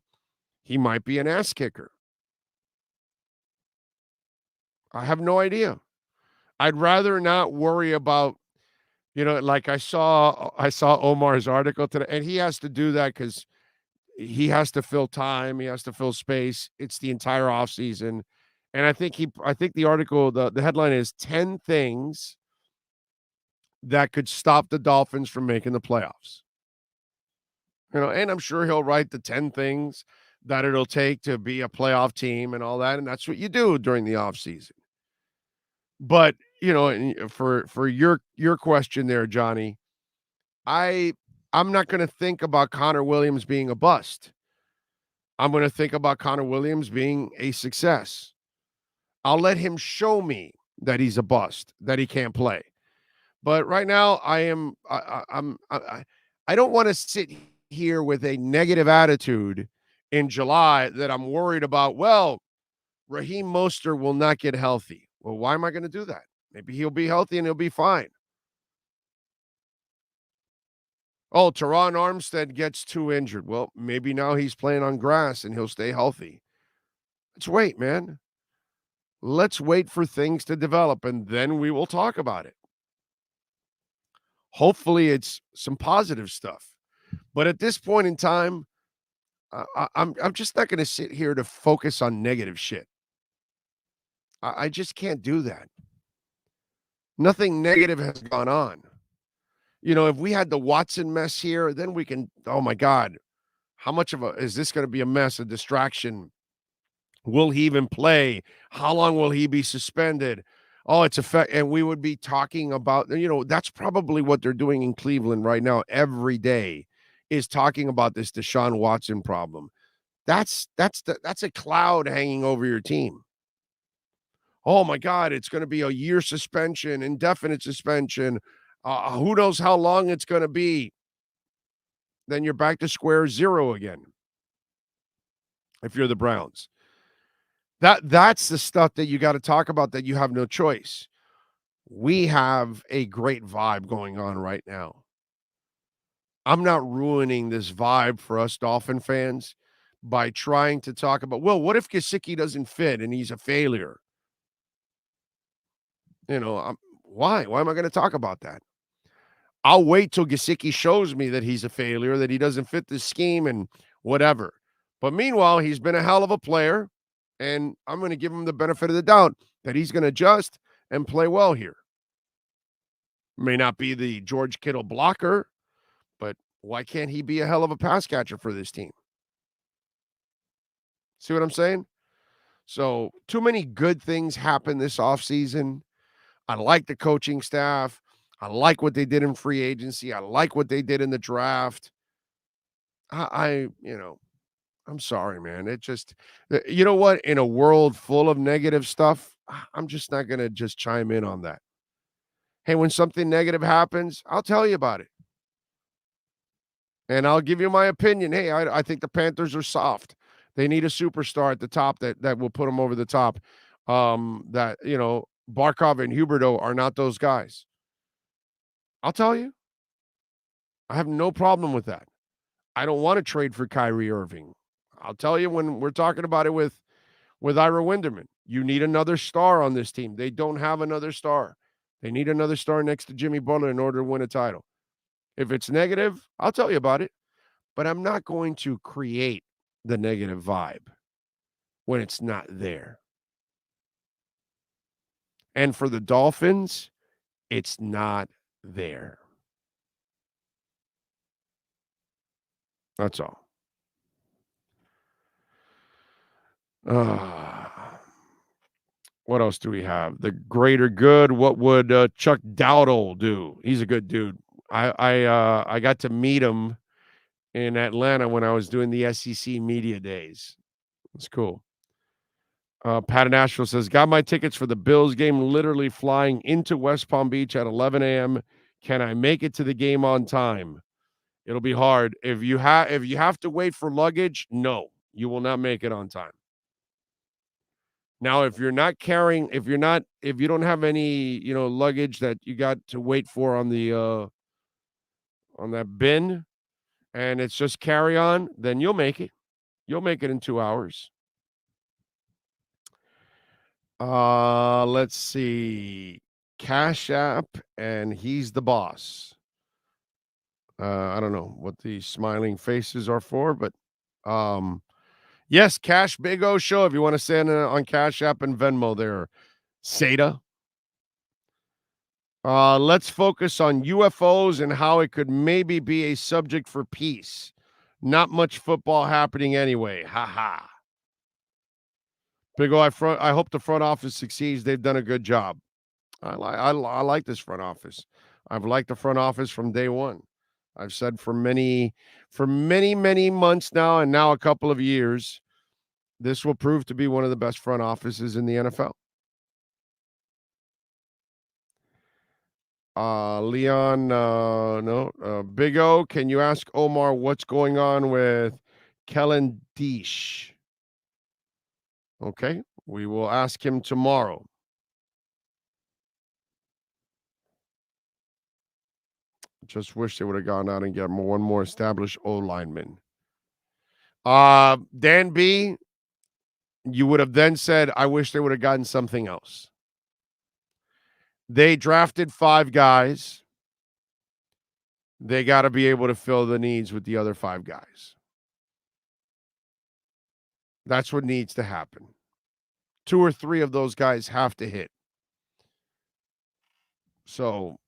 He might be an ass kicker. I have no idea. I'd rather not worry about, like I saw Omar's article today, and he has to do that because he has to fill time. He has to fill space. It's the entire offseason. And I think the article, the headline is 10 things that could stop the Dolphins from making the playoffs. And I'm sure he'll write the 10 things that it'll take to be a playoff team and all that. And that's what you do during the offseason. But, for your question there, Johnny, I'm not going to think about Connor Williams being a bust. I'm going to think about Connor Williams being a success. I'll let him show me that he's a bust, that he can't play. But right now, I don't want to sit here with a negative attitude in July that I'm worried about. Well, Raheem Mostert will not get healthy. Well, why am I going to do that? Maybe he'll be healthy and he'll be fine. Oh, Teron Armstead gets too injured. Well, maybe now he's playing on grass and he'll stay healthy. Let's wait, man. Let's wait for things to develop, and then we will talk about it. Hopefully it's some positive stuff. But at this point in time, I'm just not going to sit here to focus on negative shit. I just can't do that. Nothing negative has gone on. If we had the Watson mess here, then we can, oh my God, how much is this going to be a mess, a distraction? Will he even play? How long will he be suspended? Oh, it's and we would be talking about, that's probably what they're doing in Cleveland right now. Every day is talking about this Deshaun Watson problem. That's a cloud hanging over your team. Oh my God, it's going to be a year suspension, indefinite suspension. Who knows how long it's going to be? Then you're back to square zero again. If you're the Browns. That's the stuff that you got to talk about, that you have no choice. We have a great vibe going on right now. I'm not ruining this vibe for us Dolphin fans by trying to talk about, well, what if Gesicki doesn't fit and he's a failure? Why? Why am I going to talk about that? I'll wait till Gesicki shows me that he's a failure, that he doesn't fit the scheme and whatever. But meanwhile, he's been a hell of a player. And I'm going to give him the benefit of the doubt that he's going to adjust and play well here. May not be the George Kittle blocker, but why can't he be a hell of a pass catcher for this team? See what I'm saying? So too many good things happen this offseason. I like the coaching staff. I like what they did in free agency. I like what they did in the draft. I'm sorry, man. It just, you know what? In a world full of negative stuff, I'm just not going to just chime in on that. Hey, when something negative happens, I'll tell you about it. And I'll give you my opinion. Hey, I think the Panthers are soft. They need a superstar at the top that will put them over the top. Barkov and Huberdeau are not those guys. I'll tell you. I have no problem with that. I don't want to trade for Kyrie Irving. I'll tell you when we're talking about it with Ira Winderman. You need another star on this team. They don't have another star. They need another star next to Jimmy Butler in order to win a title. If it's negative, I'll tell you about it. But I'm not going to create the negative vibe when it's not there. And for the Dolphins, it's not there. That's all. What else do we have? The greater good. What would Chuck Dowdle do? He's a good dude. I got to meet him in Atlanta when I was doing the SEC media days. It's cool. Pat in Nashville says, got my tickets for the Bills game, literally flying into West Palm Beach at 11 a.m. Can I make it to the game on time? It'll be hard. If you have to wait for luggage, no, you will not make it on time. Now, if you don't have any, luggage that you got to wait for on the on that bin, and it's just carry on, then you'll make it. You'll make it in 2 hours. Let's see. Cash App, and he's the boss. I don't know what the smiling faces are for, but yes, Cash Big O Show. If you want to send on Cash App and Venmo there, Seda. Let's focus on UFOs and how it could maybe be a subject for peace. Not much football happening anyway. Ha ha. Big O, I hope the front office succeeds. They've done a good job. I like this front office. I've liked the front office from day one. I've said for many months now, and now a couple of years, this will prove to be one of the best front offices in the NFL. Leon, Big O, can you ask Omar what's going on with Kellen Deesh? Okay, we will ask him tomorrow. Just wish they would have gone out and get one more established O lineman. Dan B, you would have then said, I wish they would have gotten something else. They drafted 5 guys. They got to be able to fill the needs with the other 5 guys. That's what needs to happen. 2 or 3 of those guys have to hit. So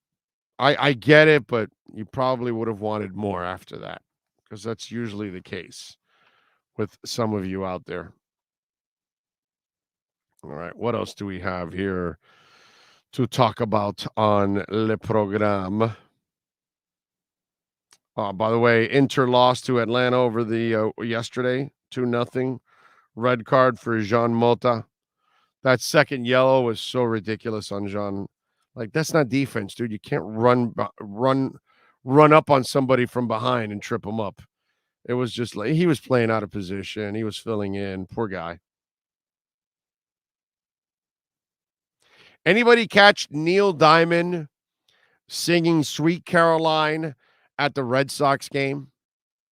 I get it, but you probably would have wanted more after that, because that's usually the case with some of you out there. All right, what else do we have here to talk about on Le Programme? By the way, Inter lost to Atlanta over the yesterday, 2-0. Red card for Jean Mota. That second yellow was so ridiculous on Jean. Like, that's not defense, dude. You can't run up on somebody from behind and trip him up. It was just like he was playing out of position. He was filling in. Poor guy. Anybody catch Neil Diamond singing Sweet Caroline at the Red Sox game?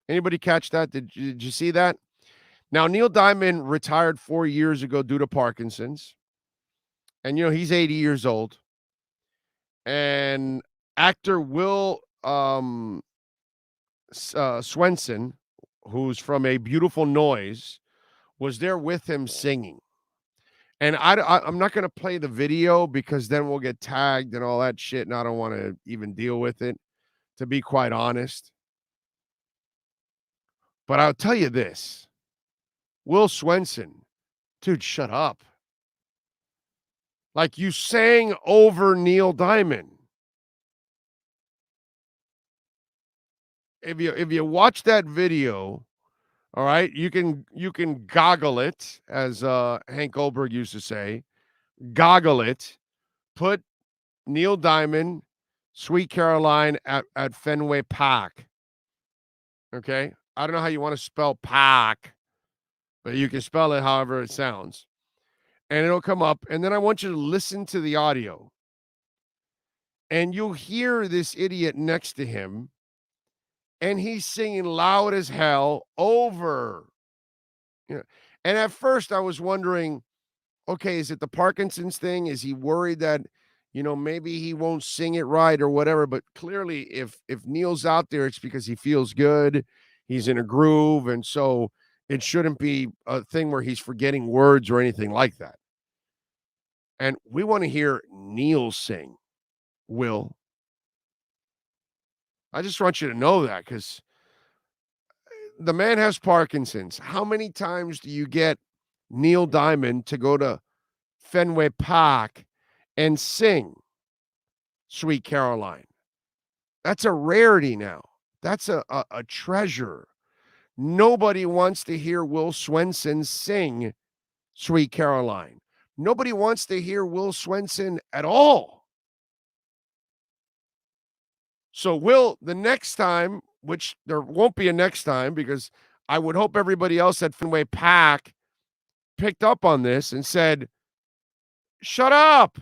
Anybody catch that? Did you see that? Now, Neil Diamond retired 4 years ago due to Parkinson's. And, he's 80 years old. And actor Will Swenson, who's from A Beautiful Noise, was there with him singing. And I'm not going to play the video because then we'll get tagged and all that shit, and I don't want to even deal with it, to be quite honest. But I'll tell you this. Will Swenson, dude, shut up. Like, you sang over Neil Diamond. If you watch that video, all right, you can goggle it, as Hank Goldberg used to say. Goggle it. Put Neil Diamond, Sweet Caroline at Fenway Park. Okay? I don't know how you want to spell park, but you can spell it however it sounds. And it'll come up, and then I want you to listen to the audio. And you'll hear this idiot next to him, and he's singing loud as hell over. And at first I was wondering, okay, is it the Parkinson's thing? Is he worried that, maybe he won't sing it right or whatever? But clearly, if Neil's out there, it's because he feels good. He's in a groove, and so it shouldn't be a thing where he's forgetting words or anything like that. And we want to hear Neil sing, Will. I just want you to know that, because the man has Parkinson's. How many times do you get Neil Diamond to go to Fenway Park and sing Sweet Caroline. That's a rarity now. That's a treasure. Nobody wants to hear Will Swenson sing Sweet Caroline. Nobody wants to hear Will Swenson at all. So Will, the next time, which there won't be a next time because I would hope everybody else at Fenway Park picked up on this and said, shut up.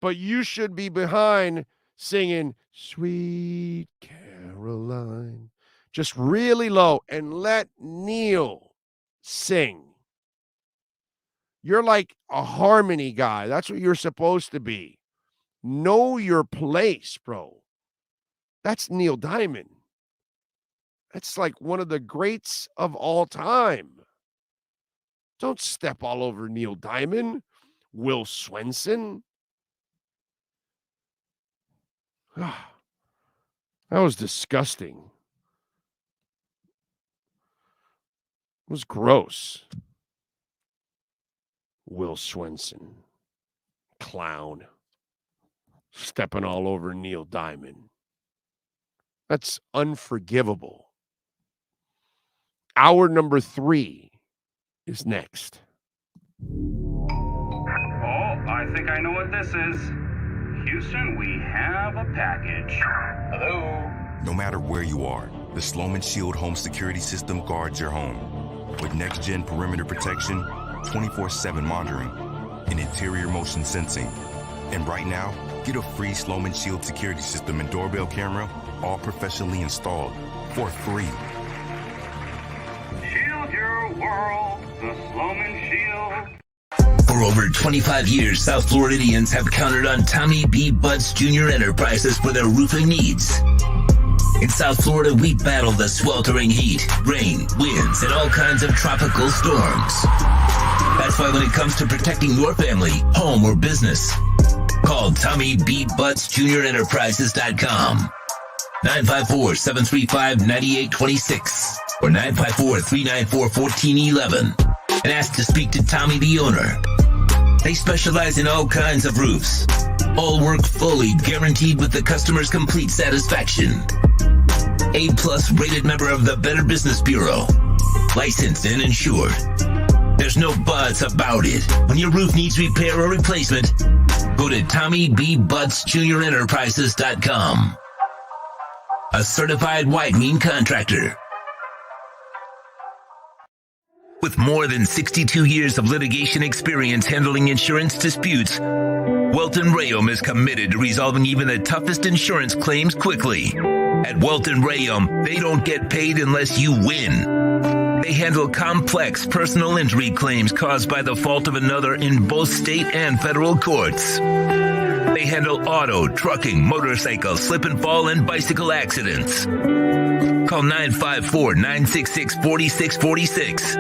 But you should be behind singing Sweet Caroline, just really low, and let Neil sing. You're like a harmony guy. That's what you're supposed to be. Know your place, bro. That's Neil Diamond. That's like one of the greats of all time. Don't step all over Neil Diamond, Will Swenson. That was disgusting. It was gross. Will Swenson. Clown. Stepping all over Neil Diamond. That's unforgivable. Hour number 3 is next. Oh, I think I know what this is. Houston, we have a package. Hello? No matter where you are, the Sloman Shield home security system guards your home. With next-gen perimeter protection, 24/7 monitoring, and interior motion sensing. And right now, get a free Sloman Shield security system and doorbell camera, all professionally installed, for free. Shield your world, the Sloman Shield. For over 25 years, South Floridians have counted on Tommy B. Butts Jr. Enterprises for their roofing needs. In South Florida, we battle the sweltering heat, rain, winds, and all kinds of tropical storms. That's why when it comes to protecting your family, home, or business, call Tommy B. Butts Jr. Enterprises.com. 954-735-9826 or 954-394-1411 and ask to speak to Tommy, the owner. They specialize in all kinds of roofs. All work fully guaranteed with the customer's complete satisfaction. A+ rated member of the Better Business Bureau. Licensed and insured. There's no buts about it. When your roof needs repair or replacement, go to TommyBButtsJrEnterprises.com. A certified white mean contractor. With more than 62 years of litigation experience handling insurance disputes, Welton Rayom is committed to resolving even the toughest insurance claims quickly. At Welton Rayom, they don't get paid unless you win. They handle complex personal injury claims caused by the fault of another in both state and federal courts. They handle auto, trucking, motorcycle, slip and fall, and bicycle accidents. Call 954-966-4646.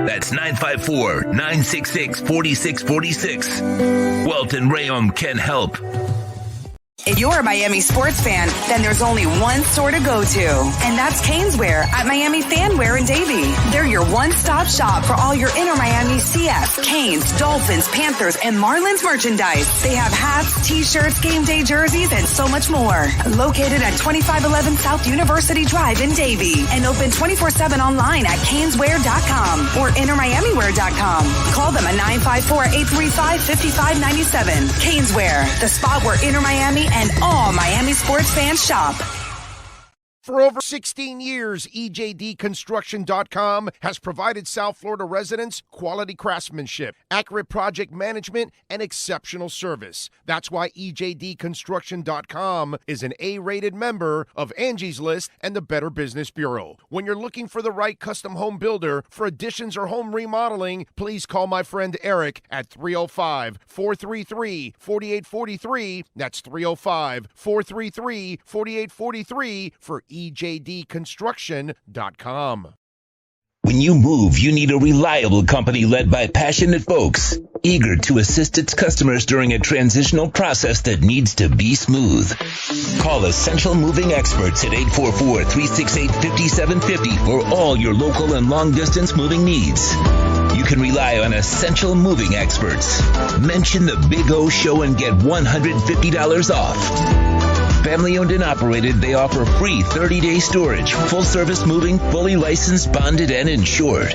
That's 954-966-4646. Welton Rayom can help. If you're a Miami sports fan, then there's only one store to go to, and that's Caneswear at Miami Fanwear in Davie. They're your one-stop shop for all your inner Miami CS, Canes, Dolphins, Panthers, and Marlins merchandise. They have hats, t-shirts, game day jerseys, and so much more. Located at 2511 South University Drive in Davie, and open 24/7 online at caneswear.com or innermiamiwear.com. Call them at 954-835-5597. Caneswear, the spot where inner Miami and all Miami sports fans shop. For over 16 years, EJDconstruction.com has provided South Florida residents quality craftsmanship, accurate project management, and exceptional service. That's why EJDconstruction.com is an A-rated member of Angie's List and the Better Business Bureau. When you're looking for the right custom home builder for additions or home remodeling, please call my friend Eric at 305-433-4843. That's 305-433-4843 for EJDconstruction.com. When you move, you need a reliable company led by passionate folks, eager to assist its customers during a transitional process that needs to be smooth. Call Essential Moving Experts at 844-368-5750 for all your local and long-distance moving needs. You can rely on essential moving experts. Mention the Big O Show and get $150 off. Family owned and operated, they offer free 30-day storage, full service moving, fully licensed, bonded, and insured.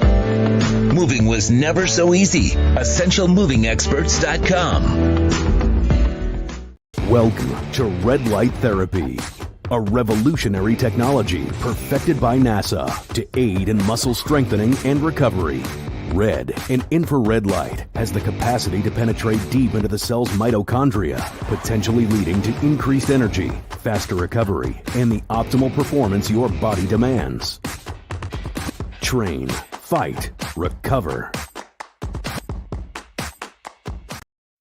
Moving was never so easy. EssentialMovingExperts.com. Welcome to Red Light Therapy, a revolutionary technology perfected by NASA to aid in muscle strengthening and recovery. Red and infrared light has the capacity to penetrate deep into the cell's mitochondria, potentially leading to increased energy, faster recovery, and the optimal performance your body demands. Train, fight, recover.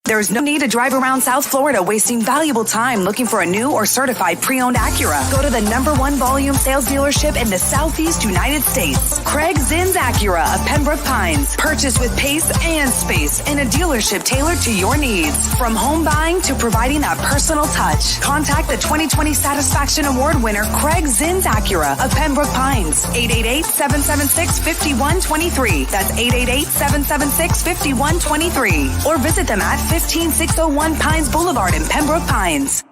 There's no need to drive around South Florida wasting valuable time looking for a new or certified pre-owned Acura. Go to the #1 volume sales dealership in the Southeast United States. Craig Zinn's Acura of Pembroke Pines. Purchase with pace and space in a dealership tailored to your needs. From home buying to providing that personal touch. Contact the 2020 Satisfaction Award winner Craig Zinn's Acura of Pembroke Pines. 888-776-5123. That's 888-776-5123. Or visit them at 15601 Pines Boulevard in Pembroke Pines.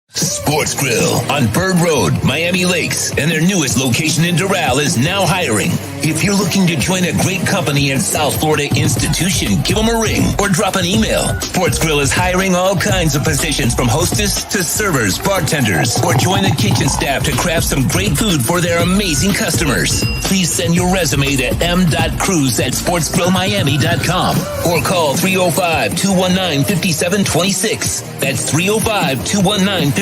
Sports Grill on Bird Road, Miami Lakes, and their newest location in Doral is now hiring. If you're looking to join a great company and South Florida institution, give them a ring or drop an email. Sports Grill is hiring all kinds of positions from hostess to servers, bartenders, or join the kitchen staff to craft some great food for their amazing customers. Please send your resume to m.cruz@sportsgrillmiami.com or call 305-219-5726. That's 305-219-5726.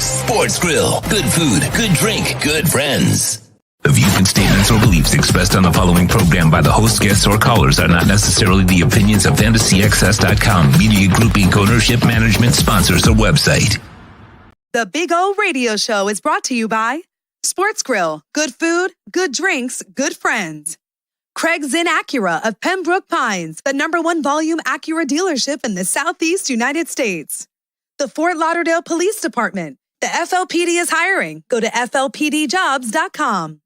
Sports Grill. Good food, good drink, good friends. The views and statements or beliefs expressed on the following program by the host, guests, or callers are not necessarily the opinions of FantasyXS.com, Media Group Inc., ownership, management, sponsors, or website. The Big O Radio Show is brought to you by Sports Grill. Good food, good drinks, good friends. Craig Zinn Acura of Pembroke Pines, the #1 volume Acura dealership in the Southeast United States. The Fort Lauderdale Police Department. The FLPD is hiring. Go to FLPDjobs.com.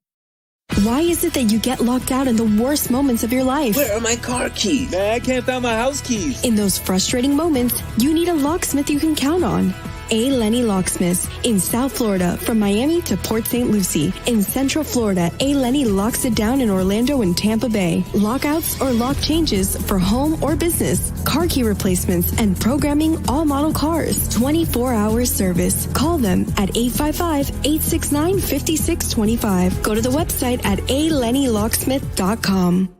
Why is it that you get locked out in the worst moments of your life? Where are my car keys? Man, I can't find my house keys. In those frustrating moments, you need a locksmith you can count on. A. Lenny Locksmiths in South Florida, from Miami to Port St. Lucie. In Central Florida, A. Lenny locks it down in Orlando and Tampa Bay. Lockouts or lock changes for home or business, car key replacements, and programming all model cars. 24-hour service. Call them at 855-869-5625. Go to the website at alennylocksmith.com.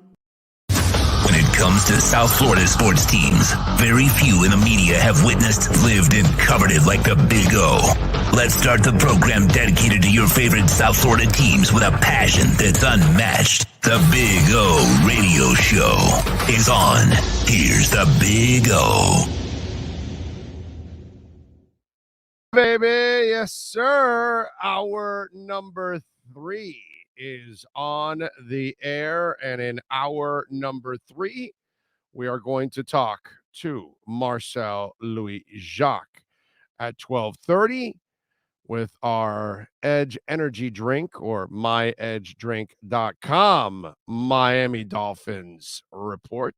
When it comes to South Florida sports teams, very few in the media have witnessed, lived, and covered it like the Big O. Let's start the program dedicated to your favorite South Florida teams with a passion that's unmatched. The Big O Radio Show is on. Here's the Big O. Baby, yes, sir. Hour number 3 is on the air, and in hour number 3, we are going to talk to Marcel Louis Jacques at 12:30 with our Edge Energy Drink, or myedgedrink.com Miami Dolphins report.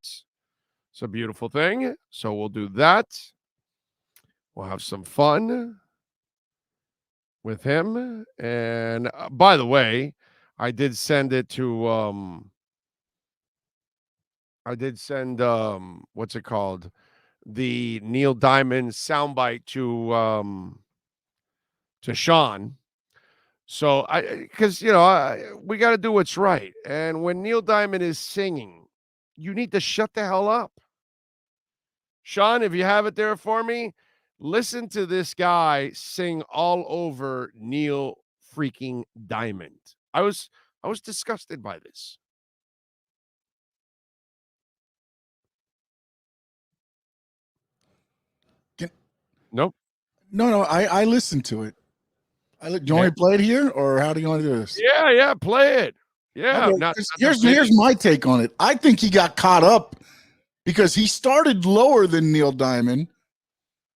It's a beautiful thing, so we'll do that. We'll have some fun with him. And by the way, I did send it to what's it called? The Neil Diamond soundbite to Sean. So because we got to do what's right. And when Neil Diamond is singing, you need to shut the hell up. Sean, if you have it there for me, listen to this guy sing all over Neil freaking Diamond. I was disgusted by this. Nope. No, I listened to it. Do you want me to play it here, or how do you want to do this? Yeah, play it. Yeah. Okay, here's my take on it. I think he got caught up because he started lower than Neil Diamond.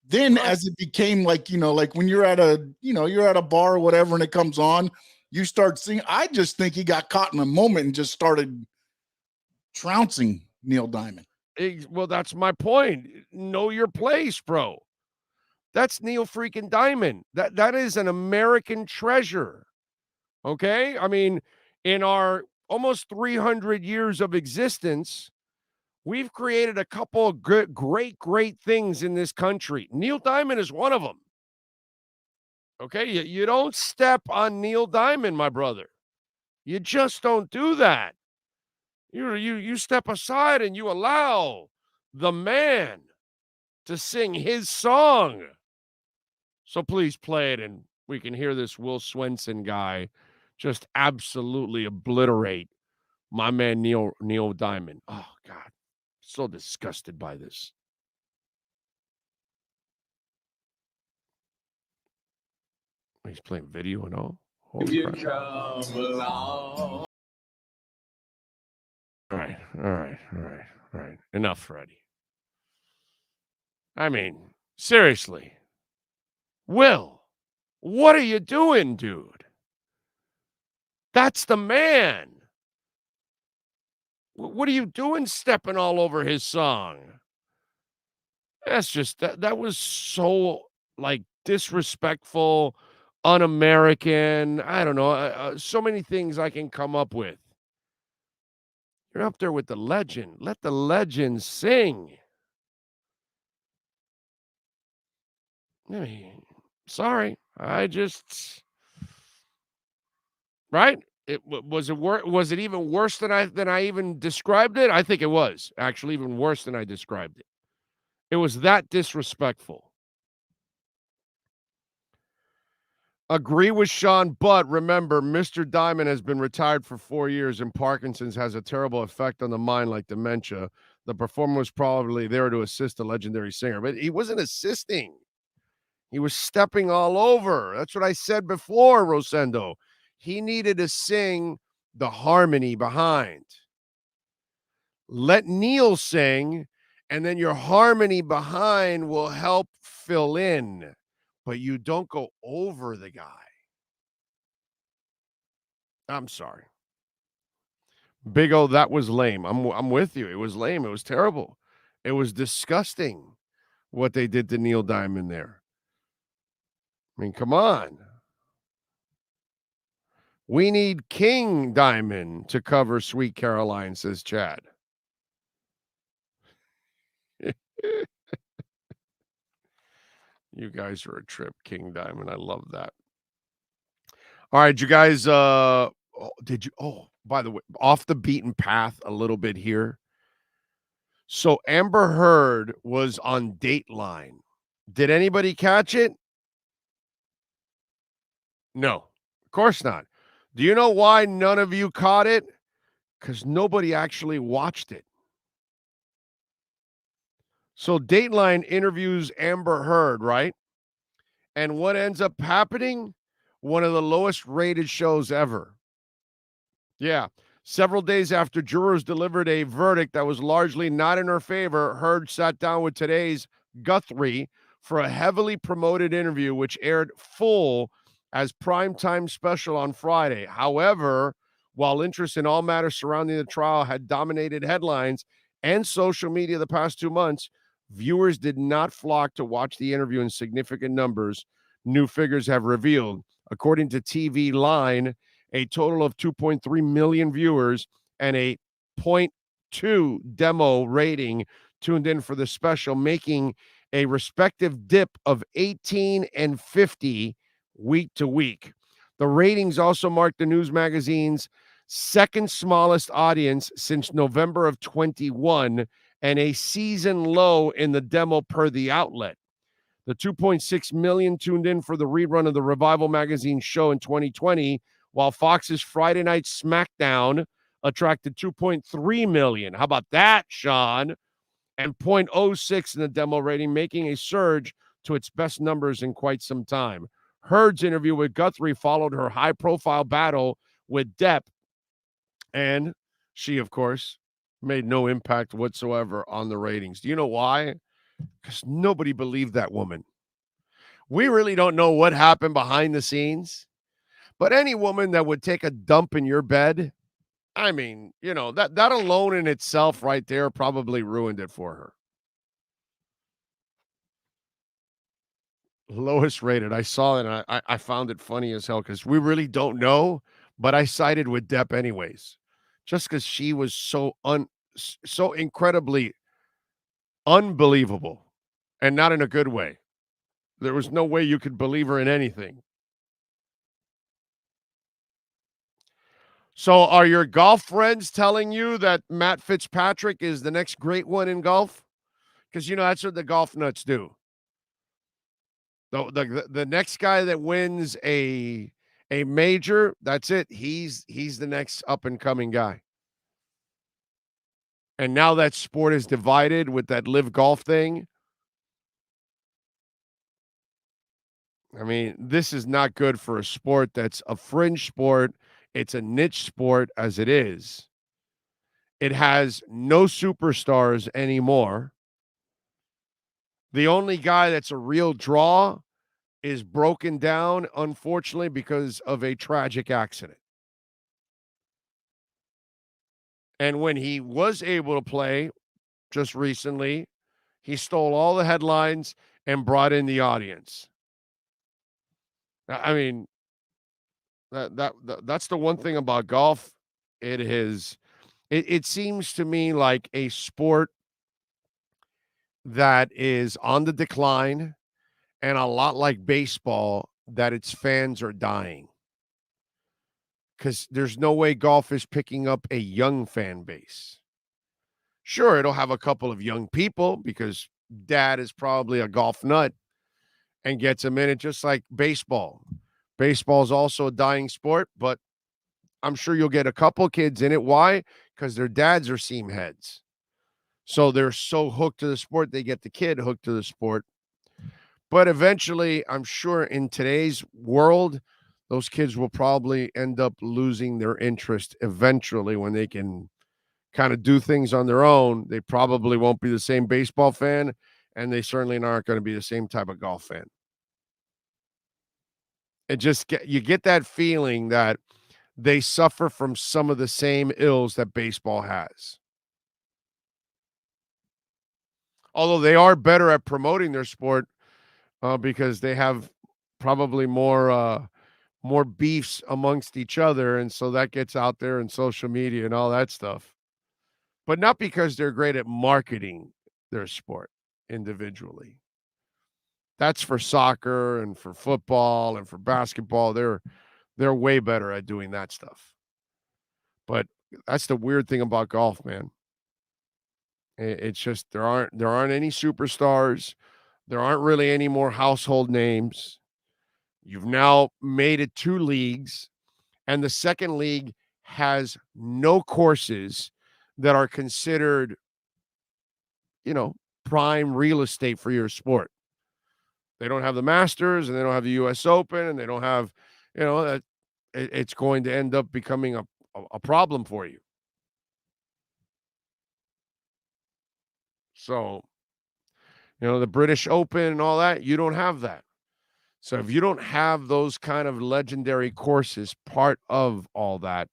Then as it became like when you're at a bar or whatever and it comes on, you start singing. I just think he got caught in a moment and just started trouncing Neil Diamond. Well, that's my point. Know your place, bro. That's Neil freaking Diamond. That is an American treasure. Okay? I mean, in our almost 300 years of existence, we've created a couple of great things in this country. Neil Diamond is one of them. Okay? You don't step on Neil Diamond, my brother. You just don't do that. You step aside and you allow the man to sing his song. So please play it, and we can hear this Will Swenson guy just absolutely obliterate my man Neil Diamond. Oh, God. So disgusted by this. He's playing video and all. Holy If you crap. come along. All right. Enough, Freddie. I mean, seriously. Will, what are you doing, dude? That's the man. What are you doing stepping all over his song? That's just, that was so, like, disrespectful, un-American. I don't know. So many things I can come up with. You're up there with the legend. Let the legend sing. I mean, sorry. Right? Was it even worse than I even described it? I think it was actually even worse than I described it. It was that disrespectful. Agree with Sean, but remember, Mr. Diamond has been retired for 4 years, and Parkinson's has a terrible effect on the mind like dementia. The performer was probably there to assist the legendary singer, but he wasn't assisting. He was stepping all over. That's what I said before, Rosendo. He needed to sing the harmony behind. Let Neil sing, and then your harmony behind will help fill in. But you don't go over the guy. I'm sorry. Big O, that was lame. I'm with you. It was lame. It was terrible. It was disgusting what they did to Neil Diamond there. I mean, come on. We need King Diamond to cover Sweet Caroline, says Chad. You guys are a trip, King Diamond. I love that. All right, you guys, by the way, off the beaten path a little bit here. So Amber Heard was on Dateline. Did anybody catch it? No, of course not. Do you know why none of you caught it? Because nobody actually watched it. So Dateline interviews Amber Heard, right? And what ends up happening? One of the lowest rated shows ever. Yeah. Several days after jurors delivered a verdict that was largely not in her favor, Heard sat down with today's Guthrie for a heavily promoted interview, which aired full as primetime special on Friday. However, while interest in all matters surrounding the trial had dominated headlines and social media the past 2 months, viewers did not flock to watch the interview in significant numbers, new figures have revealed. According to TV Line, a total of 2.3 million viewers and a 0.2 demo rating tuned in for the special, making a respective dip of 18 and 50 week to week. The ratings also marked the news magazine's second smallest audience since November of 21 and a season low in the demo per the outlet. The 2.6 million tuned in for the rerun of the Revival magazine show in 2020, while Fox's Friday Night SmackDown attracted 2.3 million. How about that, Sean? And 0.06 in the demo rating, making a surge to its best numbers in quite some time. Heard's interview with Guthrie followed her high-profile battle with Depp, and she, of course, made no impact whatsoever on the ratings. Do you know why? Because nobody believed that woman. We really don't know what happened behind the scenes, but any woman that would take a dump in your bed I mean, that alone in itself right there probably ruined it for her. Lowest rated. I saw it, and I found it funny as hell because we really don't know, but I sided with Depp anyways, just because she was so incredibly unbelievable, and not in a good way. There was no way you could believe her in anything. So are your golf friends telling you that Matt Fitzpatrick is the next great one in golf? Because, that's what the golf nuts do. The next guy that wins a major, that's it. He's the next up-and-coming guy. And now that sport is divided with that live golf thing. I mean, this is not good for a sport that's a fringe sport. It's a niche sport as it is. It has no superstars anymore. The only guy that's a real draw is broken down, unfortunately, because of a tragic accident. And when he was able to play just recently, he stole all the headlines and brought in the audience. I mean, that's the one thing about golf. It seems to me like a sport that is on the decline, and a lot like baseball, that its fans are dying. Because there's no way golf is picking up a young fan base. Sure, it'll have a couple of young people because dad is probably a golf nut and gets them in it, just like baseball. Baseball is also a dying sport, but I'm sure you'll get a couple kids in it. Why? Because their dads are seam heads. So they're so hooked to the sport, they get the kid hooked to the sport. But eventually, I'm sure in today's world, those kids will probably end up losing their interest eventually when they can kind of do things on their own. They probably won't be the same baseball fan, and they certainly aren't going to be the same type of golf fan. You get that feeling that they suffer from some of the same ills that baseball has. Although they are better at promoting their sport because they have probably more beefs amongst each other, and so that gets out there in social media and all that stuff. But not because they're great at marketing their sport individually. That's for soccer and for football and for basketball. They're way better at doing that stuff. But that's the weird thing about golf, man. It's just there aren't any superstars. There aren't really any more household names. You've now made it 2 leagues, and the second league has no courses that are considered, prime real estate for your sport. They don't have the Masters, and they don't have the U.S. Open, and they don't have, that it's going to end up becoming a problem for you. So, the British Open and all that, you don't have that. So if you don't have those kind of legendary courses part of all that,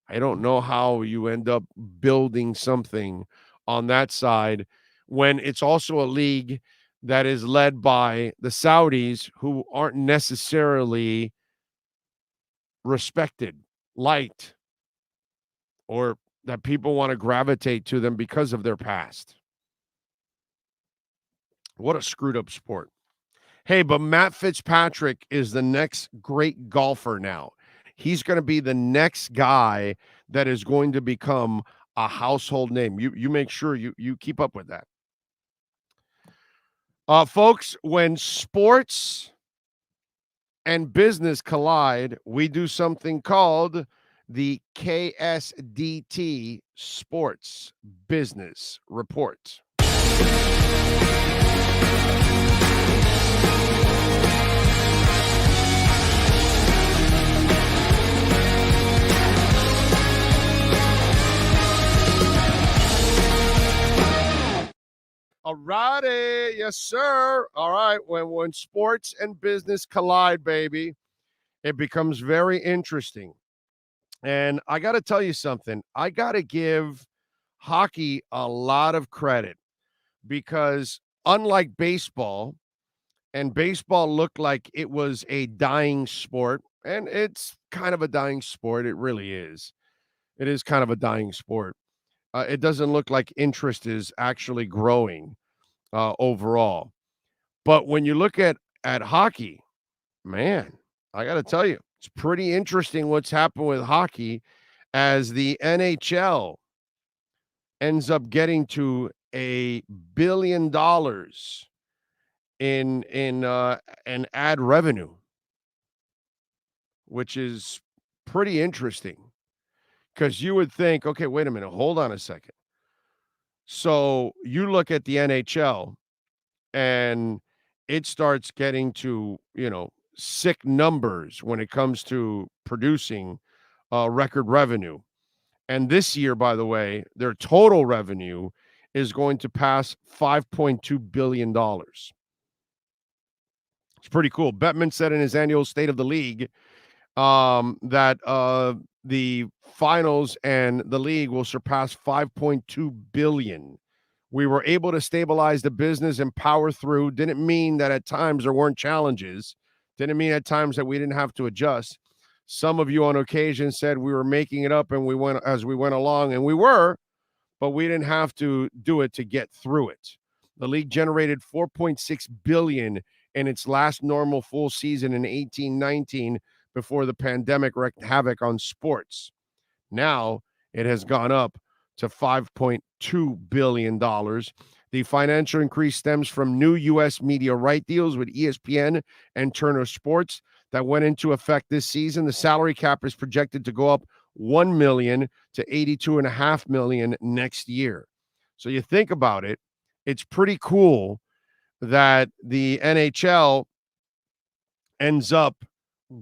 I don't know how you end up building something on that side when it's also a league that is led by the Saudis, who aren't necessarily respected, liked, or that people want to gravitate to them because of their past. What a screwed up sport. Hey, but Matt Fitzpatrick is the next great golfer now. He's going to be the next guy that is going to become a household name. You make sure you keep up with that. Folks, when sports and business collide, we do something called the KSDT Sports Business Report. All righty. Yes, sir. All right. When sports and business collide, baby, it becomes very interesting. And I got to tell you something. I got to give hockey a lot of credit because unlike baseball, and baseball looked like it was a dying sport, and it's kind of a dying sport. It really is. It is kind of a dying sport. It doesn't look like interest is actually growing overall. But when you look at hockey, man, I got to tell you, it's pretty interesting what's happened with hockey as the NHL ends up getting to $1 billion in ad revenue, which is pretty interesting because you would think, okay, wait a minute, hold on a second. So you look at the NHL and it starts getting to, sick numbers when it comes to producing record revenue. And this year, by the way, their total revenue is going to pass $5.2 billion. It's pretty cool. Bettman said in his annual State of the League that the finals and the league will surpass $5.2 billion. We were able to stabilize the business and power through. Didn't mean that at times there weren't challenges. Didn't mean at times that we didn't have to adjust. Some of you on occasion said we were making it up and we went along, and we were, but we didn't have to do it to get through it. The league generated $4.6 billion in its last normal full season in 18-19 before the pandemic wreaked havoc on sports. Now it has gone up to $5.2 billion. The financial increase stems from new U.S. media right deals with ESPN and Turner Sports that went into effect this season. The salary cap is projected to go up $1 million to $82.5 million next year. So you think about it, it's pretty cool that the NHL ends up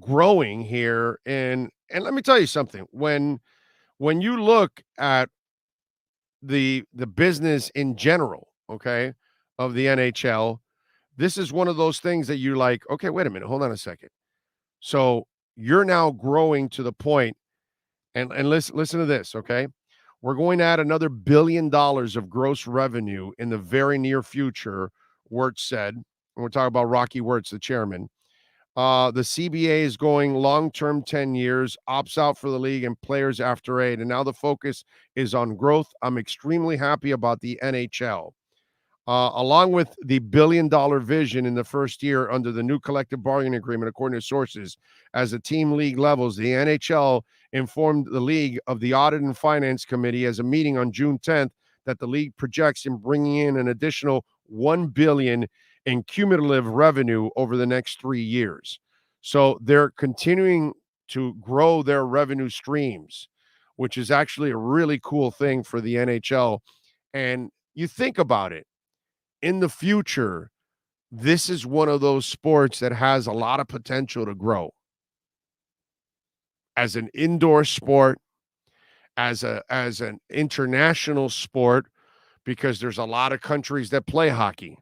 growing here. And let me tell you something. When you look at the business in general, okay, of the NHL, this is one of those things that you like, okay, wait a minute, hold on a second. So you're now growing to the point, and listen to this, okay? We're going to add another $1 billion of gross revenue in the very near future, Wirtz said. And we're talking about Rocky Wirtz, the chairman. The CBA is going long-term 10 years, opts out for the league and players after 8. And now the focus is on growth. I'm extremely happy about the NHL. Along with the $1 billion vision in the first year under the new collective bargaining agreement, according to sources, as the team league levels, the NHL informed the league of the Audit and Finance Committee as a meeting on June 10th that the league projects in bringing in an additional $1 billion in cumulative revenue over the next 3 years. So they're continuing to grow their revenue streams, which is actually a really cool thing for the NHL. And you think about it, in the future, this is one of those sports that has a lot of potential to grow as an indoor sport, as an international sport, because there's a lot of countries that play hockey.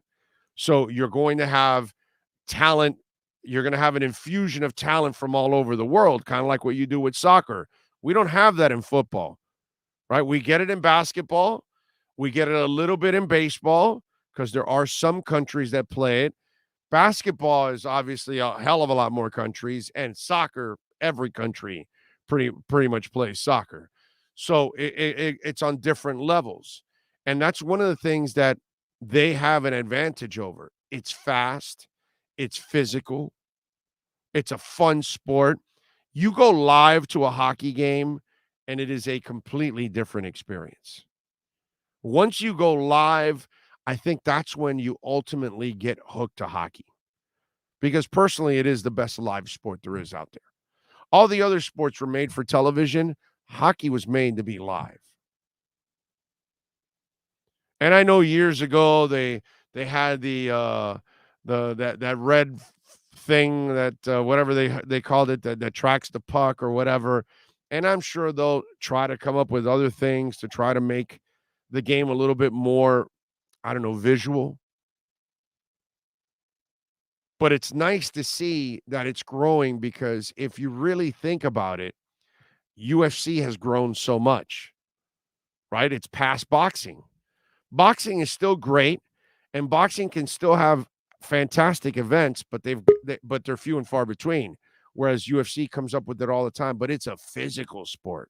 So you're going to have talent. You're going to have an infusion of talent from all over the world, kind of like what you do with soccer. We don't have that in football, right? We get it in basketball. We get it a little bit in baseball because there are some countries that play it. Basketball is obviously a hell of a lot more countries, and soccer, every country pretty much plays soccer. So it's on different levels. And that's one of the things that they have an advantage over. It's fast. It's physical. It's a fun sport. You go live to a hockey game, and it is a completely different experience. Once you go live, I think that's when you ultimately get hooked to hockey. Because personally, it is the best live sport there is out there. All the other sports were made for television. Hockey was made to be live. And I know years ago they had that red thing that whatever they called it that tracks the puck or whatever. And I'm sure they'll try to come up with other things to try to make the game a little bit more, I don't know, visual. But it's nice to see that it's growing because if you really think about it, UFC has grown so much, right? It's past boxing. Boxing is still great, and boxing can still have fantastic events, but they're few and far between. Whereas UFC comes up with it all the time, but it's a physical sport.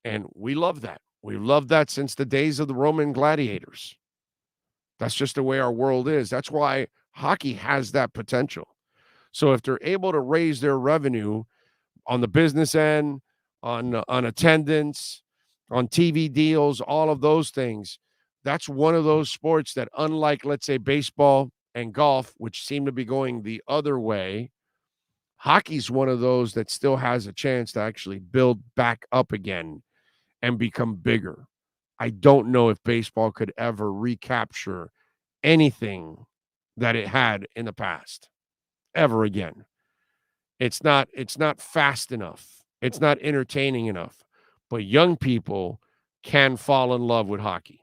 And we love that. We've loved that since the days of the Roman gladiators. That's just the way our world is. That's why hockey has that potential. So if they're able to raise their revenue on the business end, on attendance, on TV deals, all of those things, that's one of those sports that, unlike, let's say, baseball and golf, which seem to be going the other way, hockey's one of those that still has a chance to actually build back up again and become bigger. I don't know if baseball could ever recapture anything that it had in the past ever again. It's not fast enough. It's not entertaining enough. But young people can fall in love with hockey.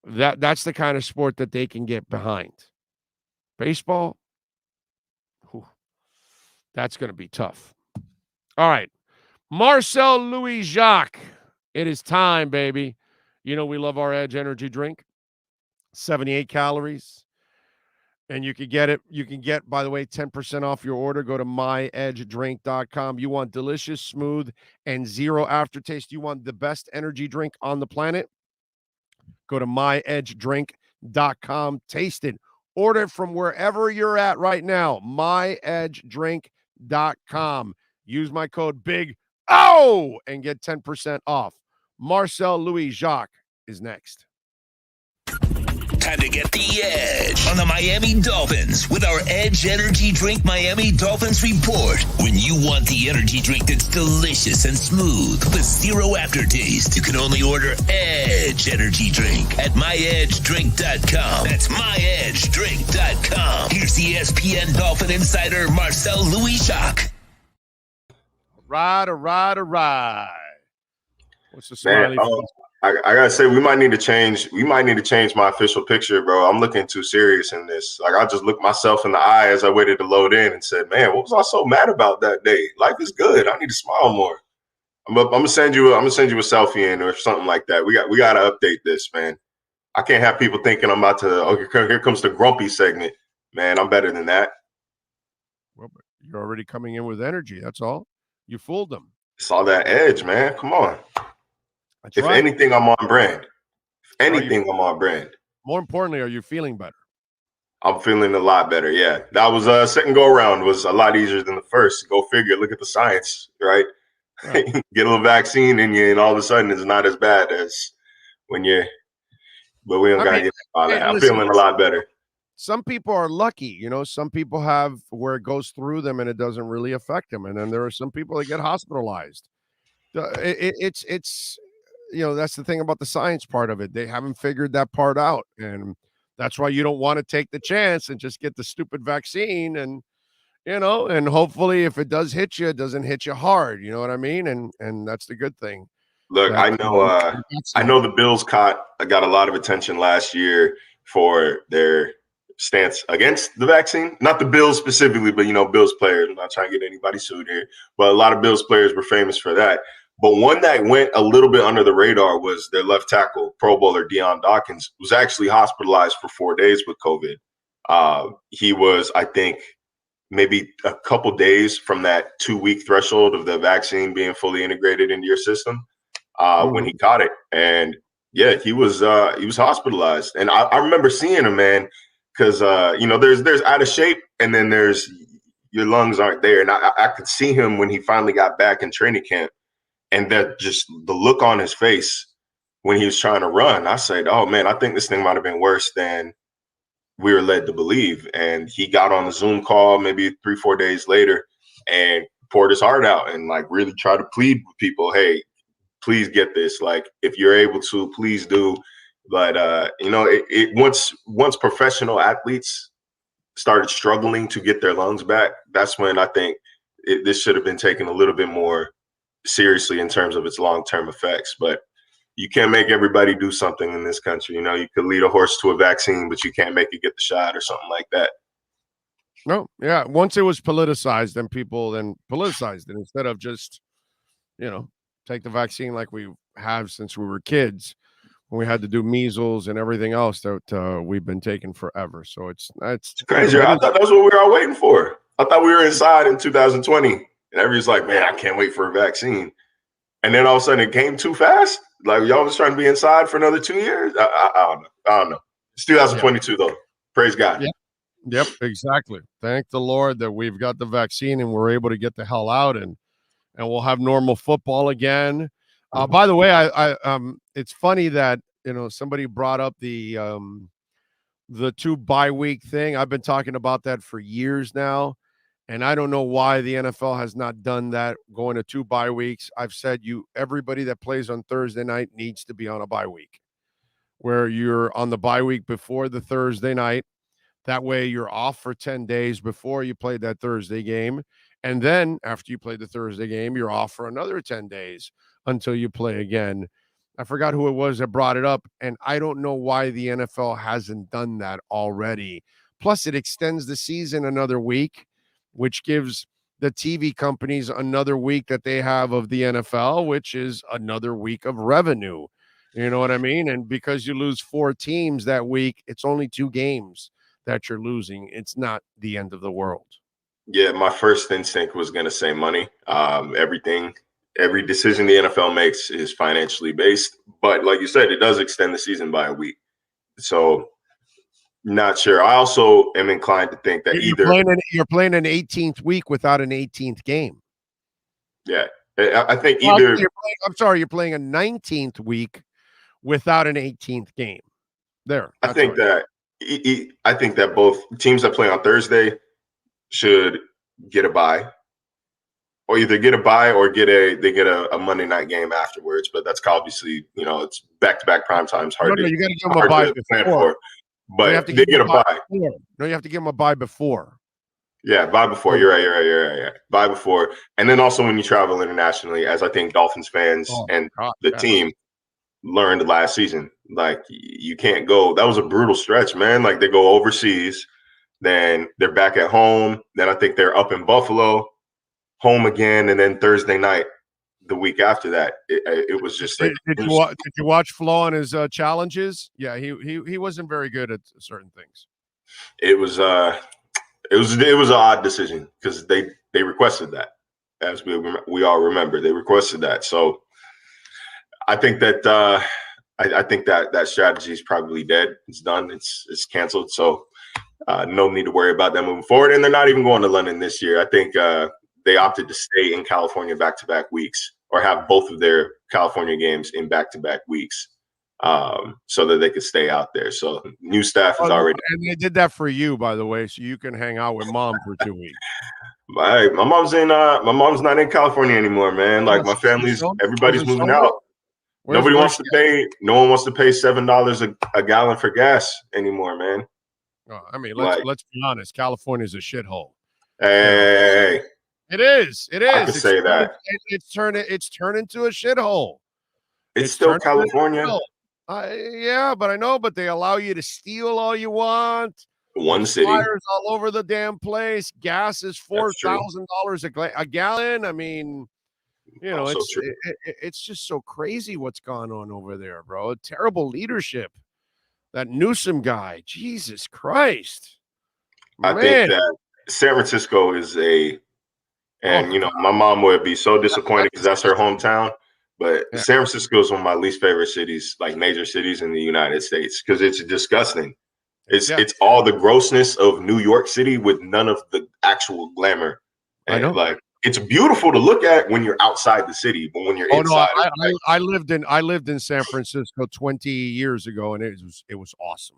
That's the kind of sport that they can get behind. Baseball, that's going to be tough. All right. Marcel Louis Jacques. It is time, baby. You know we love our Edge energy drink. 78 calories. And you can get it. You can get, by the way, 10% off your order. Go to myedgedrink.com. You want delicious, smooth, and zero aftertaste. You want the best energy drink on the planet? Go to myedgedrink.com. Taste it. Order it from wherever you're at right now. myedgedrink.com. Use my code BIG-O and get 10% off. Marcel Louis Jacques is next. Time to get the edge on the Miami Dolphins with our Edge Energy Drink Miami Dolphins report. When you want the energy drink that's delicious and smooth with zero aftertaste, you can only order Edge Energy Drink at myedgedrink.com. That's myedgedrink.com. Here's ESPN Dolphin insider Marcel Louis Jacques. All right. What's the smiley face? I gotta say, we might need to change my official picture, bro. I'm looking too serious in this. Like, I just looked myself in the eye as I waited to load in and said, man, what was I so mad about that day? Life is good. I need to smile more. I'm gonna send you a selfie in or something like that. We gotta update this, man. I can't have people thinking I'm about to, here comes the grumpy segment. Man, I'm better than that. Well, you're already coming in with energy. That's all. You fooled them. It's all that edge, man. Come on. If anything, I'm on brand. I'm on brand. More importantly, are you feeling better? I'm feeling a lot better, yeah. That was second go-around was a lot easier than the first. Go figure. Look at the science, right? Get a little vaccine in you, and all of a sudden it's not as bad as when you're – but we don't got to get all that. I'm feeling a lot better. Some people are lucky. Some people have where it goes through them and it doesn't really affect them. And then there are some people that get hospitalized. It's that's the thing about the science part of it. They haven't figured that part out. And that's why you don't want to take the chance and just get the stupid vaccine. And, and hopefully if it does hit you, it doesn't hit you hard. You know what I mean? And that's the good thing. Look, I know the Bills got a lot of attention last year for their stance against the vaccine. Not the Bills specifically, but, Bills players. I'm not trying to get anybody sued here. But a lot of Bills players were famous for that. But one that went a little bit under the radar was their left tackle, Pro Bowler Deion Dawkins, was actually hospitalized for 4 days with COVID. He was, I think, maybe a couple days from that 2-week threshold of the vaccine being fully integrated into your system when he caught it. And yeah, he was hospitalized. And I remember seeing him, man, because there's out of shape, and then there's your lungs aren't there. And I could see him when he finally got back in training camp. And that just the look on his face when he was trying to run, I said, oh, man, I think this thing might have been worse than we were led to believe. And he got on a Zoom call maybe 3-4 days later and poured his heart out and really tried to plead with people. Hey, please get this. Like, if you're able to, please do. But, once professional athletes started struggling to get their lungs back, that's when I think this should have been taken a little bit more seriously in terms of its long-term effects. But you can't make everybody do something in this country. You could lead a horse to a vaccine, but you can't make it get the shot or something like that. No, yeah. Once it was politicized, then people then politicized it instead of just take the vaccine like we have since we were kids, when we had to do measles and everything else that we've been taking forever. So it's crazy. I thought that's what we were all waiting for. I thought we were inside in 2020, and everybody's like, man, I can't wait for a vaccine. And then all of a sudden it came too fast. Like y'all was trying to be inside for another 2 years. I don't know. It's 2022 though. Praise God. Yep, exactly. Thank the Lord that we've got the vaccine and we're able to get the hell out and we'll have normal football again. By the way, I it's funny that somebody brought up the 2 bye week thing. I've been talking about that for years now, and I don't know why the NFL has not done that, going to 2 bye weeks. I've said everybody that plays on Thursday night needs to be on a bye week, where you're on the bye week before the Thursday night. That way you're off for 10 days before you play that Thursday game. And then after you play the Thursday game, you're off for another 10 days until you play again. I forgot who it was that brought it up, and I don't know why the NFL hasn't done that already. Plus, it extends the season another week, which gives the TV companies another week that they have of the NFL, which is another week of revenue. You know what I mean? And because you lose 4 teams that week, it's only 2 games that you're losing. It's not the end of the world. Yeah, my first instinct was going to say money. Every decision the NFL makes is financially based. But like you said, it does extend the season by a week. So not sure. I also am inclined to think that you're playing an 18th week without an 18th game. Yeah, I think either. You're playing a 19th week without an 18th game. I think that both teams that play on Thursday should get a bye, or either get a bye or get a Monday night game afterwards. But that's obviously, it's back-to-back prime times. You got to give them a bye before. But they get a bye. No, you have to give them a bye before. Yeah, bye before. You're right. Bye before. And then also when you travel internationally, as I think Dolphins fans the team learned last season, like you can't go. That was a brutal stretch, man. Like they go overseas, then they're back at home. Then I think they're up in Buffalo, home again, and then Thursday night, the week after that, it was just like. Did you watch Flo on his challenges? Yeah, he wasn't very good at certain things. It was an odd decision because they requested that, as we all remember. They requested that, so I think that I think that strategy is probably dead. It's done. It's canceled. So no need to worry about that moving forward. And they're not even going to London this year. I think they opted to stay in California back-to-back weeks, or have both of their California games in back-to-back weeks, so that they could stay out there. So new staff is already. And they did that for you, by the way, so you can hang out with mom for 2 weeks. My mom's not in California anymore, man. Like my family's, everybody's moving out. No one wants to pay $7 a gallon for gas anymore, man. Oh, I mean, let's be honest. California's a shithole. Hey. It is. I can say that. It's turned into a shithole. It's still California. Yeah, but I know. But they allow you to steal all you want. One city. Fires all over the damn place. Gas is $4,000 a gallon. I mean, it's just so crazy what's gone on over there, bro. Terrible leadership. That Newsom guy. Jesus Christ. I think that San Francisco is my mom would be so disappointed because that's her hometown. But San Francisco is one of my least favorite cities, like major cities in the United States, because it's disgusting. It's all the grossness of New York City with none of the actual glamour. And I know. Like it's beautiful to look at when you're outside the city, but when you're inside, I lived in San Francisco 20 years ago, and it was awesome.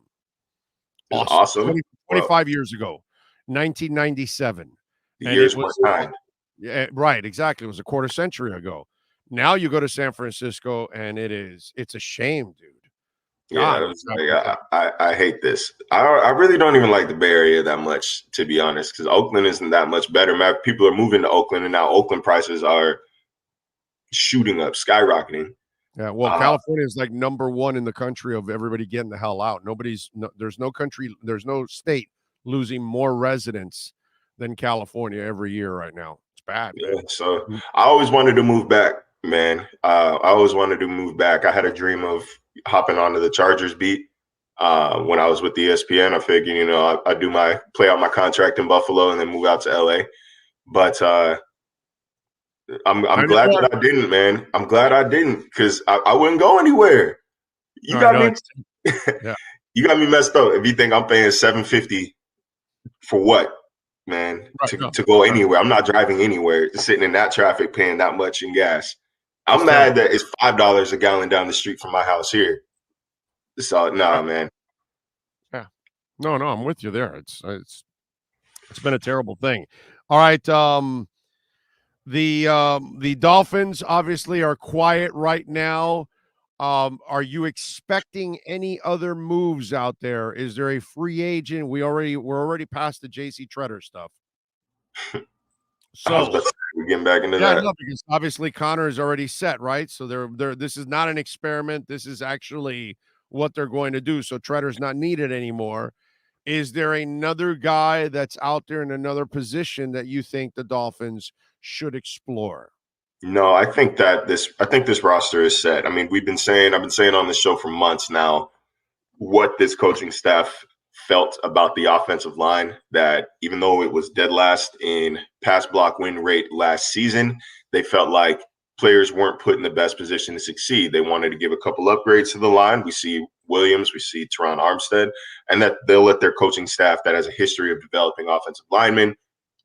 Awesome. 25 years ago, 1997. The years were time. Yeah, right. Exactly. It was a quarter century ago. Now you go to San Francisco, and it's a shame, dude. I hate this. I really don't even like the Bay Area that much, to be honest, because Oakland isn't that much better. People are moving to Oakland, and now Oakland prices are shooting up, skyrocketing. Yeah, well, California is like number 1 in the country of everybody getting the hell out. There's no state losing more residents than California every year right now. It's bad. Yeah, so I always wanted to move back man. I always wanted to move back. I had a dream of hopping onto the Chargers beat when I was with the ESPN. I figured, you know, I do play out my contract in Buffalo and then move out to LA. But I'm glad that I didn't, man. I'm glad I didn't because I wouldn't go anywhere. You got me. Yeah. You got me messed up. If you think I'm paying $750 for what, man, to go anywhere, I'm not driving anywhere. Just sitting in that traffic, paying that much in gas. I'm mad that it's $5 a gallon down the street from my house here. So man. Yeah, no, I'm with you there. It's been a terrible thing. All right, the Dolphins obviously are quiet right now. Are you expecting any other moves out there? Is there a free agent? We're already past the JC Treader stuff. So we're getting back into that. No, because obviously Connor is already set, right? So they're this is not an experiment. This is actually what they're going to do. So Treader's not needed anymore. Is there another guy that's out there in another position that you think the Dolphins should explore? No, I think this roster is set. I mean, I've been saying on the show for months now what this coaching staff felt about the offensive line, that even though it was dead last in pass block win rate last season, they felt like players weren't put in the best position to succeed. They wanted to give a couple upgrades to the line. We see Williams, we see Teron Armstead, and that they'll let their coaching staff that has a history of developing offensive linemen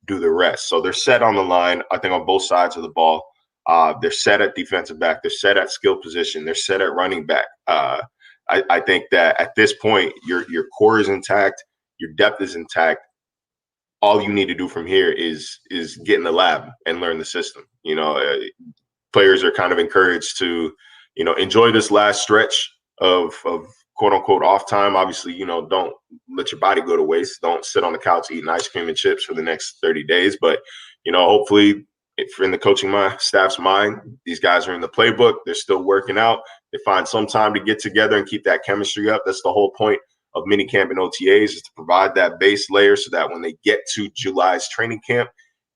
do the rest. So they're set on the line, I think, on both sides of the ball. They're set at defensive back. They're set at skill position. They're set at running back. I think that at this point, your core is intact. Your depth is intact. All you need to do from here is get in the lab and learn the system. You know, players are kind of encouraged to, you know, enjoy this last stretch of quote unquote off time. Obviously, you know, don't let your body go to waste. Don't sit on the couch eating ice cream and chips for the next 30 days. But, you know, hopefully, if in the coaching staff's mind, these guys are in the playbook. They're still working out. They find some time to get together and keep that chemistry up. That's the whole point of minicamp and OTAs, is to provide that base layer so that when they get to July's training camp,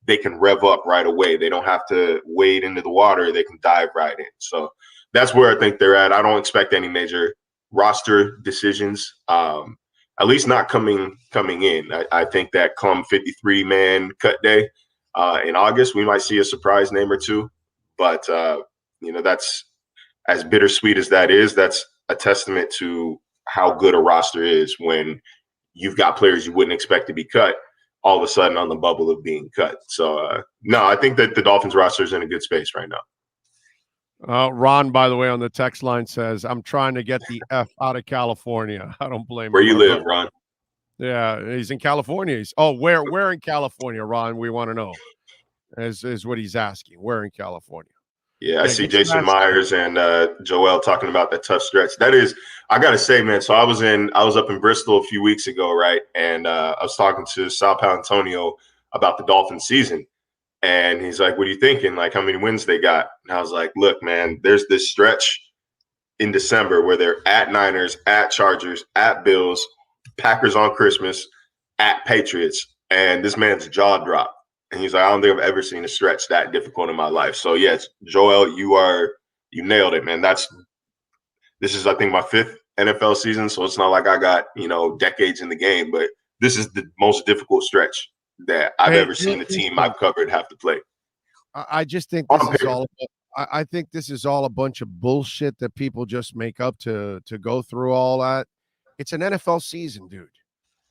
they can rev up right away. They don't have to wade into the water. They can dive right in. So that's where I think they're at. I don't expect any major roster decisions, at least not coming in. I think that come 53-man cut day, in August, we might see a surprise name or two. But, you know, that's as bittersweet as that is. That's a testament to how good a roster is when you've got players you wouldn't expect to be cut all of a sudden on the bubble of being cut. So, no, I think that the Dolphins roster is in a good space right now. Ron, by the way, on the text line says, I'm trying to get the F out of California. I don't blame him. Where you live, Ron? Yeah, he's in California. Where in California, Ron? We want to know. Is what he's asking. Where in California? Yeah, I see Jason Myers and Joel talking about that tough stretch. That is, I gotta say, man. So I was up in Bristol a few weeks ago, right? And I was talking to Sal Palantonio about the Dolphins season, and he's like, "What are you thinking? Like, how many wins they got?" And I was like, "Look, man, there's this stretch in December where they're at Niners, at Chargers, at Bills, Packers on Christmas, at Patriots, and this man's jaw dropped." And he's like, "I don't think I've ever seen a stretch that difficult in my life." So yes, Joel, you nailed it, man. This is, I think, my 5th NFL season, so it's not like I got, you know, decades in the game, but this is the most difficult stretch that I've ever seen a team I've covered have to play. I just think this is all. I think this is all a bunch of bullshit that people just make up to go through all that. It's an NFL season, dude.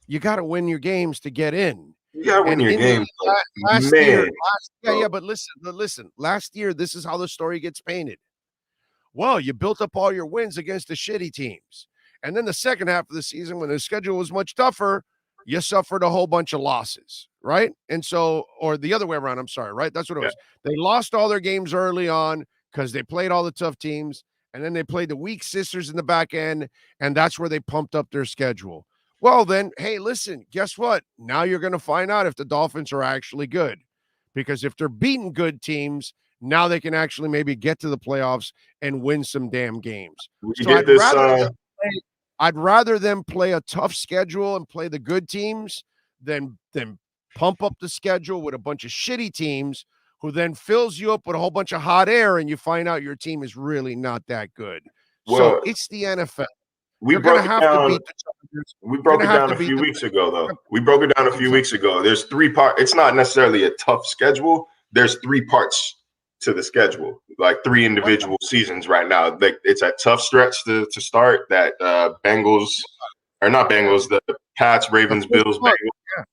You got to win your games to get in. You got to win your games. Last year, but listen. Last year, this is how the story gets painted. Well, you built up all your wins against the shitty teams. And then the second half of the season, when the schedule was much tougher, you suffered a whole bunch of losses, right? And so, or the other way around, I'm sorry, right? That's what it was. They lost all their games early on because they played all the tough teams, and then they played the weak sisters in the back end, and that's where they pumped up their schedule. Well, then, hey, listen, guess what? Now you're going to find out if the Dolphins are actually good, because if they're beating good teams, now they can actually maybe get to the playoffs and win some damn games. So I'd rather them play a tough schedule and play the good teams than pump up the schedule with a bunch of shitty teams who then fills you up with a whole bunch of hot air, and you find out your team is really not that good. So it's the NFL. We broke it down. We broke it down a few weeks ago, though. We broke it down a few weeks ago. There's 3 parts. It's not necessarily a tough schedule. There's 3 parts to the schedule, like 3 individual seasons right now. Like it's a tough stretch to start. That Bengals, or not Bengals, the Pats, Ravens, Bills, Bengals,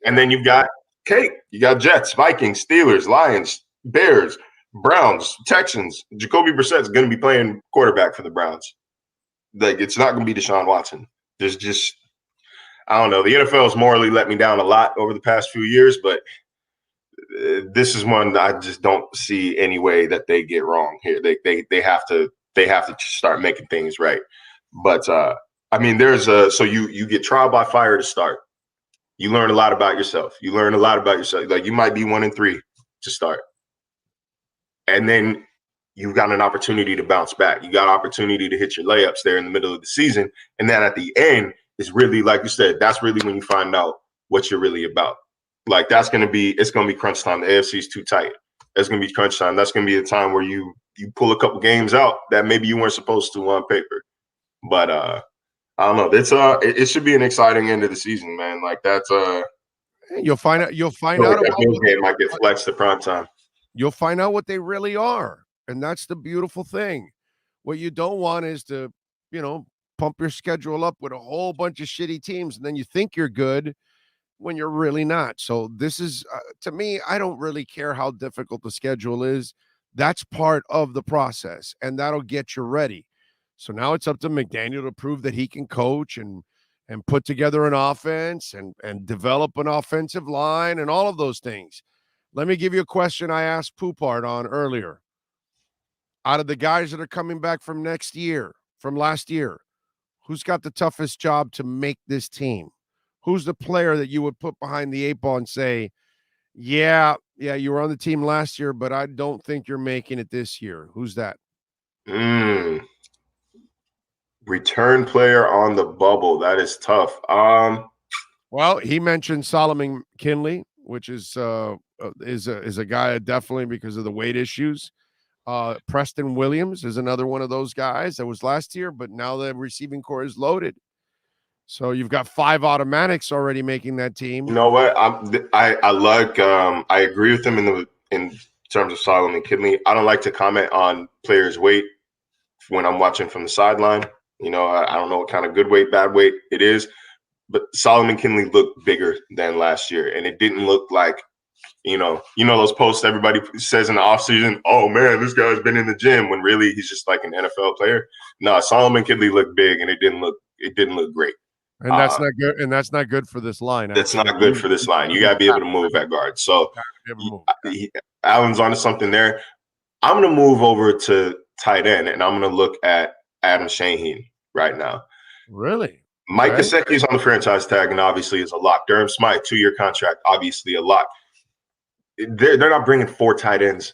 and then you've got cake. You got Jets, Vikings, Steelers, Lions, Bears, Browns, Texans. Jacoby Brissett's going to be playing quarterback for the Browns. Like, it's not going to be Deshaun Watson. There's just, I don't know. The NFL has morally let me down a lot over the past few years, but this is one that I just don't see any way that they get wrong here. They have to start making things right. But I mean, so you get trial by fire to start. You learn a lot about yourself. Like, you might be 1-3 to start, and then you've got an opportunity to bounce back. You got opportunity to hit your layups there in the middle of the season. And then at the end is really, like you said, that's really when you find out what you're really about. Like, it's going to be crunch time. The AFC is too tight. It's going to be crunch time. That's going to be the time where you pull a couple games out that maybe you weren't supposed to on paper. But I don't know. It should be an exciting end of the season, man. Like, that's you'll find out that Bills game might get flexed to prime time. You'll find out what they really are. And that's the beautiful thing. What you don't want is to, pump your schedule up with a whole bunch of shitty teams, and then you think you're good when you're really not. So this is, to me, I don't really care how difficult the schedule is. That's part of the process, and that'll get you ready. So now it's up to McDaniel to prove that he can coach and put together an offense and develop an offensive line and all of those things. Let me give you a question I asked Poupart on earlier. Out of the guys that are coming back from last year, who's got the toughest job to make this team? Who's the player that you would put behind the 8 ball and say, yeah, you were on the team last year, but I don't think you're making it this year? Who's that? Return player on the bubble. That is tough. Well, he mentioned Solomon Kinley, which is a guy definitely because of the weight issues. Preston Williams is another one of those guys that was last year, but now the receiving core is loaded. So you've got 5 automatics already making that team. You know what? I agree with him in terms of Solomon Kinley. I don't like to comment on players' weight when I'm watching from the sideline. I don't know what kind of good weight, bad weight it is, but Solomon Kinley looked bigger than last year, and it didn't look like, those posts everybody says in the offseason, oh man, this guy's been in the gym, when really he's just like an NFL player. No, Solomon Kinley looked big, and it didn't look great. And that's not good. And that's not good for this line. That's not good for this line. You got to be able to move at guard. So Allen's onto something there. I'm going to move over to tight end, and I'm going to look at Adam Shaheen right now. Really? Mike Gesicki's on the franchise tag, and obviously is a lock. Durham Smythe, 2-year contract, obviously a lock. They're not bringing 4 tight ends.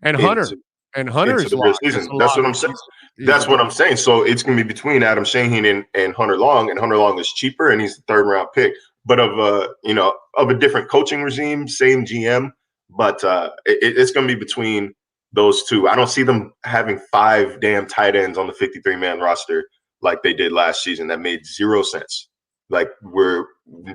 And Hunter. Hunter's the real season. That's what I'm saying. That's what I'm saying. So it's going to be between Adam Shaheen and Hunter Long, and Hunter Long is cheaper, and he's the 3rd round pick, but of a different coaching regime, same GM, but it's going to be between those 2. I don't see them having 5 damn tight ends on the 53-man roster like they did last season. That made 0 sense. Like,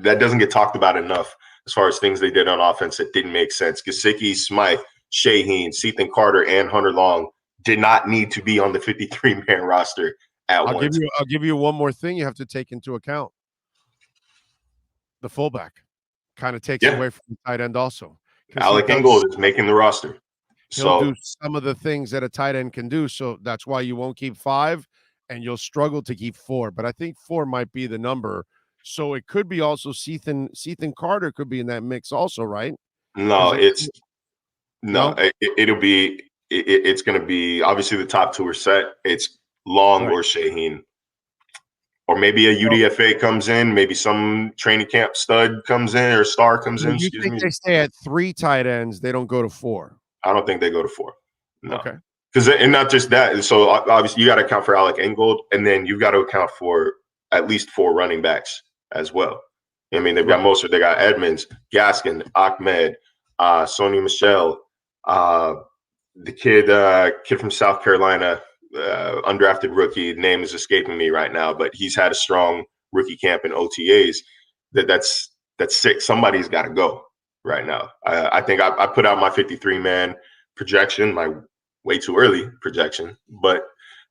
that doesn't get talked about enough as far as things they did on offense that didn't make sense. Gesicki, Smythe, Shaheen, Sethan Carter, and Hunter Long did not need to be on the 53-man roster at once. I'll give you one more thing you have to take into account. The fullback kind of takes away from the tight end also. Alec Ingold is making the roster. He'll do some of the things that a tight end can do. So that's why you won't keep 5 and you'll struggle to keep 4. But I think 4 might be the number. So it could be also Sethan Carter could be in that mix also, right? No, it's going to be obviously the top 2 are set. It's Long or Shaheen, or maybe a UDFA comes in, maybe some training camp stud comes in or star comes in. You think they stay at 3 tight ends? They don't go to 4. I don't think they go to 4. No. Okay. And not just that. So obviously you got to account for Alec Ingold, and then you've got to account for at least 4 running backs as well. I mean, they've got Mostert, they got Edmonds, Gaskin, Ahmed, Sony Michel, the kid from South Carolina, undrafted rookie. Name is escaping me right now, but he's had a strong rookie camp in OTAs. That's sick. Somebody's got to go right now. I think I put out my 53-man projection, my way too early projection, but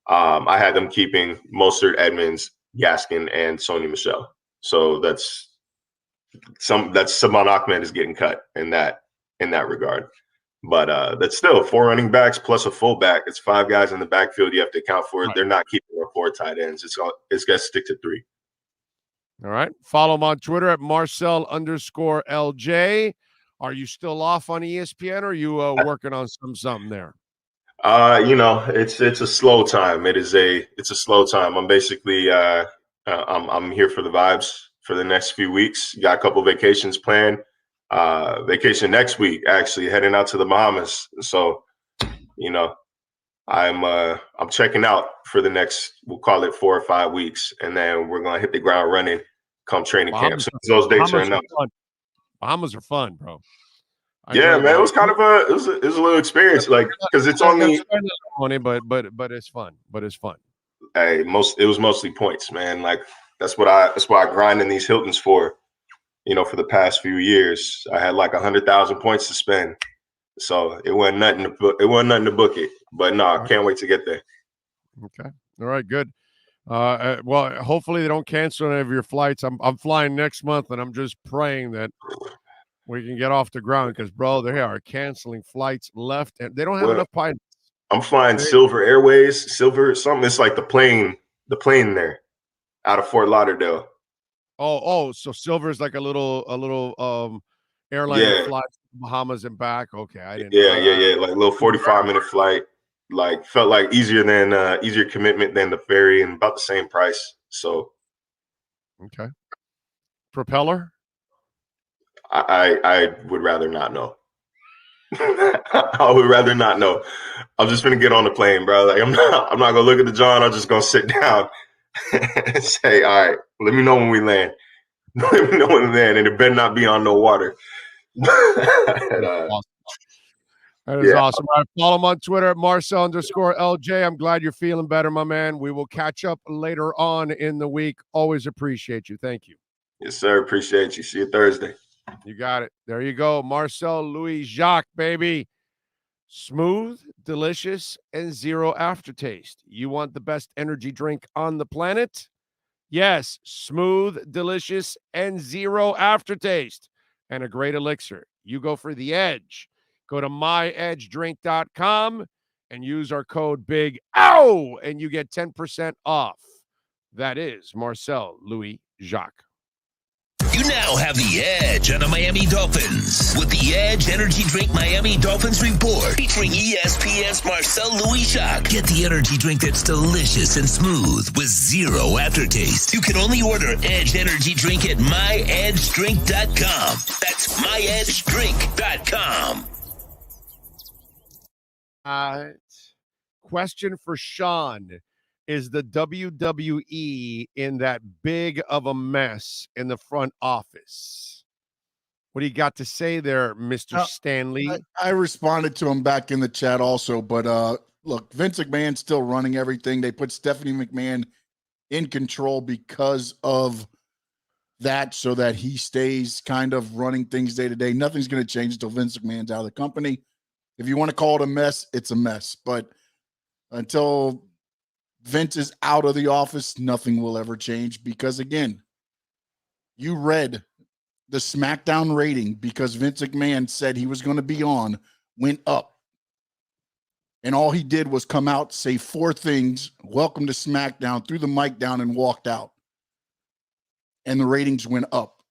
I had them keeping Mostert, Edmonds, Gaskin, and Sony Michel. So that's Saban Ahmed is getting cut in that regard. But that's still 4 running backs plus a fullback. It's 5 guys in the backfield you have to account for. Right. They're not keeping their 4 tight ends. It's got to stick to 3. All right. Follow him on Twitter at Marcel_LJ. Are you still off on ESPN, or are you working on something there? It's a slow time. It's a slow time. I'm basically I'm here for the vibes for the next few weeks. Got a couple vacations planned. Vacation next week, actually, heading out to the Bahamas. So, I'm checking out for the next, we'll call it 4 or 5 weeks, and then we're gonna hit the ground running come training camp. So those dates are enough. Bahamas are fun, bro. Yeah, man, it was kind of it was a little experience, like, because it's only money, but it's fun. But it's fun. Hey, it was mostly points, man. Like that's what I grind in these Hiltons for. For the past few years, I had like 100,000 points to spend, so it wasn't nothing to book. It wasn't nothing to book it, but no, I can't wait to get there. Okay, all right, good. Well, hopefully they don't cancel any of your flights. I'm flying next month, and I'm just praying that we can get off the ground because, bro, they are canceling flights left, and they don't have enough pilots. I'm flying Silver Airways, something. It's like the plane there out of Fort Lauderdale. Oh, so Silver is like a little airline that flies to the Bahamas and back. Okay, I didn't. Yeah. Like a little 45-minute flight. Like felt like easier commitment than the ferry, and about the same price. So, okay. Propeller. I would rather not know. I would rather not know. I'm just gonna get on the plane, bro. Like I'm not gonna look at the John. I'm just gonna sit down and say, all right, let me know when we land. Let me know when we land, and it better not be on no water. Awesome. That is awesome. All right, follow him on Twitter at Marcel_LJ. I'm glad you're feeling better, my man. We will catch up later on in the week. Always appreciate you. Thank you. Yes, sir. Appreciate you. See you Thursday. You got it. There you go. Marcel Louis Jacques, baby. Smooth, delicious, and zero aftertaste. You want the best energy drink on the planet? Yes, smooth, delicious, and zero aftertaste. And a great elixir. You go for the edge. Go to myedgedrink.com and use our code BIG OW, and you get 10% off. That is Marcel Louis Jacques. You now have the edge on the Miami Dolphins with the Edge Energy Drink Miami Dolphins Report featuring ESPN's Marcel Louis Jacques. Get the energy drink that's delicious and smooth with zero aftertaste. You can only order Edge Energy Drink at myedgedrink.com. That's myedgedrink.com. Question for Sean. Is the WWE in that big of a mess in the front office? What do you got to say there, Mr. Stanley? I responded to him back in the chat also, but look, Vince McMahon's still running everything. They put Stephanie McMahon in control because of that, so that he stays kind of running things day to day. Nothing's going to change until Vince McMahon's out of the company. If you want to call it a mess, it's a mess. But until Vince is out of the office, nothing will ever change, because again, you read the SmackDown rating because Vince McMahon said he was going to be on, went up. And all he did was come out, say 4 things, welcome to SmackDown, threw the mic down and walked out. And the ratings went up.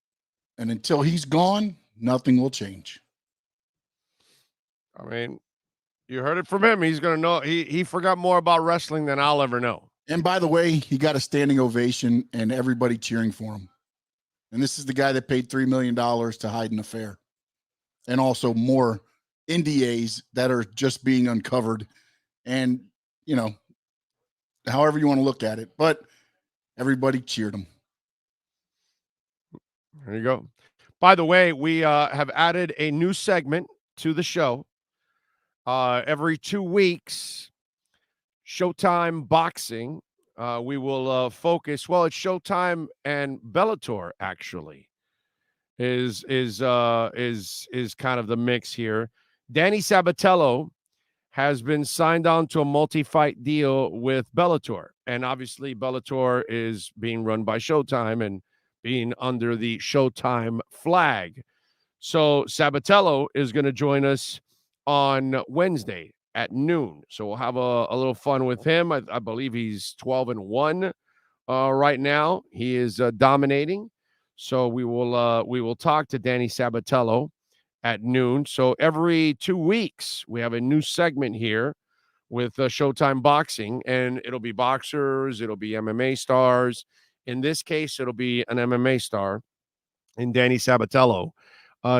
And until he's gone, nothing will change. I mean, you heard it from him. He's going to know. He forgot more about wrestling than I'll ever know. And by the way, he got a standing ovation and everybody cheering for him. And this is the guy that paid $3 million to hide an affair. And also more NDAs that are just being uncovered. And, however you want to look at it. But everybody cheered him. There you go. By the way, we have added a new segment to the show. Every 2 weeks, Showtime Boxing. We will focus. Well, it's Showtime and Bellator actually is kind of the mix here. Danny Sabatello has been signed on to a multi-fight deal with Bellator, and obviously Bellator is being run by Showtime and being under the Showtime flag. So Sabatello is going to join us on Wednesday at noon. So we'll have a little fun with him. I believe he's 12-1 right now. He is dominating. So we will talk to Danny Sabatello at noon. So every 2 weeks, we have a new segment here with Showtime Boxing, and it'll be boxers, it'll be MMA stars. In this case, it'll be an MMA star in Danny Sabatello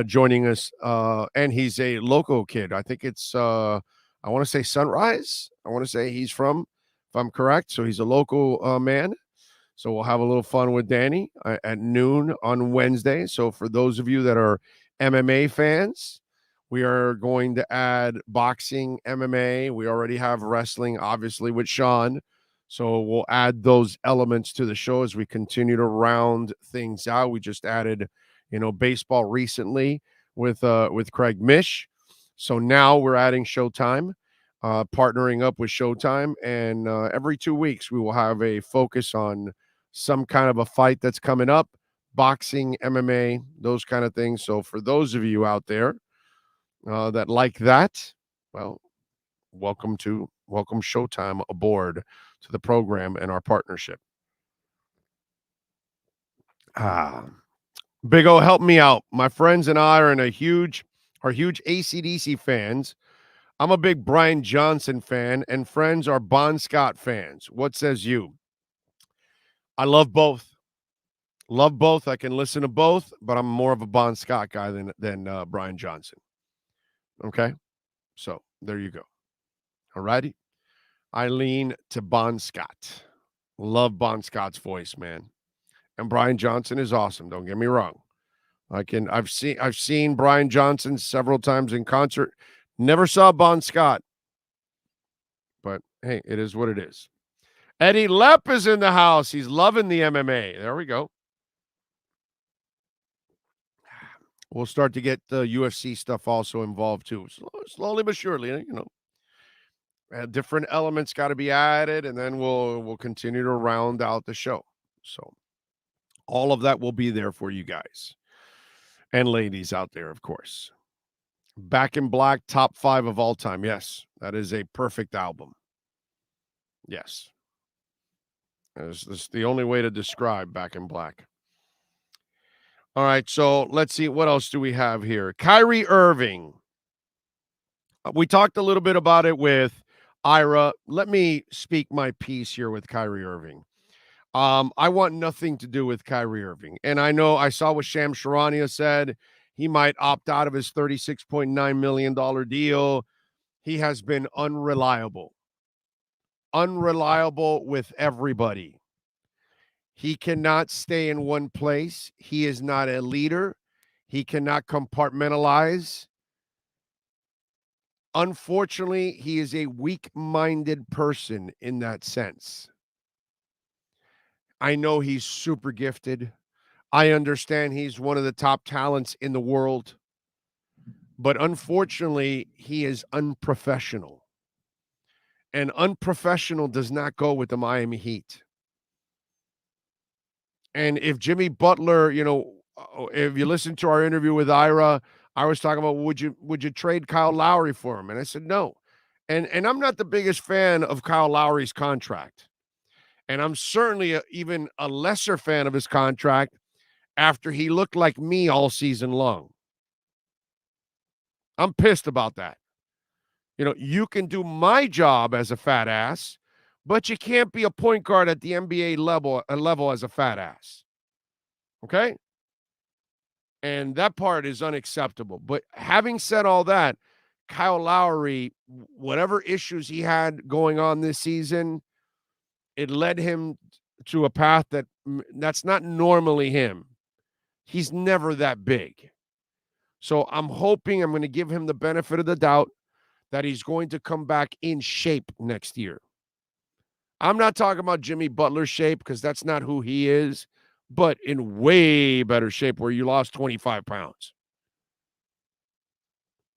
joining us. And he's a local kid. I think it's, I want to say Sunrise. I want to say he's from, if I'm correct. So he's a local man. So we'll have a little fun with Danny at noon on Wednesday. So for those of you that are MMA fans, we are going to add boxing, MMA. We already have wrestling, obviously, with Sean. So we'll add those elements to the show as we continue to round things out. We just added, baseball recently with Craig Mish. So now we're adding Showtime, partnering up with Showtime. And every 2 weeks, we will have a focus on some kind of a fight that's coming up. Boxing, MMA, those kind of things. So for those of you out there that like that, well, welcome Showtime aboard to the program and our partnership. Big O, help me out. My friends and I are huge AC/DC fans. I'm a big Brian Johnson fan, and friends are Bon Scott fans. What says you? I love both. Love both. I can listen to both, but I'm more of a Bon Scott guy than Brian Johnson. Okay? So there you go. All righty. I lean to Bon Scott. Love Bon Scott's voice, man. And Brian Johnson is awesome. Don't get me wrong. I've seen Brian Johnson several times in concert. Never saw Bon Scott. But hey, it is what it is. Eddie Lepp is in the house. He's loving the MMA. There we go. We'll start to get the UFC stuff also involved too. Slowly but surely, different elements got to be added, and then we'll continue to round out the show. So all of that will be there for you guys and ladies out there, of course. Back in Black, top 5 of all time. Yes, that is a perfect album. Yes. That's the only way to describe Back in Black. All right, so let's see. What else do we have here? Kyrie Irving. We talked a little bit about it with Ira. Let me speak my piece here with Kyrie Irving. I want nothing to do with Kyrie Irving. And I know I saw what Sham Charania said. He might opt out of his $36.9 million deal. He has been unreliable. Unreliable with everybody. He cannot stay in one place. He is not a leader. He cannot compartmentalize. Unfortunately, he is a weak-minded person in that sense. I know he's super gifted. I understand he's one of the top talents in the world. But unfortunately, he is unprofessional. And unprofessional does not go with the Miami Heat. And if Jimmy Butler, if you listen to our interview with Ira, I was talking about would you trade Kyle Lowry for him? And I said no. And I'm not the biggest fan of Kyle Lowry's contract. And I'm certainly even a lesser fan of his contract after he looked like me all season long. I'm pissed about that. You can do my job as a fat ass, but you can't be a point guard at the NBA level as a fat ass. Okay? And that part is unacceptable. But having said all that, Kyle Lowry, whatever issues he had going on this season, it led him to a path that's not normally him. He's never that big. So I'm hoping, I'm going to give him the benefit of the doubt that he's going to come back in shape next year. I'm not talking about Jimmy Butler's shape because that's not who he is, but in way better shape where you lost 25 pounds.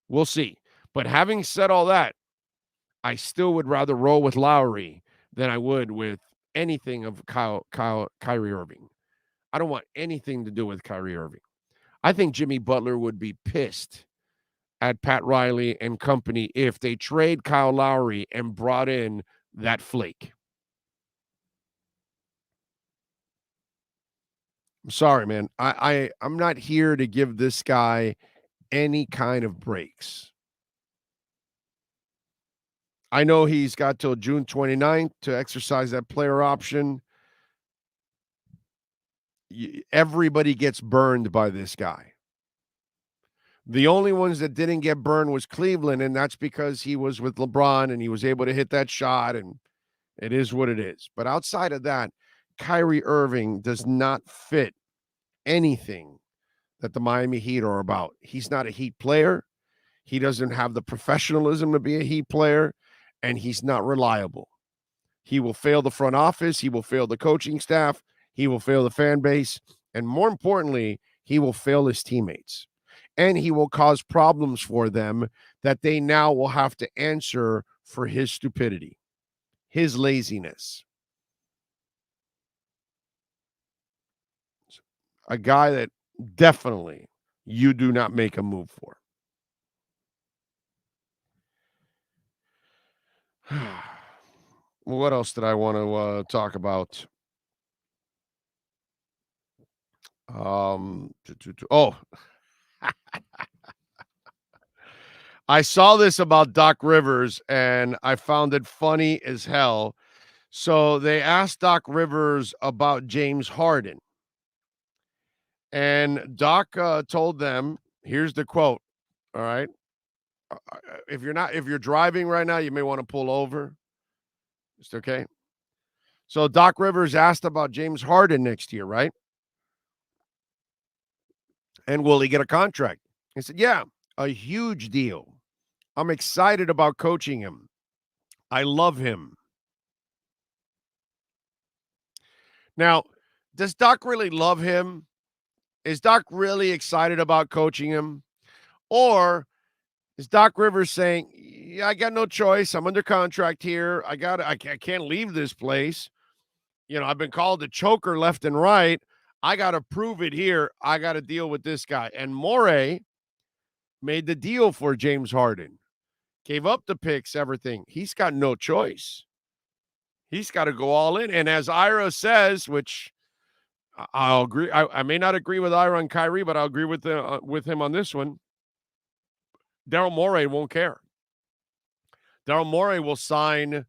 We'll see. But having said all that, I still would rather roll with Lowry than I would with anything of Kyrie Irving. I don't want anything to do with Kyrie Irving. I think Jimmy Butler would be pissed at Pat Riley and company if they trade Kyle Lowry and brought in that flake. I'm sorry, man. I'm not here to give this guy any kind of breaks. I know he's got till June 29th to exercise that player option. Everybody gets burned by this guy. The only ones that didn't get burned was Cleveland, and that's because he was with LeBron and he was able to hit that shot, and it is what it is. But outside of that, Kyrie Irving does not fit anything that the Miami Heat are about. He's not a Heat player. He doesn't have the professionalism to be a Heat player, and he's not reliable. He will fail the front office. He will fail the coaching staff. He will fail the fan base. And more importantly, he will fail his teammates. And he will cause problems for them that they now will have to answer for his stupidity, his laziness. A guy that definitely you do not make a move for. What else did I want to talk about? I saw this about Doc Rivers, and I found it funny as hell. So they asked Doc Rivers about James Harden. And Doc told them, here's the quote, all right? If you're driving right now, you may want to pull over. Just okay? So Doc Rivers asked about James Harden next year, right? And will he get a contract? He said, yeah, a huge deal. I'm excited about coaching him. I love him. Now, does Doc really love him? Is Doc really excited about coaching him? Or is Doc Rivers saying, yeah, I got no choice. I'm under contract here. I can't leave this place. You know, I've been called a choker left and right. I got to prove it here. I got to deal with this guy. And Morey made the deal for James Harden. Gave up the picks, everything. He's got no choice. He's got to go all in. And as Ira says, which I'll agree. I may not agree with Ira and Kyrie, but I'll agree with him on this one. Daryl Morey won't care. Daryl Morey will sign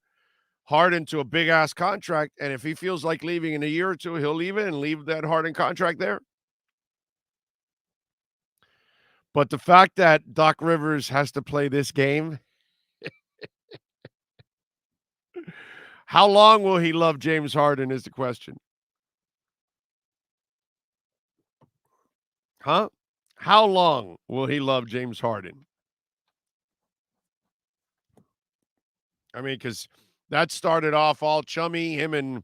Harden to a big-ass contract, and if he feels like leaving in a year or two, he'll leave it and leave that Harden contract there. But the fact that Doc Rivers has to play this game, how long will he love James Harden is the question. Huh? How long will he love James Harden? I mean, because that started off all chummy, him and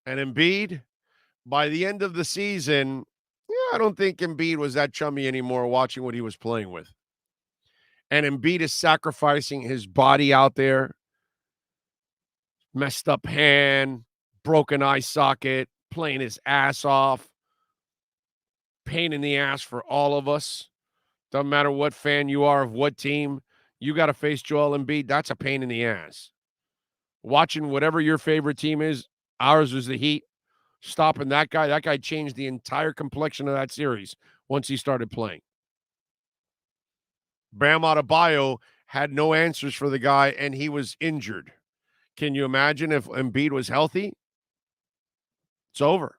Embiid. By the end of the season, I don't think Embiid was that chummy anymore watching what he was playing with. And Embiid is sacrificing his body out there. Messed up hand, broken eye socket, playing his ass off. Pain in the ass for all of us. Doesn't matter what fan you are of what team. You got to face Joel Embiid. That's a pain in the ass. Watching whatever your favorite team is, ours was the Heat. Stopping that guy changed the entire complexion of that series once he started playing. Bam Adebayo had no answers for the guy, and he was injured. Can you imagine if Embiid was healthy? It's over.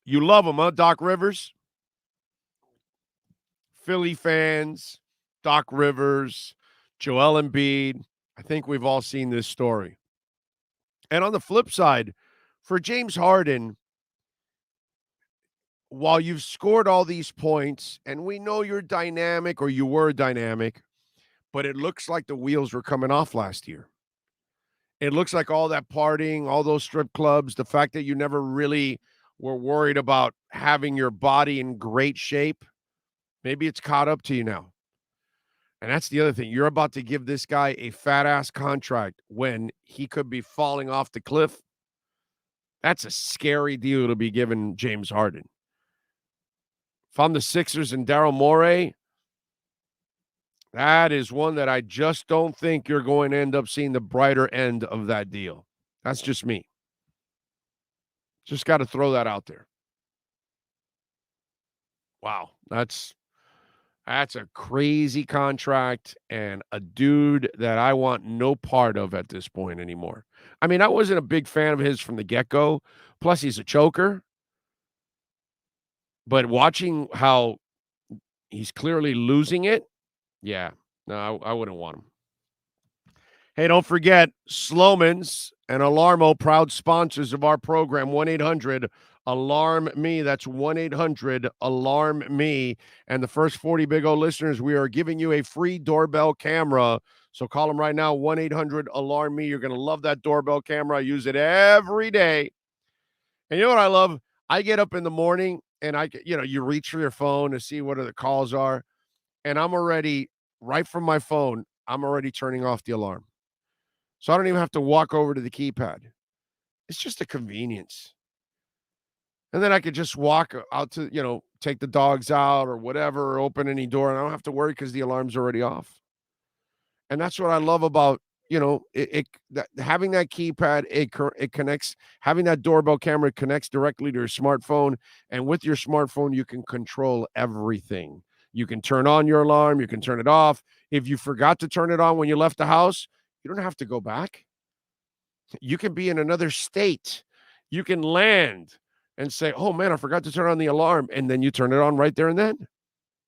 You love him, huh, Doc Rivers? Philly fans, Doc Rivers, Joel Embiid. I think we've all seen this story. And on the flip side, for James Harden, while you've scored all these points, and we know you're dynamic, or you were dynamic, but it looks like the wheels were coming off last year. It looks like all that partying, all those strip clubs, the fact that you never really were worried about having your body in great shape, maybe it's caught up to you now. And that's the other thing. You're about to give this guy a fat-ass contract when he could be falling off the cliff. That's a scary deal to be giving James Harden. If I'm the Sixers and Daryl Morey, that is one that I just don't think you're going to end up seeing the brighter end of that deal. That's just me. Just got to throw that out there. Wow, that's a crazy contract and a dude that I want no part of at this point anymore. I mean, I wasn't a big fan of his from the get-go. Plus, he's a choker. But watching how he's clearly losing it, yeah, no, I wouldn't want him. Hey, don't forget, Sloman's and Alarmo, proud sponsors of our program, 1-800-ALARM-ME. That's 1-800-ALARM-ME. And the first 40 Big O listeners, we are giving you a free doorbell camera. So call them right now, 1-800-ALARM-ME. You're going to love that doorbell camera. I use it every day. And you know what I love? I get up in the morning and you reach for your phone to see what the calls are. And I'm already, right from my phone, I'm already turning off the alarm. So I don't even have to walk over to the keypad. It's just a convenience. And then I could just walk out to, take the dogs out or whatever, or open any door, and I don't have to worry because the alarm's already off. And that's what I love about, having that keypad, it connects, having that doorbell camera connects directly to your smartphone. And with your smartphone, you can control everything. You can turn on your alarm. You can turn it off. If you forgot to turn it on when you left the house, you don't have to go back. You can be in another state. You can land and say, oh, man, I forgot to turn on the alarm. And then you turn it on right there and then.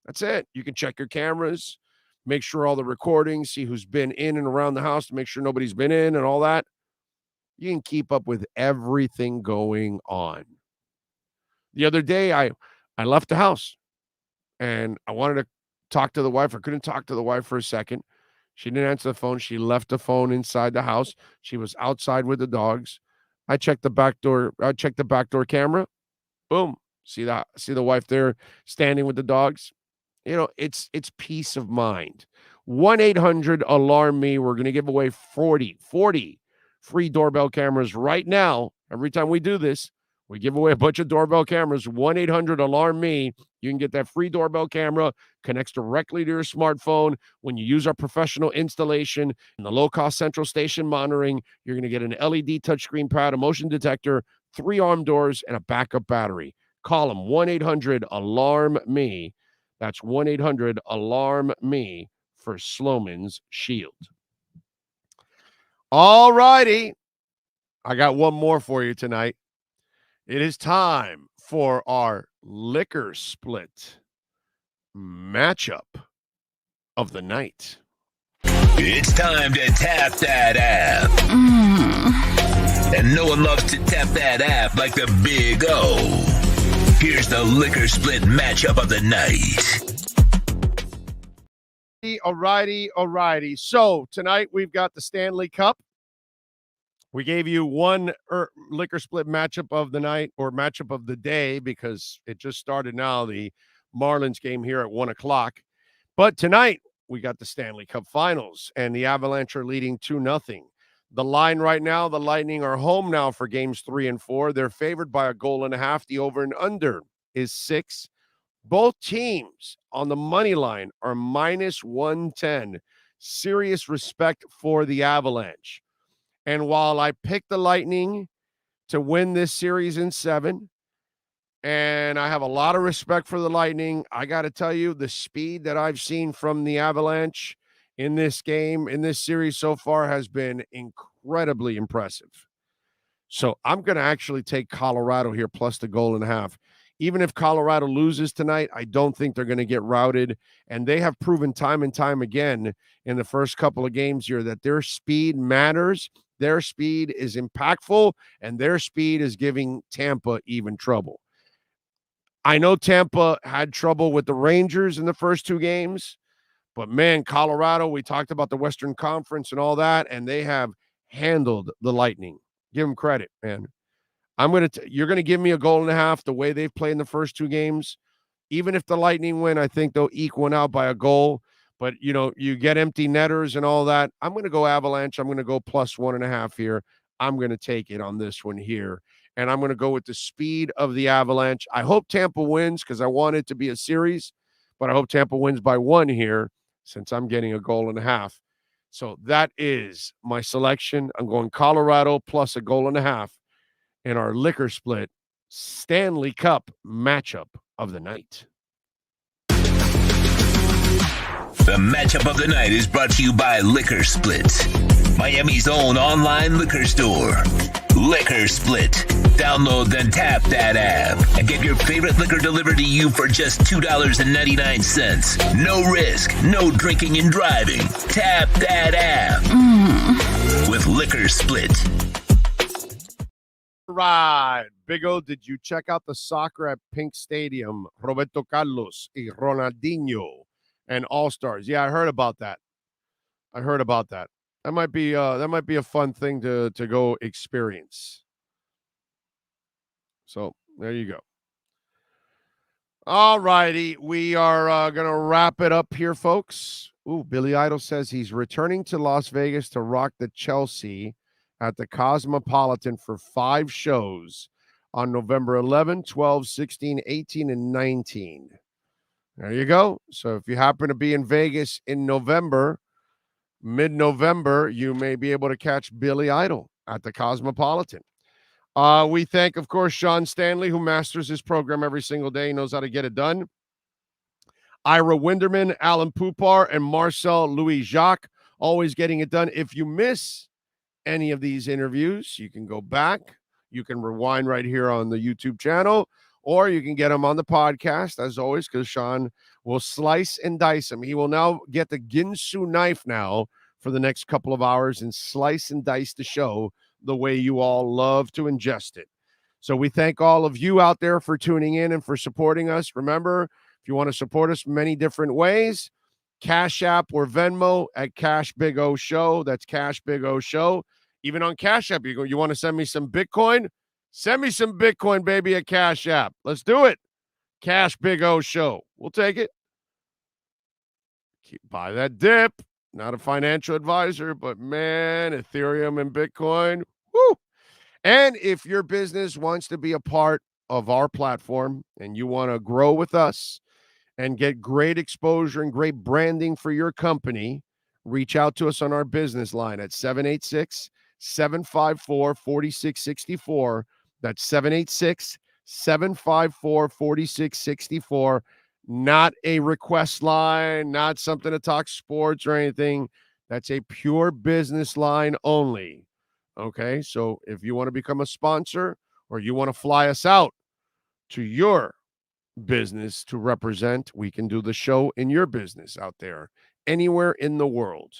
That's it. You can check your cameras, make sure all the recordings, see who's been in and around the house to make sure nobody's been in and all that. You can keep up with everything going on. The other day, I left the house and I wanted to talk to the wife. I couldn't talk to the wife for a second. She didn't answer the phone. She left the phone inside the house. She was outside with the dogs. I checked the back door. I checked the back door camera. Boom. See the wife there standing with the dogs. It's peace of mind. 1-800-ALARM-ME. We're going to give away 40 free doorbell cameras right now. Every time we do this, we give away a bunch of doorbell cameras. 1-800-ALARM-ME. You can get that free doorbell camera, connects directly to your smartphone. When you use our professional installation and the low-cost central station monitoring, you're going to get an LED touchscreen pad, a motion detector, 3 arm doors, and a backup battery. Call them, 1-800-ALARM-ME. That's 1-800-ALARM-ME for Sloman's Shield. All righty. I got one more for you tonight. It is time for our liquor split matchup of the night. It's time to tap that app. And no one loves to tap that app like the Big O. Here's the liquor split matchup of the night. All righty. So tonight we've got the Stanley Cup. We gave you one liquor split matchup of the night, or matchup of the day, because it just started now, the Marlins game here at 1:00. But tonight we got the Stanley Cup Finals, and the Avalanche are leading 2-0. The line right now, the Lightning are home now for games 3 and 4. They're favored by 1.5 goals. The over and under is 6. Both teams on the money line are -110. Serious respect for the Avalanche. And while I picked the Lightning to win this series in 7, and I have a lot of respect for the Lightning, I got to tell you, the speed that I've seen from the Avalanche in this game, in this series so far, has been incredibly impressive. So I'm going to actually take Colorado here plus the 1.5. Even if Colorado loses tonight, I don't think they're going to get routed. And they have proven time and time again in the first couple of games here that their speed matters. their speed is impactful, and their speed is giving Tampa even trouble. I know Tampa had trouble with the Rangers in the first 2 games, but man, Colorado, we talked about the Western Conference and all that, and they have handled the Lightning. Give them credit, man. You're going to give me a goal and a half the way they've played in the first 2 games. Even if the Lightning win, I think they'll eke one out by a goal. But, you get empty netters and all that. I'm going to go Avalanche. I'm going to go plus 1.5 here. I'm going to take it on this one here. And I'm going to go with the speed of the Avalanche. I hope Tampa wins because I want it to be a series. But I hope Tampa wins by 1 here since I'm getting a goal and a half. So that is my selection. I'm going Colorado plus a goal and a half in our liquor split Stanley Cup matchup of the night. The matchup of the night is brought to you by Liquor Split, Miami's own online liquor store. Liquor Split. Download then tap that app and get your favorite liquor delivered to you for just $2.99. No risk, no drinking and driving. Tap that app with Liquor Split. Right. Big O, did you check out the soccer at Pink Stadium? Roberto Carlos y Ronaldinho and All-Stars. Yeah, I heard about that. That might be a fun thing to go experience. So there you go. All righty. We are going to wrap it up here, folks. Ooh, Billy Idol says he's returning to Las Vegas to rock the Chelsea at the Cosmopolitan for 5 shows on November 11, 12, 16, 18, and 19. There you go. So if you happen to be in Vegas in November, mid-November, you may be able to catch Billy Idol at the Cosmopolitan. We thank, of course, Sean Stanley, who masters his program every single day. He knows how to get it done. Ira Winderman, Alan Poupar, and Marcel Louis-Jacques, always getting it done. If you miss any of these interviews, you can go back. You can rewind right here on the YouTube channel, or you can get them on the podcast, as always, because Sean will slice and dice them. He will now get the Ginsu knife now for the next couple of hours and slice and dice the show the way you all love to ingest it. So we thank all of you out there for tuning in and for supporting us. Remember, if you want to support us many different ways, Cash App or Venmo at Cash Big O Show. That's Cash Big O Show. Even on Cash App, you want to send me some Bitcoin? Send me some Bitcoin, baby, at Cash App. Let's do it. Cash Big O Show. We'll take it. Buy that dip. Not a financial advisor, but man, Ethereum and Bitcoin. Woo! And if your business wants to be a part of our platform and you want to grow with us and get great exposure and great branding for your company, reach out to us on our business line at 786-754-4664. That's 786-754-4664. Not a request line, not something to talk sports or anything. That's a pure business line only. Okay, so if you want to become a sponsor or you want to fly us out to your business to represent, we can do the show in your business out there, anywhere in the world.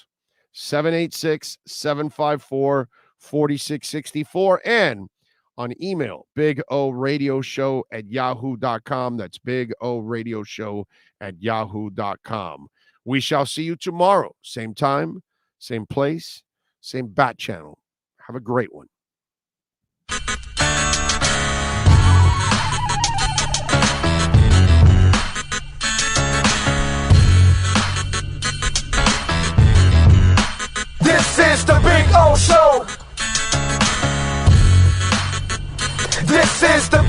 786-754-4664 and on email, bigoradioshow@yahoo.com. That's bigoradioshow@yahoo.com. We shall see you tomorrow. Same time, same place, same bat channel. Have a great one. This is the Big O Show. This is the